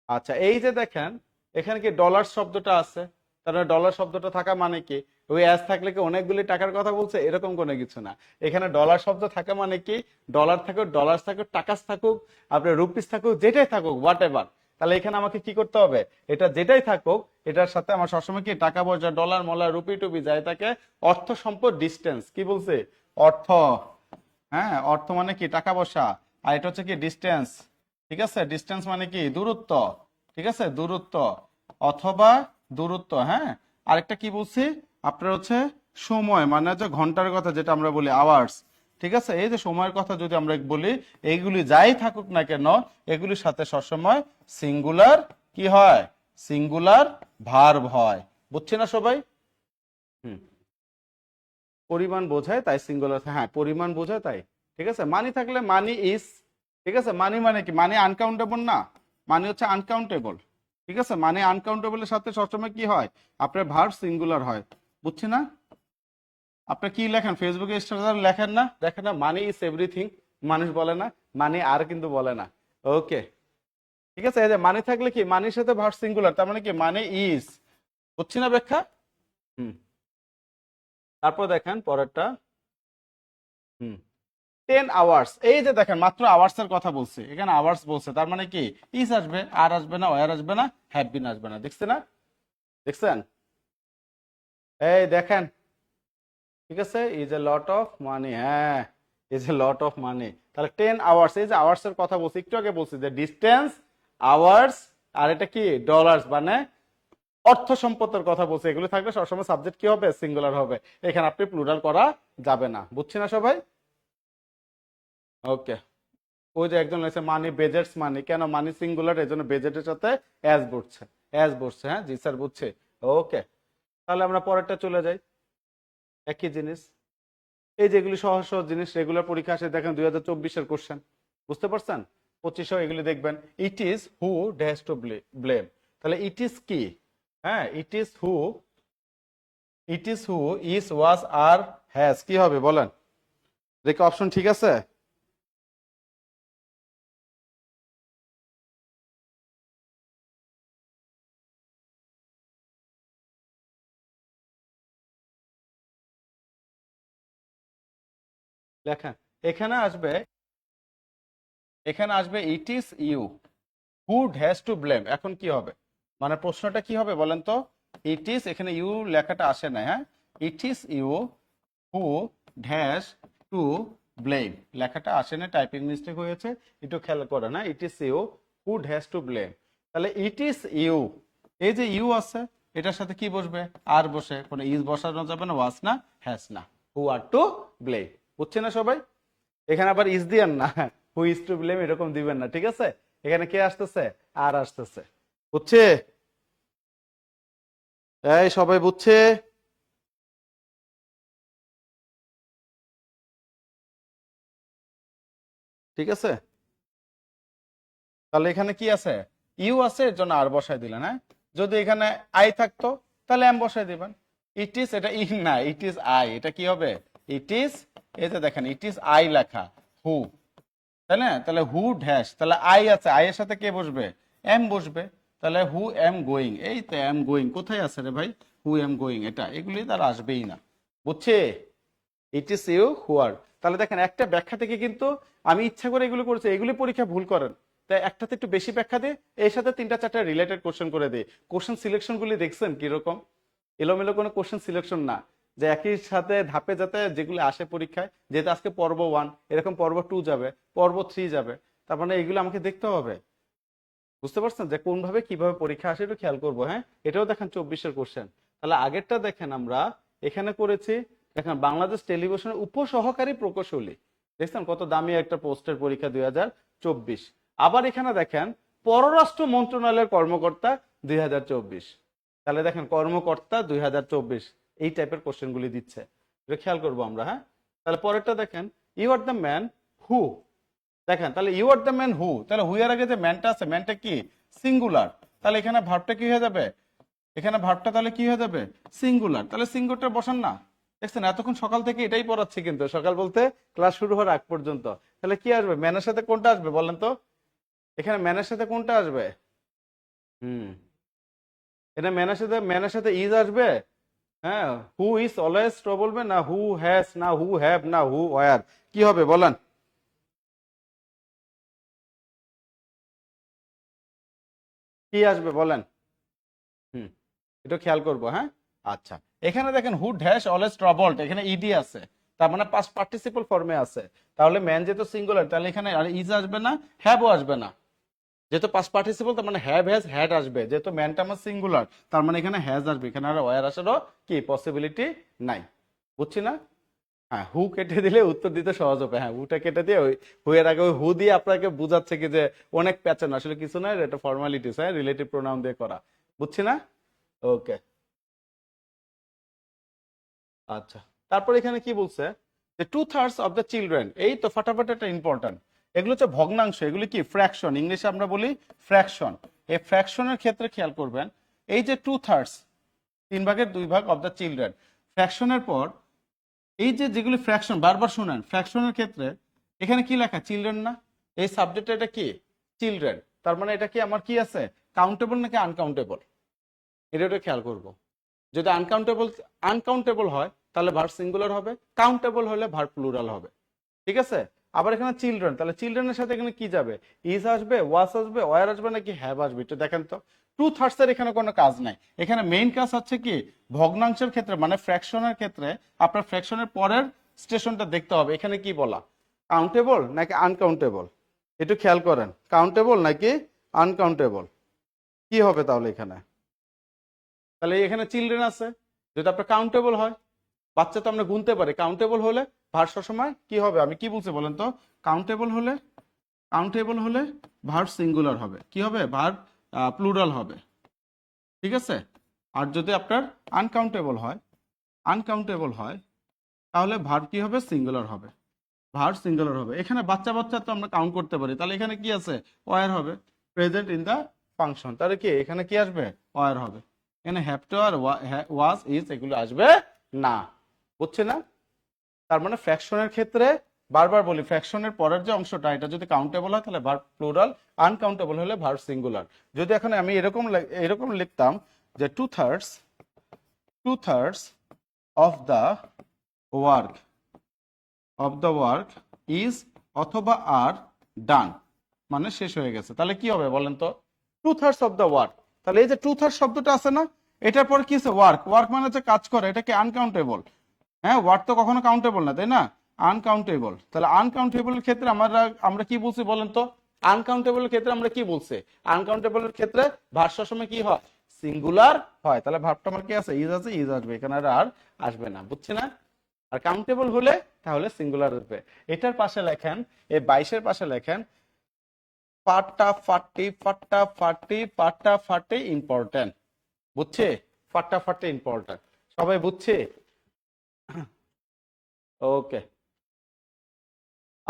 আচ্ছা, এই যে দেখেন এখানে কি ডলার শব্দটা আছে, তাহলে ডলার শব্দটা থাকা মানে কি? ওই অ্যাজ থাকলে কি অনেকগুলি টাকার কথা বলছে? এরকম কোনো কিছু না। এখানে ডলার শব্দ থাকা মানে কি? ডলার থাকুক, ডলার থাকুক, টাকাস থাকুক, আপনার রুপিস থাকুক, যেটাই থাকুক, হোয়াট এভার। তাহলে এখানে আমাকে কি করতে হবে? এটা যেটাই থাকুক, এটার সাথে আমার সবসময় কি টাকা পয়সা, ডলার মলার রুপি টুপি যাই থাকে, অর্থ সম্পদ ডিস্টেন্স, কি বলছে? অর্থ। হ্যাঁ, অর্থ মানে কি? টাকা পয়সা। আর এটা হচ্ছে কি? ডিস্টেন্স, ঠিক আছে? ডিস্টেন্স মানে কি? দূরত্ব, ঠিক আছে? দূরত্ব অথবা দূরত্ব। হ্যাঁ, আরেকটা কি বলছি আপনার হচ্ছে সময়, মানে হচ্ছে ঘন্টার কথা যেটা আমরা বলি আওয়ার্স, ঠিক আছে? এই যে সময়ের কথা যদি আমরা বলি, এইগুলি যাই থাকুক না কেন, এগুলির সাথে সবসময় সিঙ্গুলার কি হয়? সিঙ্গুলার ভার্ব হয়। বুঝছি না সবাই? হুম, পরিমাণ বোঝায় তাই সিঙ্গুলার। হ্যাঁ, পরিমাণ বোঝায় তাই, ঠিক আছে? মানি থাকলে মানি ইজ, ঠিক আছে? মানি মানে কি? মানি আনকাউন্টেবল না, মানি হচ্ছে আনকাউন্টেবল, ঠিক আছে? মানে আনকাউন্টেবলের সাথে সবসময় কি হয়? আপনার ভার্ব সিঙ্গুলার হয়। বুঝছি না? আপনি কি লেখেন ফেসবুকে স্ট্যাটাস লেখেন না, দেখেন না, মানি ইজ এভরিথিং, মানুষ বলে না, মানি আর কিন্তু বলে না। ওকে, ঠিক আছে? এই যে মানি থাকলে কি? মানির সাথে ভার্ব সিঙ্গুলার, তার মানে কি? মানে ইজ। বুঝছি না ব্যাখ্যা? হুম, তারপর দেখেন পরেরটা। হুম, 10 আওয়ার্স, এই যে দেখেন মাত্র আওয়ার্স এর কথা বলছে, এখানে আওয়ার্স বলছে, তার মানে কি? ইজ আসবে, আর আসবে না, ওয়ার আসবে না, হ্যাভ বিন আসবে না। দেখছেন না? দেখছেন? এই দেখেন, ঠিক আছে, is a lot of money. হ্যাঁ, is a lot of money. তাহলে 10 আওয়ার্স, এই যে আওয়ার্স এর কথা বলছি, একটু আগে বলছি যে ডিস্টেন্স, আওয়ার্স, আর এটা কি? ডলার্স, মানে অর্থ সম্পদের কথা বলছে। এগুলো থাকলে সবসময় সাবজেক্ট কি হবে? সিঙ্গুলার হবে। এখানে আপনি প্লুরাল করা যাবে না। বুঝছি না সবাই? ওকে, ওই যে একজন আছে মানি, বেজেটস মানি, কেন মানি সিঙ্গুলার, এই জন্য বেজেটের সাথে অ্যাজ বসছে, অ্যাজ বসছে। হ্যাঁ জি স্যার, বুঝছে। ওকে, তাহলে আমরা পরেরটা চলে যাই। একই জিনিস, এই যেগুলি সহজ সহজ জিনিস রেগুলার পরীক্ষা আসে, দেখেন 2024-এর কোশ্চেন, বুঝতে পারছেন? 2500 এগুলি দেখবেন। It is who dash to blame, তাহলে ইট ইজ কি? হ্যাঁ, it is who, is, was, are, has, কি হবে বলেন? দেখে অপশন ঠিক আছে? লেখেন, এখানে আসবে, it is you who has to blame. এখন কি হবে, মানে প্রশ্নটা কি হবে বলেন তো? ইট ইজ, এখানে ইউ লেখাটা আসে না, হ্যাঁ, it is you who dash to blame, লেখাটা আসে না, টাইপিং মিস্টেক হয়েছে, একটু খেয়াল করে না। It is you who dash to blame, তাহলে ইট ইজ ইউ, এই যে ইউ আছে এটার সাথে কি বসবে? আর বসে, কোনো ইজ বসানো যাবে না, ওয়াজ না, হ্যাজ না, হু আর টু ব্লেম। বুঝছে না সবাই? এখানে আবার ইজ দিয়েন না, হু ইজ টু ব্লেম এরকম দিবেন না, ঠিক আছে? এখানে কে আসতেছে? আর আসতেছে। বুঝছে? এই সবাই বুঝছে? ঠিক আছে, তাহলে এখানে কি আছে? ইউ আছে, এর জন্য আর বসাই দিলেন। হ্যাঁ, যদি এখানে আই থাকতো তাহলে এম বসাই দিবেন। ইট ইজ, এটা ইন না, ইট ইজ আই, এটা কি হবে? ইট ইজ, এই যে দেখেন ইট ইজ আই লেখা, হু, তাই না? তাহলে হু ড্যাশ, তাহলে আই আছে, আই এর সাথে কে বসবে? এম বসবে, তাহলে হু এম গোয়িং, এই তো এম গোয়িং, কোথায় আছে রে ভাই? হু এম গোয়িং, এটা এগুলি তার আসবেই না। বুঝছে? ইট ইজ ইউ হু আর। তাহলে দেখেন একটা ব্যাখ্যা থেকে কিন্তু আমি ইচ্ছা করে এগুলো করেছি, এগুলি পরীক্ষা ভুল করেন, তাই একটাতে একটু বেশি ব্যাখ্যা দিয়ে এর সাথে 3টা 4টা রিলেটেড কোশ্চেন করে দিই। কোশ্চেন সিলেকশন গুলি দেখছেন কিরকম? এলোমেলো কোনো কোশ্চেন সিলেকশন না, যে একই সাথে ধাপে যাতে যেগুলো আসে পরীক্ষায়, যেহেতু আজকে পর্ব 1, এরকম পর্ব 2 যাবে, পর্ব 3 যাবে, তার মানে এগুলো আমাকে দেখতে হবে। বুঝতে পারছেন যে কোন ভাবে কিভাবে পরীক্ষা আসে, একটু খেয়াল করবো। হ্যাঁ, এটাও দেখেন 24-এর কোশ্চেন। তাহলে আগেরটা দেখেন আমরা এখানে করেছি, দেখেন বাংলাদেশ টেলিভিশনের উপসহকারী প্রকৌশলী, দেখছেন কত দামি একটা পোস্টের পরীক্ষা 2024। আবার এখানে দেখেন পররাষ্ট্র মন্ত্রণালয়ের কর্মকর্তা 2024, তাহলে দেখেন কর্মকর্তা 2024, এই টাইপের কোশ্চেন গুলি দিচ্ছে, এটা খেয়াল করবো আমরা। হ্যাঁ, তাহলে পরেরটা দেখেন, you are the man who, দেখেন তাহলে you are the man who, তাহলে হু এর আগে যে ম্যানটা আছে, ম্যানটা কি? সিঙ্গুলার, তাহলে এখানে ভার্বটা কি হয়ে যাবে? এখানে ভার্বটা তাহলে কি হয়ে যাবে? সিঙ্গুলার, তাহলে সিঙ্গুলারটা বসান না। দেখছেন এতক্ষণ সকাল থেকে এটাই পড়াচ্ছি, কিন্তু সকাল বলতে ক্লাস শুরু হওয়ার আগ পর্যন্ত। তাহলে কি আসবে? ম্যানের সাথে কোনটা আসবে বলেন তো? এখানে ম্যানের সাথে কোনটা আসবে? হুম, এটা ম্যানের সাথে ইজ আসবে। হ্যাঁ, হু ইজ অলওয়েজ ট্রু বলবে না, হু হ্যাজ না, হু হ্যাভ না, হু ওয়ার, কি হবে বলেন? কি আসবে বলেন? হুম, এটা খেয়াল করবো। হ্যাঁ, আচ্ছা, এখানে দেখেন হু ড্যাশ অলওয়েজ ট্রাবলড, এখানে ইডি আছে, তার মানে পাস্ট পার্টিসিপল ফর্মে আছে। তাহলে ম্যান যেহেতু সিঙ্গুলার, তাহলে এখানে আর ইজ আসবে না, হ্যাভও আসবে না। যেহেতু পাস্ট পার্টিসিপল, তার মানে হ্যাভ হ্যাজ হ্যাড আসবে, যেহেতু ম্যানটা আমার সিঙ্গুলার, তার মানে এখানে হ্যাজ আসবে, এখানে আর ওয়ার আসারও কি পসিবিলিটি নাই। বুঝছি না? হ্যাঁ, হু কেটে দিলে উত্তর দিতে সহজ হবে। হ্যাঁ, হুটা কেটে দিয়ে ওই হু এর আগে ওই হু দিয়ে আপনাকে বুঝাচ্ছে কি যে অনেক প্যাচান, আসলে কিছু না, এটা ফর্মালিটিস, হ্যাঁ, রিলেটিভ প্রোনাউন দিয়ে করা। বুঝছি না? ওকে, আচ্ছা, তারপর এখানে কি বলছে, যে 2/3 অফ দ্য চিলড্রেন, এই তো ফাটাফাটি একটা ইম্পর্টেন্ট, এগুলো হচ্ছে ভগ্নাংশ, এগুলি কি ফ্র্যাকশন, ইংলিশে আমরা বলি ফ্র্যাকশন। এই ফ্র্যাকশনের ক্ষেত্রে খেয়াল করবেন, এই যে 2/3, 3/2 অফ দ্য চিলড্রেন, ফ্র্যাকশনের পর এই যে যেগুলি ফ্র্যাকশন, বারবার শুনেন, ফ্র্যাকশনের ক্ষেত্রে এখানে কি লেখা? চিলড্রেন না? এই সাবজেক্ট এটা কি? চিলড্রেন, তার মানে এটা কি আমার কি আছে? কাউন্টেবল নাকি আনকাউন্টেবল? এটা একটু খেয়াল করবো। যদি আনকাউন্টেবল হয় তাহলে ভার্ব সিঙ্গুলার হবে, কাউন্টেবল হলে ভার্ব প্লুরাল হবে। ঠিক আছে? আবার এখানে চিলড্রেন, তাহলে চিলড্রেনের সাথে এখানে কি যাবে? ইজ আসবে, ওয়াস আসবে, ওয়ার আসবে নাকি হ্যাভ আসবে? একটু দেখেন তো। 2/3 এর এখানে কোনো কাজ নাই, এখানে মেইন কাজ হচ্ছে কি ভগ্নাংশের ক্ষেত্রে, মানে ফ্র্যাকশনের ক্ষেত্রে আপনার ফ্র্যাকশনের পরের স্টেশনটা দেখতে হবে, এখানে কি বলা, কাউন্টেবল নাকি আনকাউন্টেবল? একটু খেয়াল করেন, কাউন্টেবল নাকি আনকাউন্টেবল, কি হবে তাহলে এখানে? তাহলে এখানে চিলড্রেন আছে, যদি আপনার কাউন্টেবল হয়, বাচ্চা তো আমরা গুনতে পারি, কাউন্টেবল হলে ভার্ব সবসময় কি হবে, আমি কি বলছি বলেন তো, কাউন্টেবল হলে ভার্ব সিঙ্গুলার হবে, কি হবে, ভার্ব প্লুরাল হবে, ঠিক আছে। আর যদি আপনার আনকাউন্টেবল হয় তাহলে ভার্ব কি হবে, সিঙ্গুলার হবে, ভার্ব সিঙ্গুলার হবে। এখানে বাচ্চা বাচ্চা তো আমরা কাউন্ট করতে পারি, তাহলে এখানে কি আছে, ওয়ার হবে, প্রেজেন্ট ইন দা ফাংশন, তাহলে কি এখানে কি আসবে, ওয়ার হবে। এখানে have to are was is এগুলো আসবে না, বুঝছে না। তার মানে ফ্র্যাকশনের ক্ষেত্রে বারবার বলি, ফ্র্যাকশনের পরের যে অংশটা এটা যদি কাউন্টেবল হয় তাহলে ভার্ব প্লুরাল, আনকাউন্টেবল হলে ভার্ব সিঙ্গুলার। যদি এখন আমি এরকম লিখতাম যে two thirds of the work is অথবা আর ডান, মানে শেষ হয়ে গেছে, তাহলে কি হবে বলেন তো, two thirds of the work, তাহলে এই যে টু থার্ডস শব্দটা আছে না, এটার পর কি আছে, ওয়ার্ক মানে যে কাজ করে, এটা কি আনকাউন্টেবল, হ্যাঁ, ওয়ার্ড তো কখনো কাউন্টেবল না, তাই না, আনকাউন্টেবল। তাহলে আনকাউন্টেবলের ক্ষেত্রে আমরা কি বলছি বলেন তো, আনকাউন্টেবলের ক্ষেত্রে আমরা কি বলছি, আনকাউন্টেবলের ক্ষেত্রে ভার্ব সবসময় কি হয়, সিঙ্গুলার হয়, তাহলে ভার্বটা আমার কি আছে, ইজ আছে, ইজ আসবে, এখানে আর আসবে না, বুঝছে না। আর কাউন্টেবল হলে তাহলে সিঙ্গুলার আসবে। এটার পাশে লেখেন, এই 22-এর পাশে লেখেন ফাটাফাটি ইম্পর্টেন্ট, বুঝছে, ফাটাফাটি ইম্পর্টেন্ট, সবাই বুঝছে, ওকে।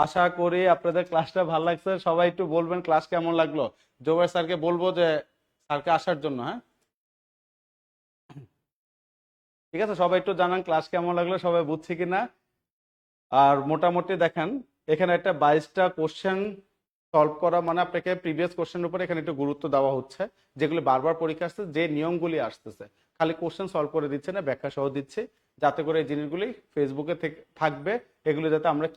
আশা করি আপনাদের ক্লাসটা ভালো লাগছে, সবাই একটু বলবেন ক্লাস কেমন লাগলো, জোবাইর স্যারকে বলবো যে স্যারকে আসার জন্য, হ্যাঁ, ঠিক আছে, সবাই একটু জানান ক্লাস কেমন লাগলো, সবাই বুঝছে কিনা। আর মোটামুটি দেখেন এখানে একটা 22টা কোশ্চেন সলভ করা মানে আপনাকে প্রিভিয়াস কোশ্চেনের উপরে এখানে একটু গুরুত্ব দেওয়া হচ্ছে, যেগুলো বারবার পরীক্ষা আসছে, যে নিয়মগুলি আসতেছে, খালি কোশ্চেন সলভ করে দিচ্ছে না, ব্যাখ্যা সহ দিচ্ছে, যাতে করে এই জিনিসগুলি ফেসবুকে থাকবে, এগুলো যাতে আমরা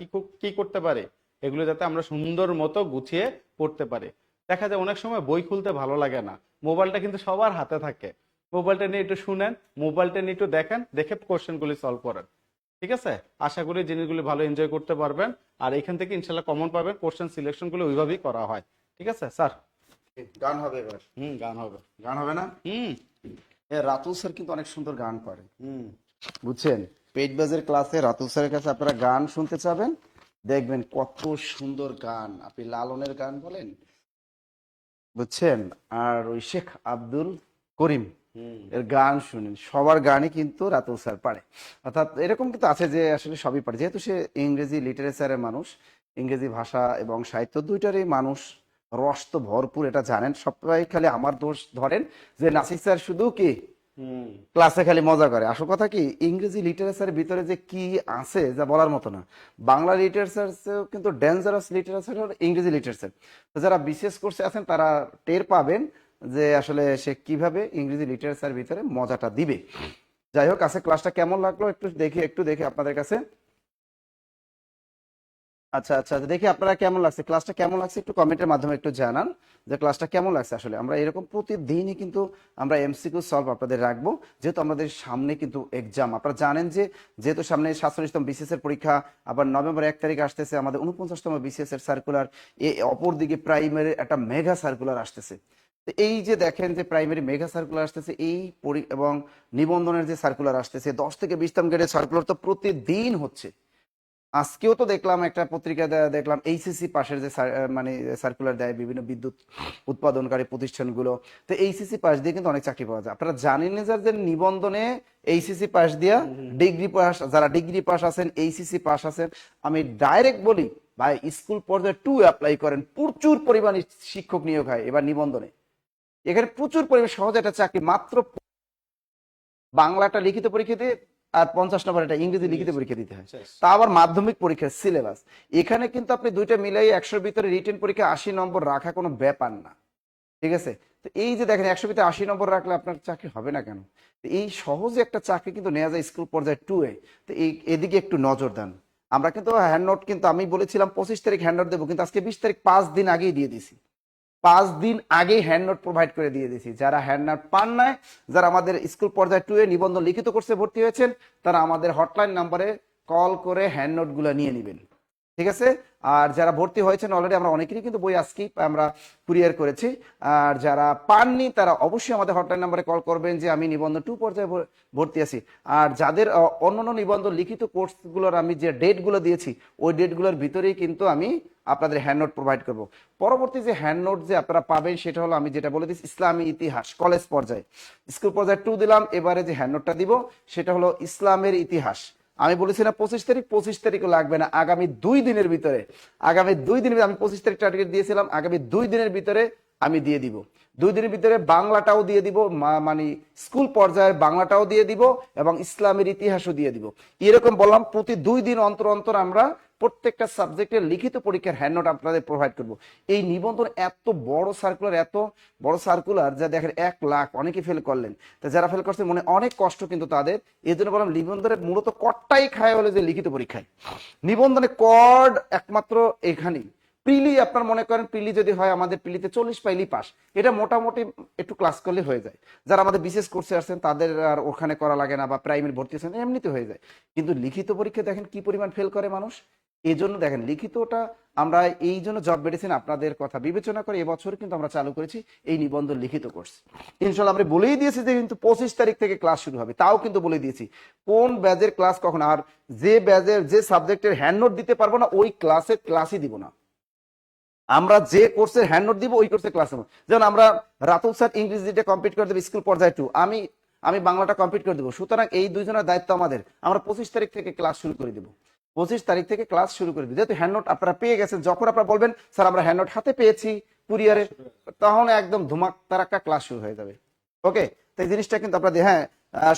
কি করতে পারি, এগুলো যাতে আমরা সুন্দর মতো গুছিয়ে পড়তে পারি। দেখা যায় অনেক সময় বই খুলতে ভালো লাগে না, মোবাইলটা কিন্তু সবার হাতে থাকে, মোবাইলটা নিয়ে একটু শুনেন, মোবাইলটা নিয়ে একটু দেখেন, দেখে কোশ্চেনগুলি সলভ করেন, ঠিক আছে। আশা করি জিনিসগুলি ভালো এনজয় করতে পারবেন, আর এখান থেকে ইনশাল্লাহ কমন পাবেন, কোশ্চেন সিলেকশন গুলো ওইভাবেই করা হয়, ঠিক আছে স্যার। গান হবে এবার, গান হবে। গান হবে না? হুম রাতুল স্যার কিন্তু অনেক সুন্দর গান করে, হুম বুঝছেন। পেট বাজের ক্লাসে রাতুল স্যারের কাছে আপনারা গান শুনতে চাবেন, দেখবেন কত সুন্দর গান, আপনি লালনের গান বলেন, বুঝছেন, আর ওই শেখ আব্দুল করিম এর গান শুনেন, সবার গানই কিন্তু রাতুল স্যার পারে। অর্থাৎ এরকম কিন্তু আছে যে আসলে সবই পারে, যেহেতু সে ইংরেজি লিটারেচারের মানুষ, ইংরেজি ভাষা এবং সাহিত্য দুইটারই মানুষ, রস তো ভরপুর, এটা জানেন সবাই। খালি আমার দোষ ধরেন যে নাসির স্যার শুধু কি হুম ক্লাসে খালি মজা করে, আসল কথা কি ইংরেজি লিটারেচারের ভিতরে যে কি আছে যা বলার মতো না। বাংলা লিটারেচার কিন্তু ডেঞ্জারাস লিটারেচার ইংরেজি লিটারেচার, তো যারা বিশেষ কোর্সে আছেন তারা টের পাবেন যে আসলে সে কিভাবে ইংরেজি লিটারেচার ভিতরে মজাটা দিবে। যাই হোক, আজকে ক্লাসটা কেমন লাগলো একটু দেখি আপনাদের কাছে। আচ্ছা আচ্ছা আচ্ছা, দেখি আপনারা কেমন লাগছে, ক্লাসটা কেমন লাগছে একটু কমেন্টের মাধ্যমে একটু জানান যে ক্লাসটা কেমন লাগছে। আসলে আমরা এরকম প্রতিদিনই কিন্তু আমরা এমসিকিউ সলভ আপনাদের রাখবো, যেহেতু আমাদের সামনে কিন্তু এক্সাম, আপনারা জানেন যে যেহেতু সামনে 47তম বিসিএস এর পরীক্ষা, আবার নভেম্বর 1 তারিখ আসতেছে আমাদের 49তম বিসিএস এর সার্কুলার, অপরদিকে প্রাইমারি একটা মেগা সার্কুলার আসতেছে। তো এই যে দেখেন যে প্রাইমারি মেগা সার্কুলার আসতেছে, এই এবং নিবন্ধনের যে সার্কুলার আসতেছে 10 থেকে 20তম গ্রেডের সার্কুলার তো প্রতিদিন হচ্ছে। আজকেও তো দেখলাম একটা পত্রিকা দেখলাম এইচএসসি পাশের যে মানে সার্কুলার দেয় বিভিন্ন বিদ্যুৎ উৎপাদনকারী প্রতিষ্ঠানগুলো, তো এইচএসসি পাশ দিয়ে কিন্তু অনেক চাকরি পাওয়া যায়। আপনারা জানেন না যে নিবন্ধনে এইচএসসি পাশ দিয়া ডিগ্রি পাস, যারা ডিগ্রি পাস আছেন, এইচএসসি পাস আছেন, আমি ডাইরেক্ট বলি ভাই স্কুল পর্যায়ে 2 অ্যাপ্লাই করেন, প্রচুর পরিমাণে শিক্ষক নিয়োগ হয় এবার নিবন্ধনে। এখানে প্রচুর পরিমাণে সহজে একটা চাকরি, মাত্র বাংলাটা লিখিত পরীক্ষা দিয়ে আর 50 নম্বর একটা ইংরেজি লিখিত পরীক্ষা দিতে হয়, তা আবার মাধ্যমিক পরীক্ষার সিলেবাস। এখানে কিন্তু আপনি দুইটা মিলাই 100-র ভিতরে রিটেন পরীক্ষা 80 নম্বর রাখা কোনো ব্যাপার না, ঠিক আছে। তো এই যে দেখেন 100 ভিতরে 80 নম্বর রাখলে আপনার চাকরি হবে না কেন? তো এই সহজে একটা চাকরি কিন্তু নেওয়া যায় স্কুল পর্যায়ে 2-এ। তো এদিকে একটু নজর দেন। আমরা কিন্তু হ্যান্ড নোট কিন্তু আমি বলেছিলাম 25 তারিখ হ্যান্ড নোট দেবো, কিন্তু আজকে 20 তারিখ, 5 দিন আগেই দিয়ে দিছি, 5 দিন আগেই হ্যান্ড নোট প্রোভাইড করে দিয়ে দিয়েছি। যারা হ্যান্ড নোট পান নাই, যারা আমাদের স্কুল পর্যায়ে 2-এ নিবন্ধন লিখিত কোর্সে ভর্তি হয়েছেন, তারা আমাদের হটলাইন নাম্বারে কল করে হ্যান্ড নোট গুলা নিয়ে নেবেন। ঠিক আছে। আর যারা ভর্তি হয়েছেন অলরেডি, আমরা অনেকেরই কিন্তু বই আজকেই আমরা কুরিয়ার করেছি। আর যারা পাননি তারা অবশ্যই আমাদের হটলাইন নাম্বারে কল করবেন যে আমি নিবন্ধন 2 পর্যায়ে ভর্তি আছি। আর যাদের অন্যান্য নিবন্ধন লিখিত কোর্সগুলোর আমি যে ডেটগুলো দিয়েছি ওই ডেটগুলোর ভিতরেই কিন্তু আমি আপনাদের হ্যান্ড নোট প্রোভাইড করব। পরবর্তী যে হ্যান্ড নোট যে আপনারা পাবেন সেটা হলো আমি যেটা বলে দিচ্ছি ইসলামী ইতিহাস কলেজ পর্যায়ে, স্কুল পর্যায়ে 2 দিলাম, এবারে যে হ্যান্ড নোটটা দিব সেটা হলো ইসলামের ইতিহাস। আমি বলেছি না 25 তারিখও লাগবে না, আগামী 2 দিনের ভিতরে, আগামী 2 দিনের আমি 25 তারিখ টার্গেট দিয়েছিলাম, আগামী 2 দিনের ভিতরে আমি দিয়ে দিব। 2 দিনের ভিতরে বাংলাটাও দিয়ে দিব, মানে স্কুল পর্যায়ের বাংলাটাও দিয়ে দিব এবং ইসলামের ইতিহাসও দিয়ে দিব। এরকম বললাম, প্রতি 2 দিন অন্তর অন্তর আমরা প্রত্যেকটা সাবজেক্টের লিখিত পরীক্ষার হ্যান্ড নোট আপনাদের প্রোভাইড করব। এই নিবন্ধন এত বড় সার্কুলার যা দেখেন 1 লাখ, অনেকে ফেল করলেন। তা যারা ফেল করছে মনে অনেক কষ্ট কিন্তু তাদের, এই জন্য বললাম নিবন্ধনের মূলত কটটাই খায় হলো যে লিখিত পরীক্ষায়। নিবন্ধনে কড একমাত্র এখানেই। প্রিলি আপনার মনে করেন প্রিলি যদি হয়, আমাদের প্রিলিতে 40 পাইলেই পাস, এটা মোটামুটি একটু ক্লাস করলে হয়ে যায়। যারা আমাদের বিশেষ কোর্সে আসছেন তাদের আর ওখানে করা লাগে না, বা প্রাইমারি ভর্তি আছেন এমনিতে হয়ে যায়। কিন্তু লিখিত পরীক্ষা দেখেন কি পরিমাণ ফেল করে মানুষ। এই জন্য দেখেন লিখিতটা আমরা এই জন্য জব মেডিসিন আপনাদের কথা বিবেচনা করে এবছর কিন্তু আমরা চালু করেছি এই নিবন্ধন লিখিত কোর্স। ইনশাল্লাহ আমরা বলেই দিয়েছি যে কিন্তু 25 তারিখ থেকে ক্লাস শুরু হবে, তাও কিন্তু বলে দিয়েছি কোন ব্যাচের ক্লাস কখন। আর যে ব্যাচের যে সাবজেক্টের হ্যান্ড নোট দিতে পারবো না ওই ক্লাসই দিব না। আমরা যে কোর্সের হ্যান্ড নোট দিব ওই কোর্সের ক্লাস নেব। যেমন আমরা রাতুল স্যার ইংরেজিটা কমপ্লিট করে দেবো স্কুল পর্যায়ে 2, আমি বাংলাটা কমপ্লিট করে দেবো। সুতরাং এই দুইজনের দায়িত্ব আমাদের। আমরা 25 তারিখ থেকে ক্লাস শুরু করে দেবো, 25 তারিখ থেকে ক্লাস শুরু করে দিই। যেহেতু হ্যান্ড নোট আপনারা পেয়ে গেছেন, যখন আপনারা বলবেন স্যার আমরা হ্যান্ড নোট হাতে পেয়েছি কুরিয়ারে, তখন একদম ধুমাক তারাক্কা ক্লাস শুরু হয়ে যাবে। ওকে, তো এই জিনিসটা কিন্তু আপনাদের, হ্যাঁ,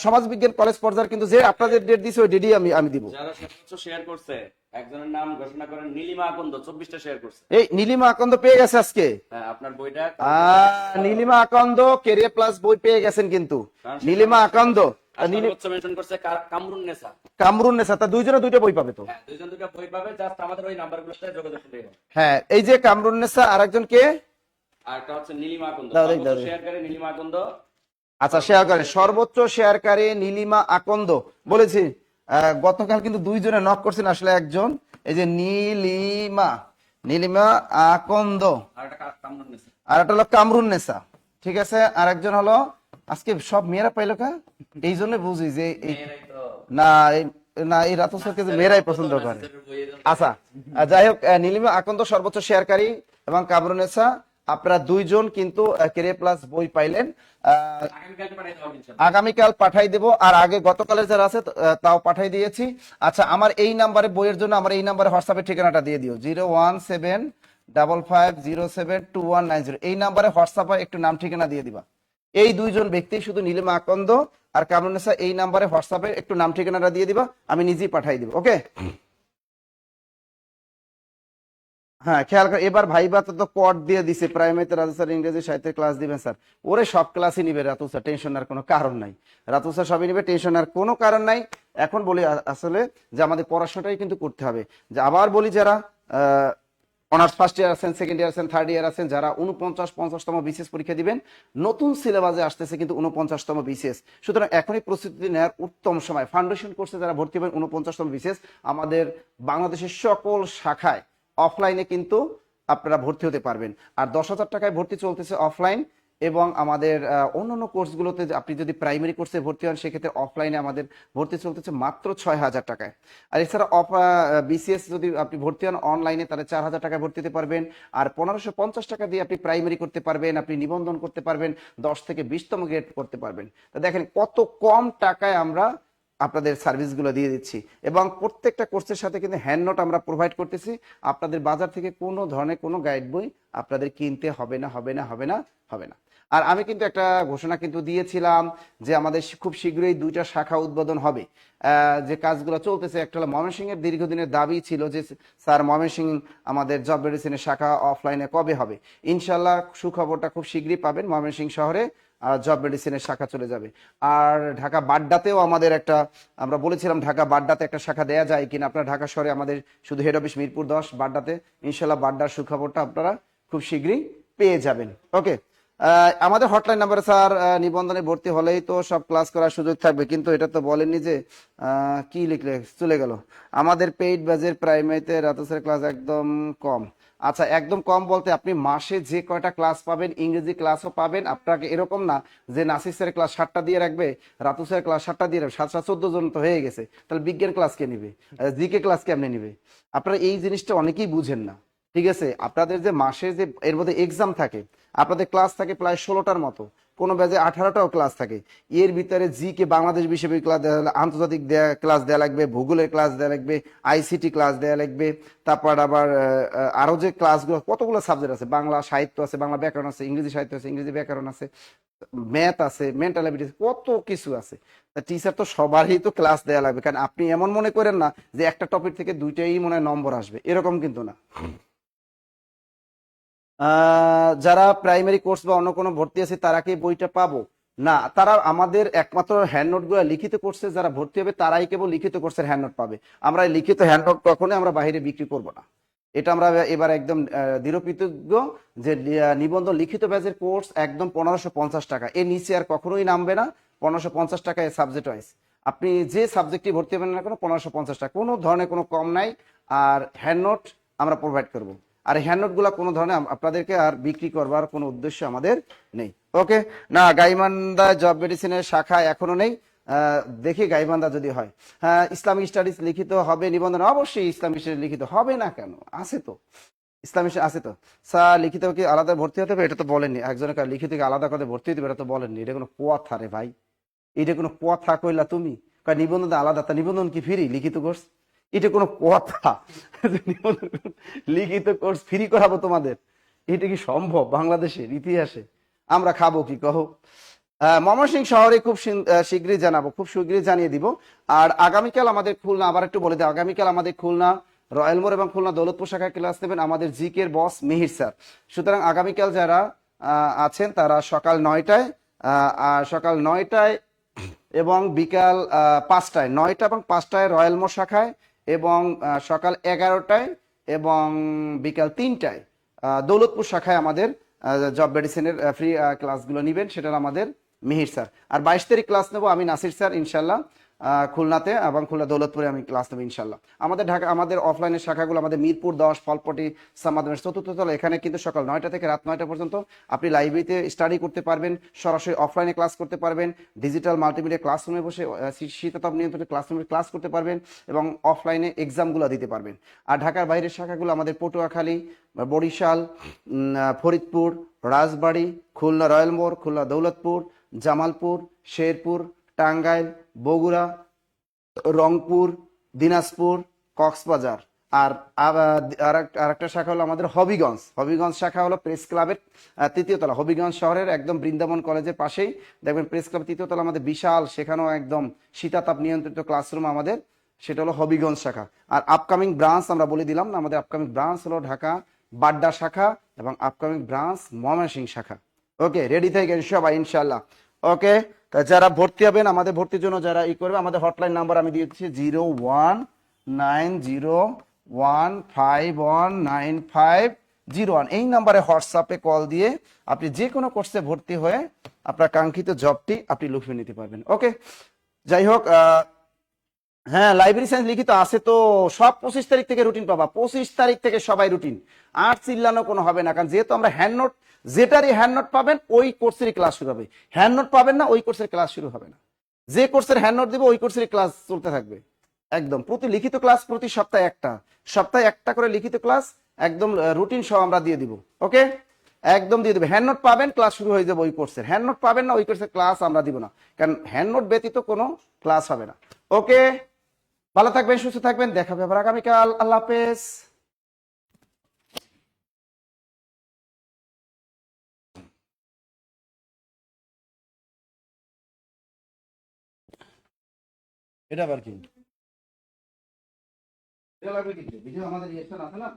সমাজ বিজ্ঞান কলেজ পর্যায়ে কিন্তু যে আপনাদের ডেট দিয়েছে ওই ডেটই আমি দিব। যারা সর্বোচ্চ শেয়ার করছে একজনের নাম ঘোষণা করেন, নীলিমা আকন্দ 24টা শেয়ার করছে। এই নীলিমা আকন্দ পেয়ে গেছে আজকে। হ্যাঁ, আপনার বইটা নীলিমা আকন্দ কেরিয়ার প্লাস বই পেয়ে গেছেন কিন্তু। নীলিমা আকন্দ সর্বোচ্চ মেনশন করছে কামরুন নেসা। কামরুন নেসা, তা দুইজনে দুইটা বই পাবে তো। হ্যাঁ, দুইজন দুইটা বই পাবে, জাস্ট আমাদের ওই নাম্বারগুলোতে যোগাযোগ করতে হবে। হ্যাঁ, এই যে কামরুন নেসা, আরেকজন কে? আর একটা হচ্ছে নীলিমা আকন্দ, দাও, সর্বোচ্চ দাও। শেয়ারকারী নীলিমা আকন্দ। আচ্ছা, শেয়ার করে সর্বোচ্চ শেয়ারকারী নীলিমা আকন্দ বলেছি। গতকাল কিন্তু দুইজনে নক করছেন, আসলে একজন এই যে নীলিমা আকন্দ, আর একটা কামরুন নেসা। আর একটা হলো কামরুন নেসা। ঠিক আছে, আর একজন হলো, আজকে সব মেয়েরা পাইলো কা, এই জন্য বুঝি যে মেয়েরাই তো না এই রাতুল স্যারকে যে মেয়েরাই পছন্দ করে। আচ্ছা, যাই হোক, নীলিমা আকন্দ সর্বোচ্চ শেয়ারকারী এবং কামরুন নেসা, আপনারা দুইজন কিন্তু কেরিয়ার প্লাস বই পাইলেন। আগামীকাল পাঠাই দেব। আর আগে গতকালের যারা আছে তাও পাঠাই দিয়েছি। আচ্ছা, আমার এই নাম্বারে বইয়ের জন্য আমার এই নাম্বারে হোয়াটসঅ্যাপের ঠিকানাটা দিয়ে দিও, 01755072190। এই নাম্বারে হোয়াটসঅ্যাপে একটু নাম ঠিকানা দিয়ে দিবা। এই দুইজন ব্যক্তি, শুধু নীলিমা আকন্দ আর কামরুন নেসা, এই নাম্বারে হোয়াটসঅ্যাপে একটু নাম ঠিকানাটা দিয়ে দিবা, আমি নিজেই পাঠাই দিব। ওকে, হ্যাঁ, খেয়াল করে। এবার ভাইবা তো কোড দিয়ে দিছে, প্রাইমারিতে রাতুল স্যার ইংরেজি সাহিত্যের ক্লাস দিবেন স্যার। ওরে সব ক্লাসই নিবে রাতুল স্যার, টেনশন আর কোনো কারণ নাই। রাতুল স্যার সবই নিবে, টেনশন আর কোনো কারণ নাই। এখন বলি আসলে যে আমাদের পড়াশোনাটাই কিন্তু করতে হবে। যে আবার বলি, যারা অনার্স ফার্স্ট ইয়ার আছেন, সেকেন্ড ইয়ার আছেন, থার্ড ইয়ার আছেন, যারা 49-50তম বিসিএস পরীক্ষা দিবেন, নতুন সিলেবাসে আসতেছে কিন্তু 49তম বিসিএস। সুতরাং এখনই প্রস্তুতি নেওয়ার উত্তম সময়। ফাউন্ডেশন কোর্সে যারা ভর্তি হবেন 49তম বিসিএস, আমাদের বাংলাদেশের সকল শাখায় অফলাইনে কিন্তু আপনারা ভর্তি হতে পারবেন। আর 10,000 টাকায় ভর্তি চলতেছে অফলাইন, এবং আমাদের অন্যান্য কোর্সগুলোতে আপনি যদি প্রাইমারি কোর্সে ভর্তি হন সেক্ষেত্রে অফলাইনে আমাদের ভর্তি চলতেছে মাত্র 6,000 টাকায়। আর এছাড়া বিসিএস যদি আপনি ভর্তি হন অনলাইনে, তাহলে 4,000 টাকায় ভর্তি হতে পারবেন। আর 1,550 টাকা দিয়ে আপনি প্রাইমারি করতে পারবেন, আপনি নিবন্ধন করতে পারবেন, 10 থেকে 20তম গ্রেড করতে পারবেন। তো দেখেন কত কম টাকায় আমরা আপনাদের সার্ভিসগুলো দিয়ে দিচ্ছি, এবং প্রত্যেকটা কোর্সের সাথে কিন্তু হ্যান্ড নোট আমরা প্রোভাইড করতেছি। আপনাদের বাজার থেকে কোনো ধরনের কোনো গাইড বই আপনাদের কিনতে হবে না। আর আমি কিন্তু একটা ঘোষণা কিন্তু দিয়েছিলাম যে আমাদের খুব শীঘ্রই 2টা শাখা উদ্বোধন হবে। যে কাজগুলো চলতেছে, একটা হলো ময়মনসিংহের দীর্ঘদিনের দাবি ছিল যে স্যার ময়মনসিংহ আমাদের জব মেডিসিনের শাখা অফলাইনে কবে হবে। ইনশাল্লাহ সুখবরটা খুব শীঘ্রই পাবেন, ময়মনসিংহ শহরে জব মেডিসিনের শাখা চলে যাবে। আর ঢাকা বাড্ডাতেও আমাদের একটা, আমরা বলেছিলাম ঢাকা বাড্ডাতে একটা শাখা দেয়া যায় কিনা। আপনারা ঢাকা শহরে আমাদের শুধু হেড অফিস মিরপুর 10, বাড্ডাতে ইনশাল্লাহ বাড্ডার সুখবরটা আপনারা খুব শীঘ্রই পেয়ে যাবেন। ওকে, আমাদের হটলাইন নাম্বারে স্যার নিবন্ধনে ভর্তি হলেই তো সব ক্লাস করার সুযোগ থাকবে, কিন্তু এটা তো বলেননি যে কি লিখলে চলে গেল। আমাদের পেইড ব্যাচের প্রাইমারিতে রাতুসের ক্লাস একদম কম। আচ্ছা, একদম কম বলতে আপনি মাসে যে কয়টা ক্লাস পাবেন, ইংরেজি ক্লাসও পাবেন। আপনাকে এরকম না যে নাসির স্যারের ক্লাস 7টা দিয়ে রাখবে, রাতু স্যারের ক্লাস 7টা দিয়ে রাখবে, 7 14 জন তো হয়ে গেছে, তাহলে বিজ্ঞান ক্লাস কে নিবে, জিকে ক্লাস কেমনে নিবে? আপনারা এই জিনিসটা অনেকেই বুঝেন না। ঠিক আছে, আপনাদের যে মাসে যে এর মধ্যে এক্সাম থাকে, আপনাদের ক্লাস থাকে প্রায় 16টার মতো, কোনো ব্যাচে 18টাও ক্লাস থাকে। এর ভিতরে জিকে বাংলাদেশ বিষয় ক্লাস দেওয়া, আন্তর্জাতিক ক্লাস দেওয়া লাগবে, ভূগোলের ক্লাস দেওয়া লাগবে, আইসিটি ক্লাস দেওয়া লাগবে, তারপর আবার আরো যে ক্লাসগুলো, কতগুলো সাবজেক্ট আছে, বাংলা সাহিত্য আছে, বাংলা ব্যাকরণ আছে, ইংরেজি সাহিত্য আছে, ইংরেজি ব্যাকরণ আছে, ম্যাথ আছে, মেন্টাল অ্যাবিলিটি, কত কিছু আছে। টিচার তো সবারই তো ক্লাস দেওয়া লাগবে, কারণ আপনি এমন মনে করেন না যে একটা টপিক থেকে দুইটাই মনে হয় নম্বর আসবে, এরকম কিন্তু না। যারা প্রাইমারি কোর্স বা অন্য কোনো ভর্তি আছে তারা কি বইটা পাবো? না, তারা আমাদের একমাত্র হ্যান্ড নোট গুলো লিখিত কোর্সে যারা ভর্তি হবে তারাই কেবল লিখিত কোর্সের হ্যান্ড নোট পাবে। আমরা এই লিখিত হ্যান্ড নোট কখনোই আমরা বাইরে বিক্রি করব না। এটা আমরা এবার একদম দৃঢ়প্রতিজ্ঞ যে নিবন্ধন লিখিত ব্যাচের কোর্স একদম 1550 টাকা, এর নিচে আর কখনোই নামবে না। 1550 টাকা এর সাবজেক্ট ওয়াইজ আপনি যে সাবজেক্টই ভর্তি হবেন না কেন, 1550 টাকা, কোনো ধরনের কোনো কম নাই। আর হ্যান্ড নোট আমরা প্রোভাইড করব। আর হ্যান্ড নোট গুলা কোনো ধরনের আপনাদেরকে আর বিক্রি করবার কোনো উদ্দেশ্য আমাদের নেই। ওকে, না গাইবান্ধা জব মেডিসিনের শাখা এখনো নেই, দেখি গাইবান্ধা যদি হয়। হ্যাঁ, ইসলামিক স্টাডিজ লিখিত হবে নিবন্ধন, অবশ্যই ইসলামিক স্টাডিজ লিখিত হবে না কেন, আছে তো, ইসলামিক আছে তো। স্যার লিখিত কি আলাদা ভর্তি হতে হবে? এটা তো বলেননি। একজনকে লিখিত কি আলাদা করে ভর্তি হতে হবে, এটা তো বলেননি। এটা কোনো কথা রে ভাই, এটা কোনো কথা কইলা তুমি? নিবন্ধন আলাদা, তা নিবন্ধন কি ফ্রি লিখিত কোর্স? এটা কোনো কথা? লিখিত কোর্স ফ্রি করাবো তোমাদের? এটা কি সম্ভব বাংলাদেশের ইতিহাসে? আমরা খাবো কি কহ? ময়মনসিংহ শহরে খুব শীঘ্রই জানাবো, খুব শীঘ্রই জানিয়ে দিব। আর আগামীকাল আমাদের খুলনা, আবার একটু বলে দেয়, আগামীকাল আমাদের খুলনা রয়্যাল মোড় এবং খুলনা দৌলতপুর শাখায় ক্লাস নেবেন আমাদের জিকের বস মিহির স্যার। সুতরাং আগামীকাল যারা আছেন তারা সকাল 9টায়, আর সকাল 9টায় এবং বিকাল 5টায়, 9টা এবং 5টায় রয়্যাল মোড় শাখায়, এবং সকাল 11টায় এবং বিকাল 3টায় দৌলতপুর শাখায় আমাদের জব মেডিসিনের ফ্রি ক্লাসগুলো নিবেন, সেটা আমাদের মিহির স্যার। আর 22 তারিখ ক্লাস নেবো আমি নাসির স্যার ইনশাল্লাহ, খুলনাতে এবং খুলনা দৌলতপুরে আমি ক্লাস নেবো ইনশাল্লাহ। আমাদের ঢাকা আমাদের অফলাইনের শাখাগুলো আমাদের মিরপুর 10 ফলপটি সামাদের 4র্থ তলা, এখানে কিন্তু সকাল 9টা থেকে রাত 9টা পর্যন্ত আপনি লাইব্রেরিতে স্টাডি করতে পারবেন, সরাসরি অফলাইনে ক্লাস করতে পারবেন, ডিজিটাল মাল্টিমিডিয়া ক্লাসরুমে বসে শীতাতপ নিয়ন্ত্রিত ক্লাসরুমে ক্লাস করতে পারবেন এবং অফলাইনে এক্সামগুলো দিতে পারবেন। আর ঢাকার বাইরের শাখাগুলো আমাদের পটুয়াখালী, বরিশাল, ফরিদপুর, রাজবাড়ী, খুলনা রয়্যাল মোড়, খুলনা দৌলতপুর, জামালপুর, শেরপুর, টাঙ্গাইল, বগুড়া, রংপুর, দিনাজপুর, কক্সবাজার। আর আরেকটা শাখা হলো আমাদের হবিগঞ্জ। হবিগঞ্জ শাখা হলো প্রেস ক্লাবের 3য় তলা, হবিগঞ্জ শহরের একদম বৃন্দাবন কলেজের পাশেই দেখবেন প্রেস ক্লাব 3য় তলা আমাদের বিশাল, সেখানেও একদম শীতাতাপ নিয়ন্ত্রিত ক্লাসরুম আমাদের, সেটা হলো হবিগঞ্জ শাখা। আর আপকামিং ব্রাঞ্চ আমরা বলে দিলাম না, আমাদের আপকামিং ব্রাঞ্চ হলো ঢাকা বাড্ডা শাখা এবং আপকামিং ব্রাঞ্চ ময়মনসিংহ শাখা। ওকে, রেডি থাকেন সবাই ইনশাল্লাহ। ওকে, তা যারা ভর্তি হবেন, আমাদের ভর্তির জন্য যারা করবে, আমাদের হটলাইন নাম্বার আমি দিয়েছি 019015195001। এই নাম্বারে হোয়াটসঅ্যাপে কল দিয়ে আপনি যে কোনো কোর্সে ভর্তি হয়ে আপনার কাঙ্ক্ষিত জবটি আপনি লুফে নিতে পারবেন। ওকে, যাই হোক, হ্যাঁ লাইব্রেরি সায়েন্স লিখিত আছে তো, সব 25 তারিখ থেকে রুটিন পাবা, 25 তারিখ থেকে সবাই রুটিন। আর চিল্লানো কোনো হবে না, কারণ যেহেতু আমরা হ্যান্ড নোট, যেটারই হ্যান্ড নোট পাবেন ওই কোর্সেরই ক্লাস শুরু হবে। হ্যান্ড নোট পাবেন না ওই কোর্সের ক্লাস শুরু হবে না। যে কোর্সের হ্যান্ড নোট দেবে ওই কোর্সেরই ক্লাস চলতে থাকবে। একদম প্রতি লিখিত ক্লাস প্রতি সপ্তাহে একটা, সপ্তাহে একটা করে লিখিত ক্লাস একদম রুটিন সহ আমরা দিয়ে দিব। ওকে, একদম দিয়ে দেবে। হ্যান্ড নোট পাবেন, ক্লাস শুরু হয়ে যাবে ওই কোর্সের। হ্যান্ড নোট পাবেন না ওই কোর্সের ক্লাস আমরা দিব না, কারণ হ্যান্ড নোট ব্যতীত কোনো ক্লাস হবে না। ওকে, ভালো থাকবেন, সুস্থ থাকবেন, দেখা হবে আবার আগামীকাল। আল্লাহ হাফেজ। এটা আবার কি? এটা লাগবে কি? ভিডিও আমাদের ইয়েটা আছে না?